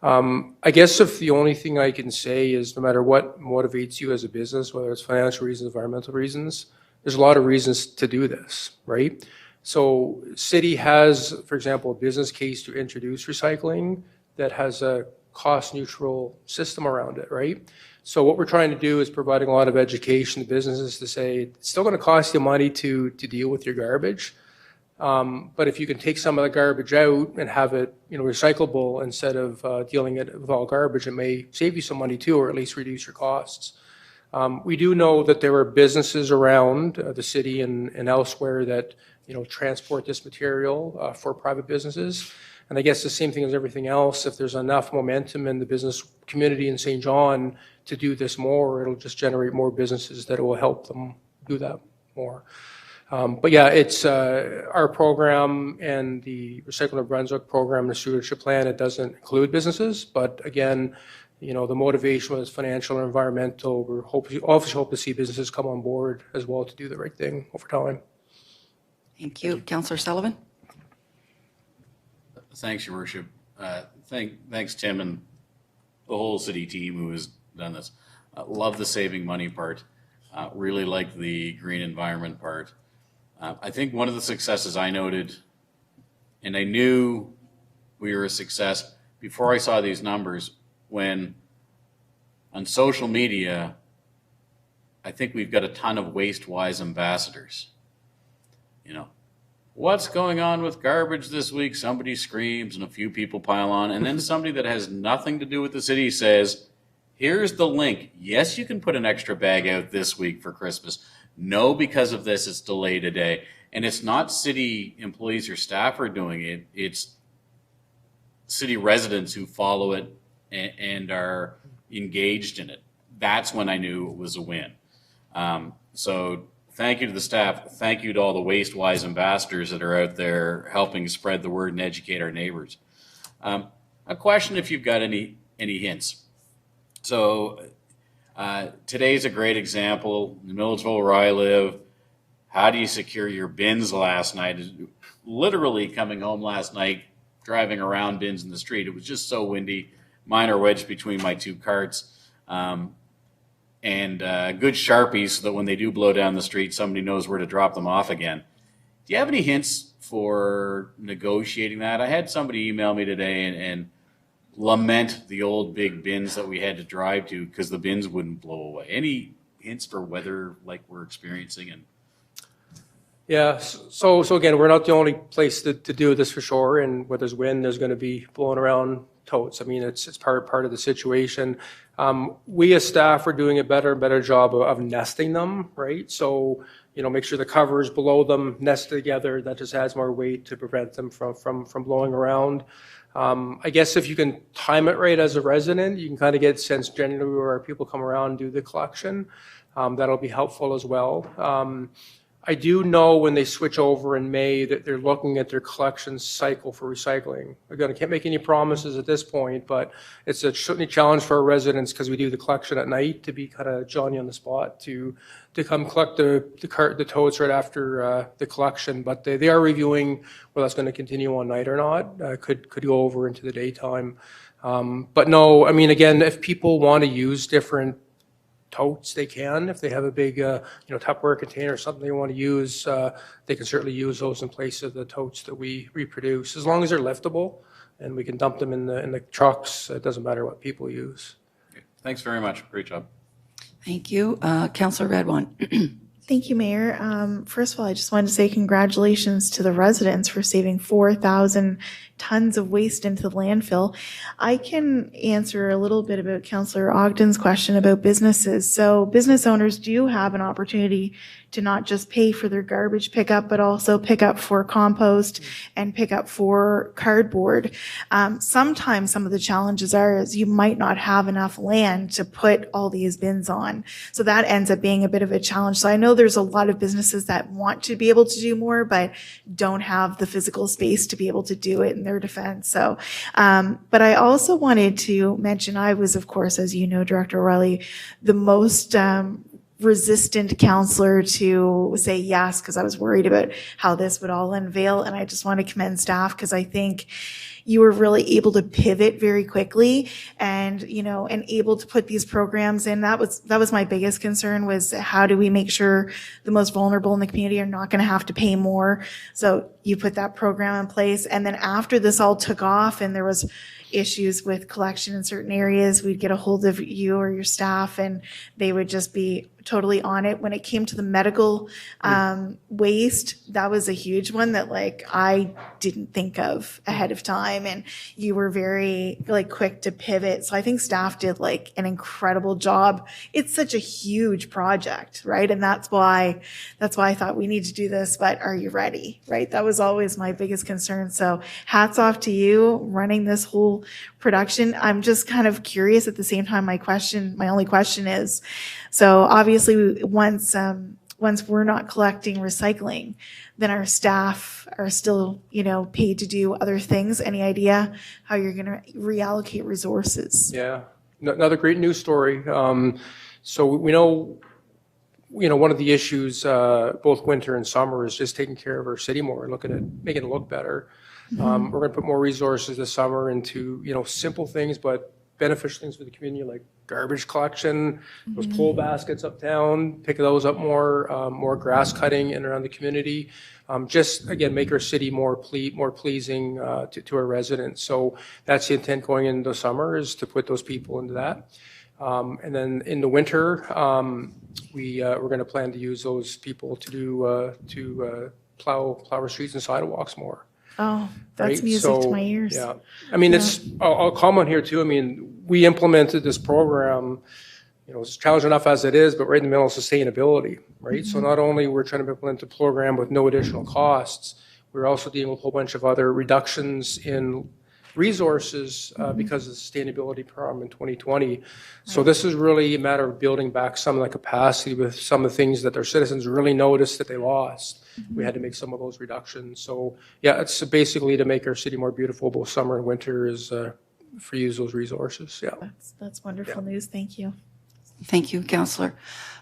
I guess if the only thing I can say is no matter what motivates you as a business, whether it's financial reasons, environmental reasons, there's a lot of reasons to do this, right? So city has, for example, a business case to introduce recycling that has a cost-neutral system around it, right? So what we're trying to do is providing a lot of education to businesses to say, it's still going to cost you money to deal with your garbage. But if you can take some of the garbage out and have it, recyclable instead of dealing it with all garbage, it may save you some money too, or at least reduce your costs. We do know that there are businesses around the city and elsewhere that, transport this material for private businesses. And I guess the same thing as everything else, if there's enough momentum in the business community in St. John to do this more, it'll just generate more businesses that will help them do that more. But yeah, it's our program and the Recycling of Brunswick program, the stewardship plan, it doesn't include businesses. But again, the motivation was financial and environmental. We obviously hope to see businesses come on board as well to do the right thing over time. Thank you. Councillor Sullivan? Thanks, Your Worship. Thanks, Tim, and the whole city team who has done this. Love the saving money part. Really like the green environment part. I think one of the successes I noted, and I knew we were a success before I saw these numbers, when on social media, I think we've got a ton of Wastewise ambassadors. What's going on with garbage this week? Somebody screams and a few people pile on. And then somebody that has nothing to do with the city says, here's the link. Yes, you can put an extra bag out this week for Christmas. No, because of this, it's delayed a day. And it's not city employees or staff are doing it. It's city residents who follow it and are engaged in it. That's when I knew it was a win. So thank you to the staff. Thank you to all the Wastewise ambassadors that are out there helping spread the word and educate our neighbors. A question if you've got any hints. So today's a great example. In Milledgeville, where I live, how do you secure your bins last night? Literally coming home last night, driving around bins in the street. It was just so windy. Mine are wedged between my two carts. And good Sharpies so that when they do blow down the street, somebody knows where to drop them off again. Do you have any hints for negotiating that? I had somebody email me today and lament the old big bins that we had to drive to because the bins wouldn't blow away. Any hints for weather like we're experiencing? Yeah, so again, we're not the only place to do this for sure. And where there's wind, there's going to be blowing around totes. I mean, it's part of the situation. We as staff are doing a better and better job of nesting them, right? So, make sure the covers below them nest together. That just adds more weight to prevent them from blowing around. I guess if you can time it right as a resident, you can kind of get a sense generally where people come around and do the collection. That'll be helpful as well. I do know when they switch over in May that they're looking at their collection cycle for recycling. Again, I can't make any promises at this point, but it's certainly a challenge for our residents because we do the collection at night to be kind of Johnny on the spot to come collect the totes right after the collection. But they are reviewing whether that's going to continue all night or not. Could go over into the daytime. But no, I mean, again, if people want to use different totes, they can. If they have a big, Tupperware container or something they want to use, they can certainly use those in place of the totes that we reproduce, as long as they're liftable and we can dump them in the trucks. It doesn't matter what people use. Okay. Thanks very much. Great job. Thank you. Councillor Redwan. Thank you, Mayor. First of all, I just wanted to say congratulations to the residents for saving 4,000 tons of waste into the landfill. I can answer a little bit about Councillor Ogden's question about businesses. So business owners do have an opportunity to not just pay for their garbage pickup, but also pick up for compost and pick up for cardboard. Sometimes some of the challenges is you might not have enough land to put all these bins on. So that ends up being a bit of a challenge. So I know there's a lot of businesses that want to be able to do more, but don't have the physical space to be able to do it in their defense. So, but I also wanted to mention, I was, of course, as you know, Director O'Reilly, the most resistant counselor to say yes, because I was worried about how this would all unveil. And I just want to commend staff, because I think you were really able to pivot very quickly and, and able to put these programs in. That was my biggest concern, was how do we make sure the most vulnerable in the community are not going to have to pay more? So you put that program in place. And then after this all took off and there was issues with collection in certain areas, we'd get a hold of you or your staff and they would just be totally on it. When it came to the medical waste, that was a huge one that I didn't think of ahead of time, and you were very quick to pivot. So I think staff did an incredible job. It's such a huge project, right? And that's why I thought we need to do this, but are you ready, right? That was always my biggest concern. So hats off to you running this whole production. I'm just kind of curious at the same time. My only question is, so obviously once we're not collecting recycling, then our staff are still, paid to do other things. Any idea how you're going to reallocate resources? Yeah, another great news story. So we know, one of the issues both winter and summer is just taking care of our city more and looking at making it look better. We're going to put more resources this summer into, simple things, but beneficial things for the community, like garbage collection, those pole baskets uptown, pick those up more grass cutting in and around the community. Just, again, make our city more pleasing to our residents. So that's the intent going into the summer, is to put those people into that. And then in the winter, we're going to plan to use those people to plow our streets and sidewalks more. Oh, that's right? music to my ears. Yeah. I mean, I'll comment here too. I mean, we implemented this program, it's challenging enough as it is, but right in the middle of sustainability, right? So not only we're trying to implement the program with no additional costs, we're also dealing with a whole bunch of other reductions in resources because of the sustainability program in 2020. So this is really a matter of building back some of the capacity with some of the things that their citizens really noticed that they lost. We had to make some of those reductions. So yeah, it's basically to make our city more beautiful, both summer and winter, is for use those resources. Yeah. That's wonderful news. Thank you. Thank you, Councillor.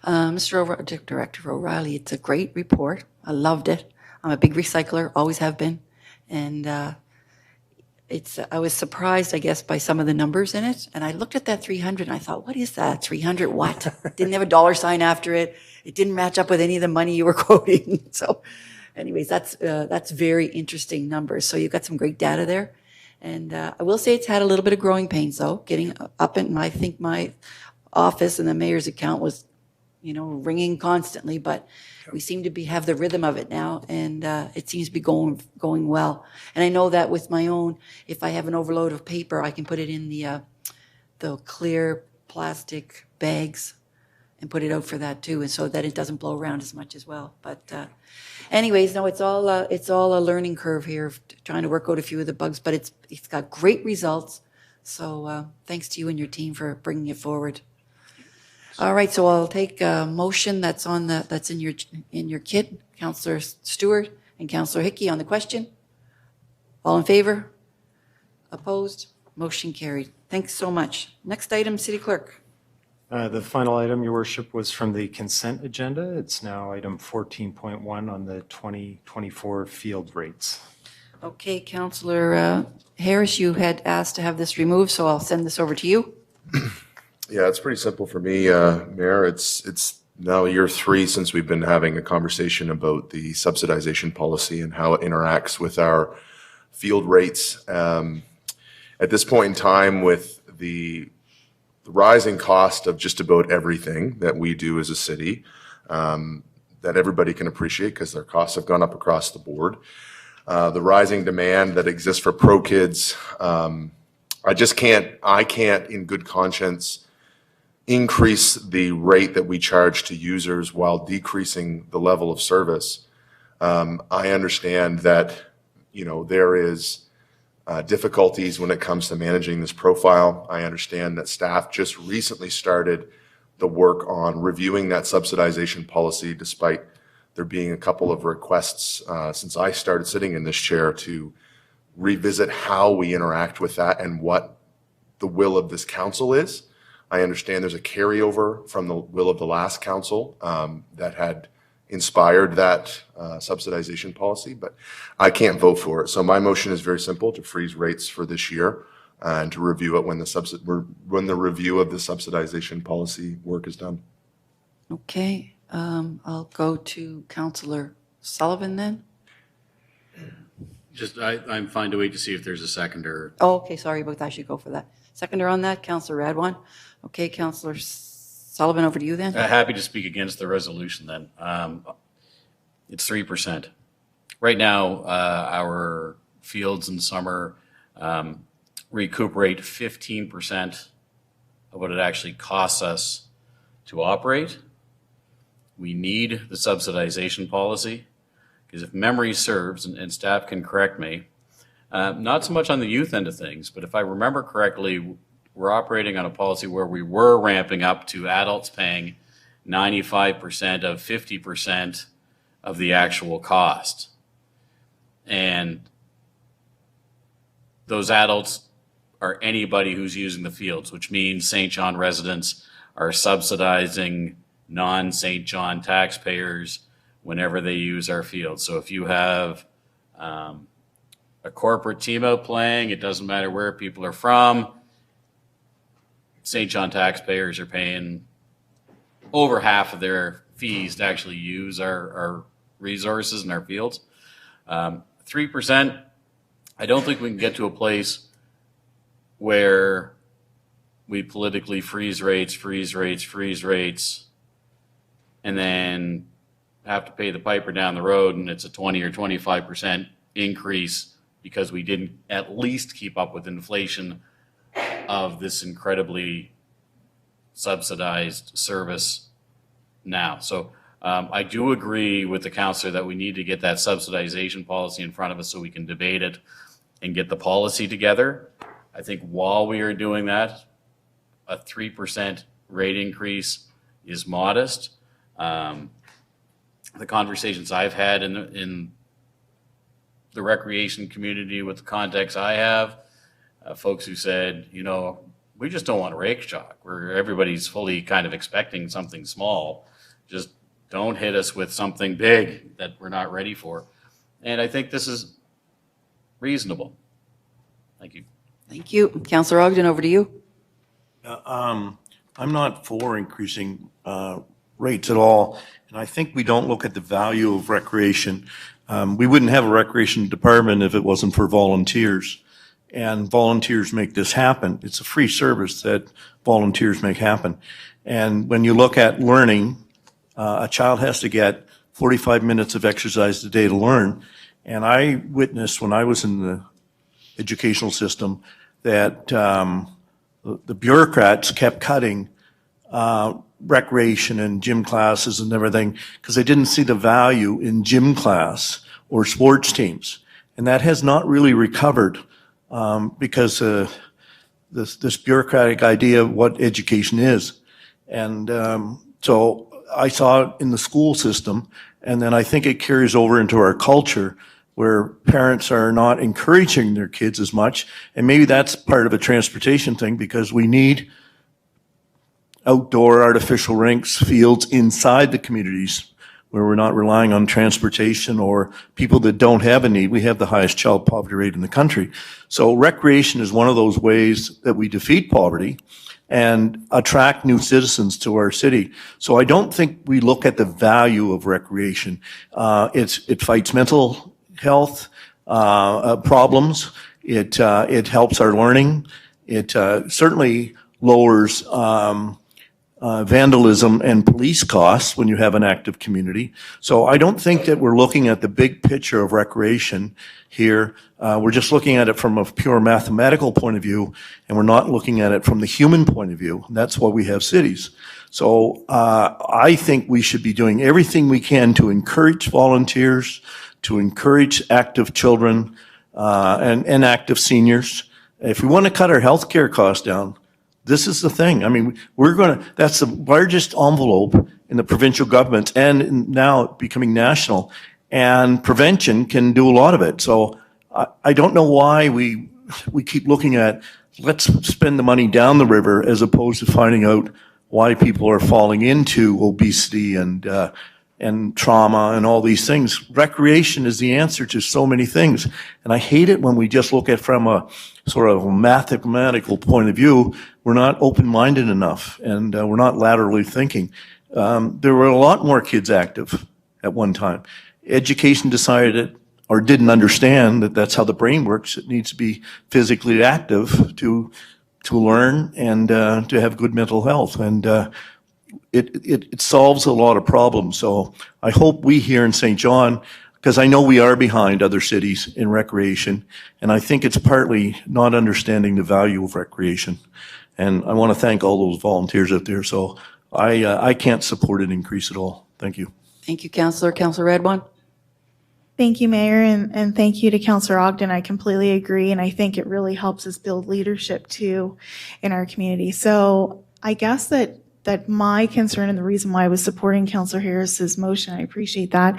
Director O'Reilly, it's a great report. I loved it. I'm a big recycler, always have been. And I was surprised, I guess, by some of the numbers in it. And I looked at that 300 and I thought, what is that? 300 what? Didn't have a dollar sign after it. It didn't match up with any of the money you were quoting. So anyways, that's very interesting numbers. So you've got some great data there. And I will say it's had a little bit of growing pains, though, getting up in I think my office and the mayor's account was, ringing constantly, but we seem to have the rhythm of it now, and it seems to be going well. And I know that with my own, if I have an overload of paper, I can put it in the clear plastic bags and put it out for that too, and so that it doesn't blow around as much as well. But anyways, no, it's all a learning curve here, of trying to work out a few of the bugs, but it's got great results. So thanks to you and your team for bringing it forward. All right, so I'll take a motion that's in your kit. Councillor Stewart and Councillor Hickey on the question. All in favor? Opposed? Motion carried. Thanks so much. Next item, City Clerk. The final item, Your Worship, was from the consent agenda. It's now item 14.1 on the 2024 field rates. Okay, Councillor Harris, you had asked to have this removed, so I'll send this over to you. Yeah, it's pretty simple for me, Mayor. It's now year 3 since we've been having a conversation about the subsidization policy and how it interacts with our field rates. At this point in time, with the rising cost of just about everything that we do as a city, that everybody can appreciate because their costs have gone up across the board, the rising demand that exists for pro kids, I can't in good conscience increase the rate that we charge to users while decreasing the level of service. I understand that, there is difficulties when it comes to managing this profile. I understand that staff just recently started the work on reviewing that subsidization policy, despite there being a couple of requests since I started sitting in this chair to revisit how we interact with that and what the will of this council is. I understand there's a carryover from the will of the last council that had inspired that subsidization policy, but I can't vote for it. So my motion is very simple, to freeze rates for this year and to review it when the review of the subsidization policy work is done. Okay, I'll go to Councillor Sullivan then. Just, I'm fine to wait to see if there's a seconder. Oh, okay, sorry about that. I should go for that. Seconder on that, Councillor Radwan. Okay, Councillor Sullivan, over to you then. Happy to speak against the resolution then. It's 3%. Right now, our fields in summer recuperate 15% of what it actually costs us to operate. We need the subsidization policy, because if memory serves, and staff can correct me, not so much on the youth end of things, but if I remember correctly, we're operating on a policy where we were ramping up to adults paying 95% of 50% of the actual cost. And those adults are anybody who's using the fields, which means St. John residents are subsidizing non-St. John taxpayers whenever they use our fields. So if you have a corporate team out playing, it doesn't matter where people are from, St. John taxpayers are paying over half of their fees to actually use our resources and our fields. 3%, I don't think we can get to a place where we politically freeze rates, and then have to pay the piper down the road and it's a 20 or 25% increase because we didn't at least keep up with inflation of this incredibly subsidized service now. So I do agree with the councillor that we need to get that subsidization policy in front of us so we can debate it and get the policy together. I think while we are doing that, a 3% rate increase is modest. The conversations I've had in the recreation community with the contacts I have, folks who said, you know, we just don't want a rake shock where everybody's fully kind of expecting something small. Just don't hit us with something big that we're not ready for. And I think this is reasonable. Thank you. Thank you. Councillor Ogden, over to you. I'm not for increasing rates at all, and I think we don't look at the value of recreation. We wouldn't have a recreation department if it wasn't for volunteers, and volunteers make this happen. It's a free service that volunteers make happen. And when you look at learning, a child has to get 45 minutes of exercise a day to learn. And I witnessed when I was in the educational system that the bureaucrats kept cutting recreation and gym classes and everything because they didn't see the value in gym class or sports teams. And that has not really recovered because this bureaucratic idea of what education is. And so I saw it in the school system, and then I think it carries over into our culture where parents are not encouraging their kids as much. And maybe that's part of a transportation thing because we need outdoor artificial rinks, fields inside the communities where we're not relying on transportation or people that don't have a need. We have the highest child poverty rate in the country. So recreation is one of those ways that we defeat poverty and attract new citizens to our city. So I don't think we look at the value of recreation. It fights mental health problems. It helps our learning. It certainly lowers vandalism and police costs when you have an active community. So I don't think that we're looking at the big picture of recreation here. We're just looking at it from a pure mathematical point of view, and we're not looking at it from the human point of view. That's why we have cities. So I think we should be doing everything we can to encourage volunteers, to encourage active children and active seniors. If we want to cut our healthcare costs down, this is the thing. I mean, that's the largest envelope in the provincial government and now becoming national. And prevention can do a lot of it. So I don't know why we keep looking at let's spend the money down the river as opposed to finding out why people are falling into obesity and trauma and all these things. Recreation is the answer to so many things. And I hate it when we just look at from a sort of a mathematical point of view. We're not open-minded enough, and we're not laterally thinking. There were a lot more kids active at one time. Education decided or didn't understand that that's how the brain works. It needs to be physically active to learn and to have good mental health. And it solves a lot of problems. So I hope we here in St. John, because I know we are behind other cities in recreation, and I think it's partly not understanding the value of recreation. And I want to thank all those volunteers out there. So I can't support an increase at all. Thank you. Thank you, Councillor. Councillor Redwan? Thank you, Mayor, and thank you to Councillor Ogden. I completely agree, and I think it really helps us build leadership too in our community. So I guess that my concern and the reason why I was supporting Councillor Harris's motion, I appreciate that,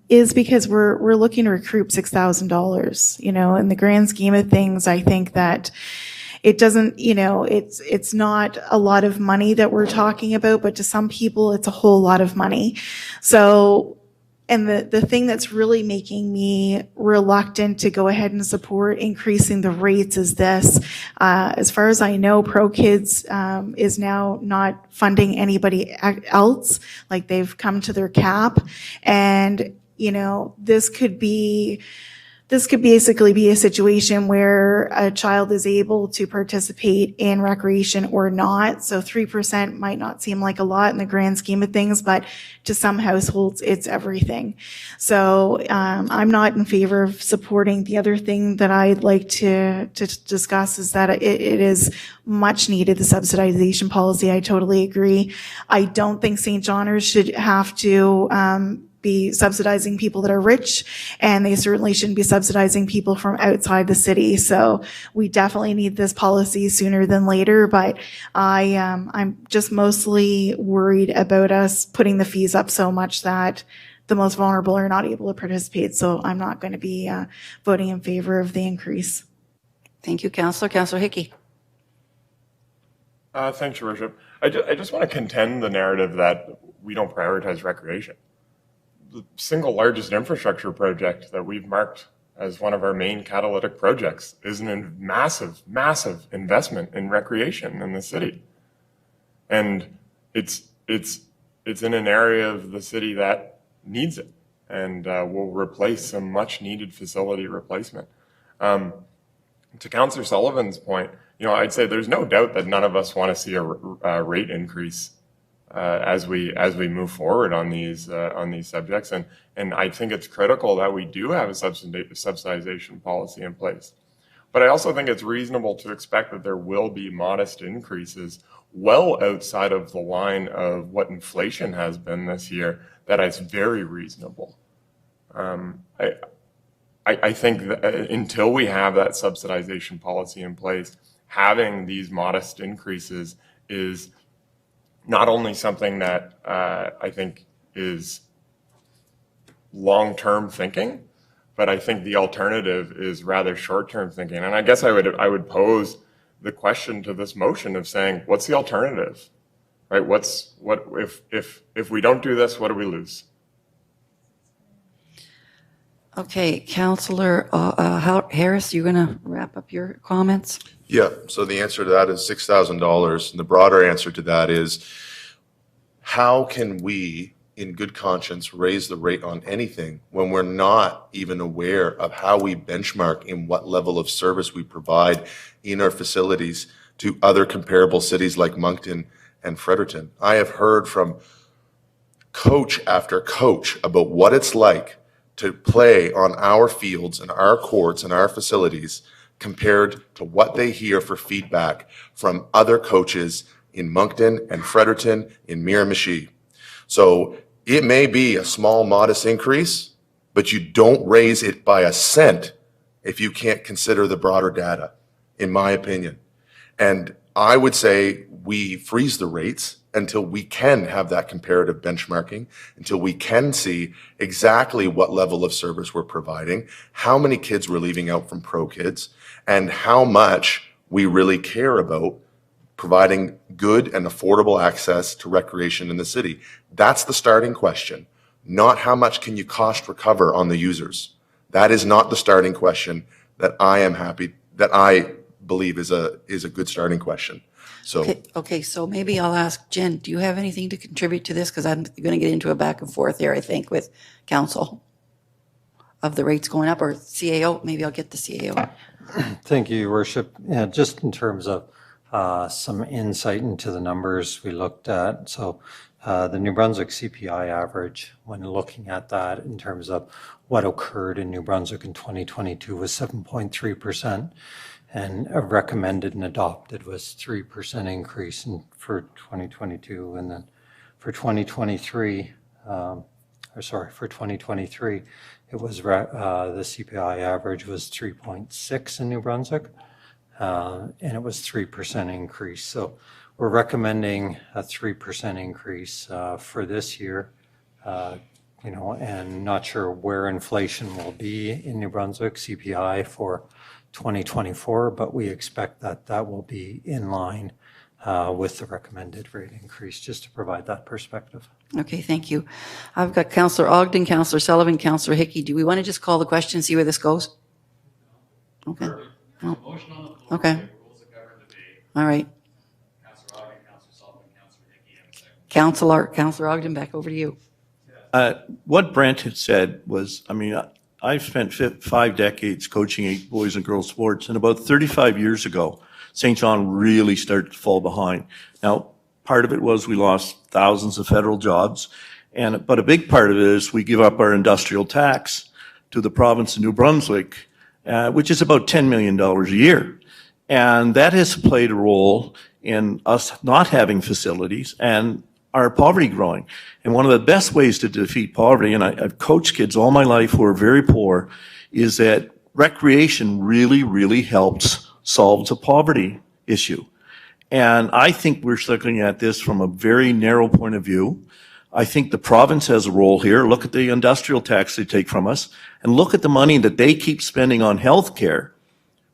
is because we're looking to recoup $6,000. You know, in the grand scheme of things, I think that it doesn't, you know, it's not a lot of money that we're talking about, but to some people, it's a whole lot of money. So, and the thing that's really making me reluctant to go ahead and support increasing the rates is this. As far as I know, Pro Kids is now not funding anybody else. Like, they've come to their cap. And, you know, this could basically be a situation where a child is able to participate in recreation or not. So 3% might not seem like a lot in the grand scheme of things, but to some households, it's everything. So I'm not in favor of supporting. The other thing that I'd like to discuss is that it is much needed, the subsidization policy. I totally agree. I don't think St. Johners should have to be subsidizing people that are rich, and they certainly shouldn't be subsidizing people from outside the city. So we definitely need this policy sooner than later, but I'm just mostly worried about us putting the fees up so much that the most vulnerable are not able to participate. So I'm not going to be voting in favor of the increase. Thank you, Councillor. Councillor Hickey. Thanks, Your Worship. I just want to contend the narrative that we don't prioritize recreation. The single largest infrastructure project that we've marked as one of our main catalytic projects is a massive, massive investment in recreation in the city. And it's in an area of the city that needs it, and will replace some much needed facility replacement. To Councillor Sullivan's point, you know, I'd say there's no doubt that none of us want to see a rate increase as we move forward on these subjects, and I think it's critical that we do have a subsidization policy in place. But I also think it's reasonable to expect that there will be modest increases well outside of the line of what inflation has been this year. That is very reasonable. I think that until we have that subsidization policy in place, having these modest increases is not only something that I think is long-term thinking, but I think the alternative is rather short-term thinking. And I guess I would pose the question to this motion of saying, what's the alternative, right? If we don't do this, what do we lose? Okay, Councillor Harris, you're going to wrap up your comments? Yeah, so the answer to that is $6,000. And the broader answer to that is, how can we, in good conscience, raise the rate on anything when we're not even aware of how we benchmark in what level of service we provide in our facilities to other comparable cities like Moncton and Fredericton? I have heard from coach after coach about what it's like to play on our fields and our courts and our facilities compared to what they hear for feedback from other coaches in Moncton and Fredericton, in Miramichi. So it may be a small, modest increase, but you don't raise it by a cent if you can't consider the broader data, in my opinion. And I would say we freeze the rates until we can have that comparative benchmarking, until we can see exactly what level of service we're providing, how many kids we're leaving out from Pro Kids, and how much we really care about providing good and affordable access to recreation in the city. That's the starting question, not how much can you cost recover on the users. That is not the starting question that I believe is a good starting question. So Okay, so maybe I'll ask Jen, do you have anything to contribute to this? Because I'm going to get into a back and forth here, I think, with council of the rates going up, or CAO. Maybe I'll get the CAO. Thank you, Your Worship. Yeah, just in terms of some insight into the numbers we looked at. So the New Brunswick CPI average, when looking at that in terms of what occurred in New Brunswick in 2022, was 7.3%. And recommended and adopted was 3% increase for 2022. And then for 2023, for 2023, it was the CPI average was 3.6 in New Brunswick, and it was 3% increase. So we're recommending a 3% increase for this year, and not sure where inflation will be in New Brunswick CPI for 2024, but we expect that will be in line with the recommended rate increase, just to provide that perspective. Okay, thank you. I've got Councillor Ogden, Councillor Sullivan, Councillor Hickey. Do we want to just call the question, see where this goes? Okay. Oh. Okay. All right. Councillor Ogden, back over to you. What Brent had said was, I've spent 5 decades coaching boys and girls sports, and about 35 years ago, St. John really started to fall behind. Now, part of it was we lost thousands of federal jobs, but a big part of it is we give up our industrial tax to the province of New Brunswick, which is about $10 million a year. And that has played a role in us not having facilities and our poverty growing. And one of the best ways to defeat poverty, and I've coached kids all my life who are very poor, is that recreation really, really helps solve the poverty issue. And I think we're looking at this from a very narrow point of view. I think the province has a role here. Look at the industrial tax they take from us, and look at the money that they keep spending on healthcare,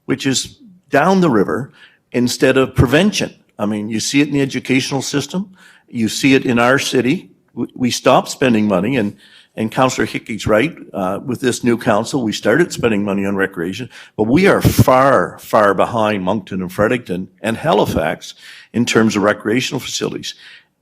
which is down the river, instead of prevention. You see it in the educational system. You see it in our city. We stopped spending money, and Councillor Hickey's right. With this new council, we started spending money on recreation, but we are far, far behind Moncton and Fredericton and Halifax in terms of recreational facilities.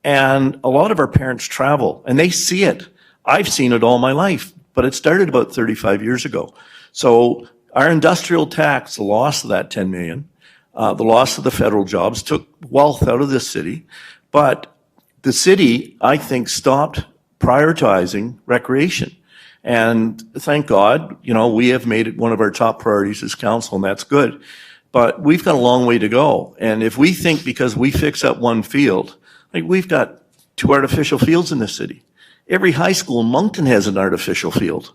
And a lot of our parents travel, and they see it. I've seen it all my life, but it started about 35 years ago. So our industrial tax, the loss of that $10 million, the loss of the federal jobs took wealth out of this city, but the city, I think, stopped prioritizing recreation. And thank God, we have made it one of our top priorities as council, and that's good. But we've got a long way to go. And if we think because we fix up one field, we've got 2 artificial fields in this city. Every high school in Moncton has an artificial field.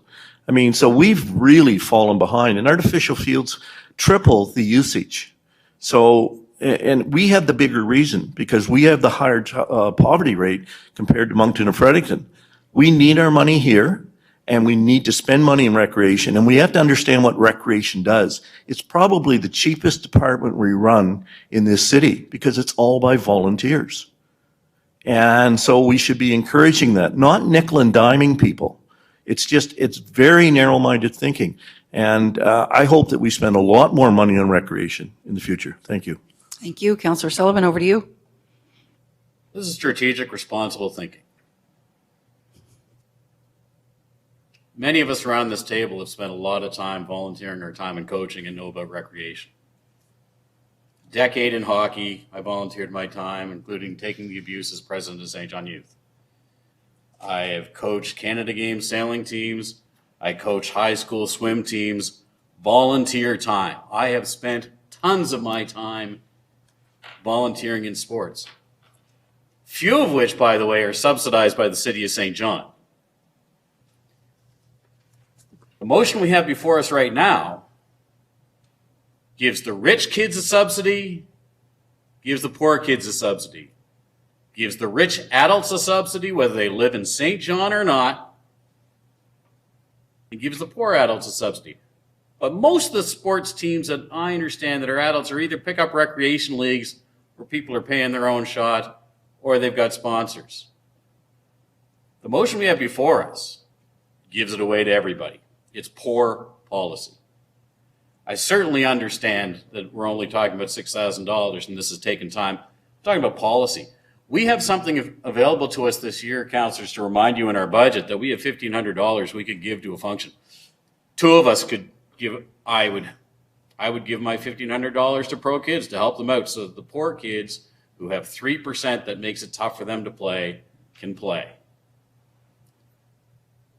So we've really fallen behind, and artificial fields triple the usage. So, and we have the bigger reason because we have the higher poverty rate compared to Moncton and Fredericton. We need our money here, and we need to spend money in recreation, and we have to understand what recreation does. It's probably the cheapest department we run in this city because it's all by volunteers. And so we should be encouraging that, not nickel and diming people. It's very narrow-minded thinking. And I hope that we spend a lot more money on recreation in the future. Thank you. Thank you. Councillor Sullivan, over to you. This is strategic, responsible thinking. Many of us around this table have spent a lot of time volunteering our time in coaching and know about recreation. A decade in hockey, I volunteered my time, including taking the abuse as president of St. John Youth. I have coached Canada Games sailing teams. I coach high school swim teams. Volunteer time. I have spent tons of my time volunteering in sports. Few of which, by the way, are subsidized by the city of St. John. The motion we have before us right now gives the rich kids a subsidy, gives the poor kids a subsidy. gives the rich adults a subsidy, whether they live in St. John or not, and gives the poor adults a subsidy. But most of the sports teams that I understand that are adults are either pickup recreation leagues where people are paying their own shot, or they've got sponsors. The motion we have before us gives it away to everybody. It's poor policy. I certainly understand that we're only talking about $6,000 and this has taken time. I'm talking about policy. We have something available to us this year, councillors, to remind you in our budget that we have $1,500 we could give to a function. Two of us could give, I would give my $1,500 to pro kids to help them out so that the poor kids who have 3% that makes it tough for them to play can play.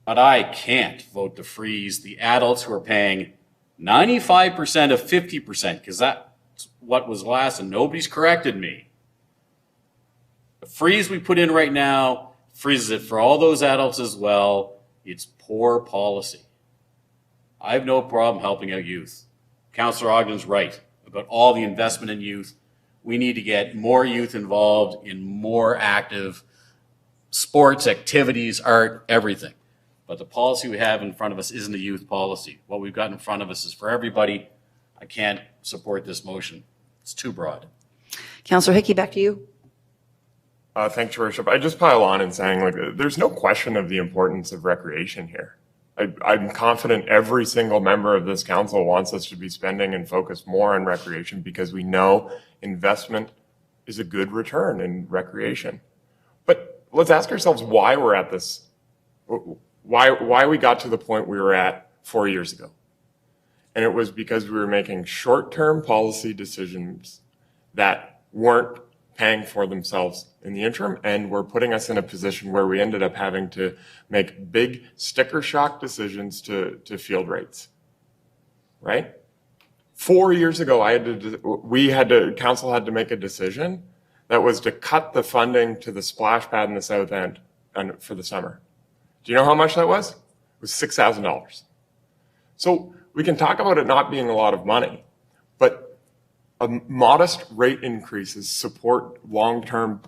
But I can't vote to freeze the adults who are paying 95% of 50%, because that's what was last and nobody's corrected me. The freeze we put in right now freezes it for all those adults as well. It's poor policy. I have no problem helping out youth. Councillor Ogden's right about all the investment in youth. We need to get more youth involved in more active sports, activities, art, everything. But the policy we have in front of us isn't a youth policy. What we've got in front of us is for everybody. I can't support this motion. It's too broad. Councillor Hickey, back to you. Thanks, Your Worship. I just pile on in saying, like, there's no question of the importance of recreation here. I'm confident every single member of this council wants us to be spending and focus more on recreation because we know investment is a good return in recreation. But let's ask ourselves why we're at this, why we got to the point we were at 4 years ago. And it was because we were making short-term policy decisions that weren't paying for themselves in the interim and were putting us in a position where we ended up having to make big sticker shock decisions to field rates, right? 4 years ago, council had to make a decision that was to cut the funding to the splash pad in the south end for the summer. Do you know how much that was? It was $6,000. So we can talk about it not being a lot of money, but modest rate increases support long-term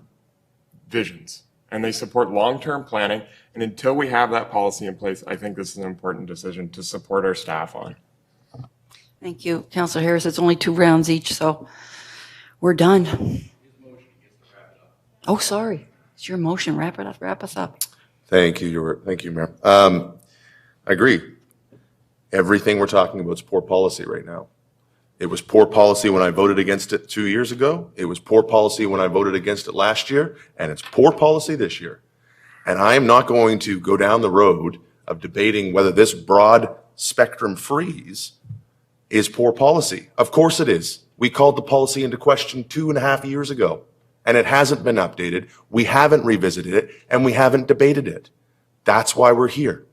visions and they support long-term planning. And until we have that policy in place, I think this is an important decision to support our staff on. Thank you, Councillor Harris. It's only 2 rounds each, so we're done. Oh, sorry. It's your motion. Wrap it up. Wrap us up. Thank you, Mayor. I agree. Everything we're talking about is poor policy right now. It was poor policy when I voted against it 2 years ago. It was poor policy when I voted against it last year, and it's poor policy this year. And I am not going to go down the road of debating whether this broad spectrum freeze is poor policy. Of course it is. We called the policy into question 2.5 years ago, and it hasn't been updated. We haven't revisited it, and we haven't debated it. That's why we're here.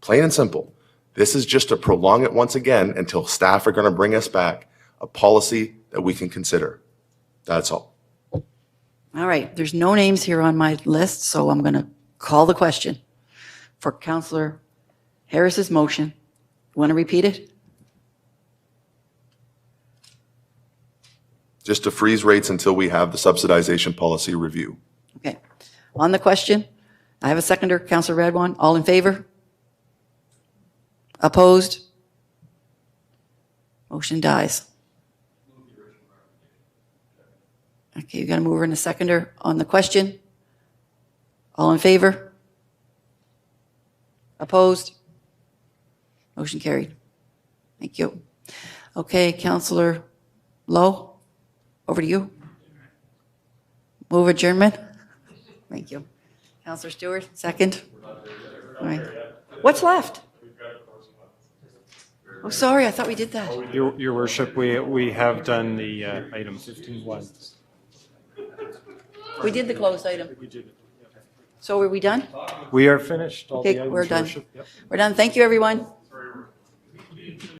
Plain and simple. This is just to prolong it once again until staff are going to bring us back a policy that we can consider. That's all. All right. There's no names here on my list, so I'm going to call the question for Councillor Harris's motion. You want to repeat it? Just to freeze rates until we have the subsidization policy review. Okay. On the question, I have a seconder, Councillor Radwan. All in favor? Opposed? Motion dies. Okay, you got a mover and a seconder on the question. All in favor? Opposed? Motion carried. Thank you. Okay, Councillor Lowe, over to you. Move adjournment. Thank you. Councillor Stewart, second. All right. What's left? Oh, sorry, I thought we did that. Your Worship, we have done the item 15.1. We did the closed item. So are we done? We are finished. All the Okay, items, we're Your done. Worship. Yep. We're done. Thank you, everyone.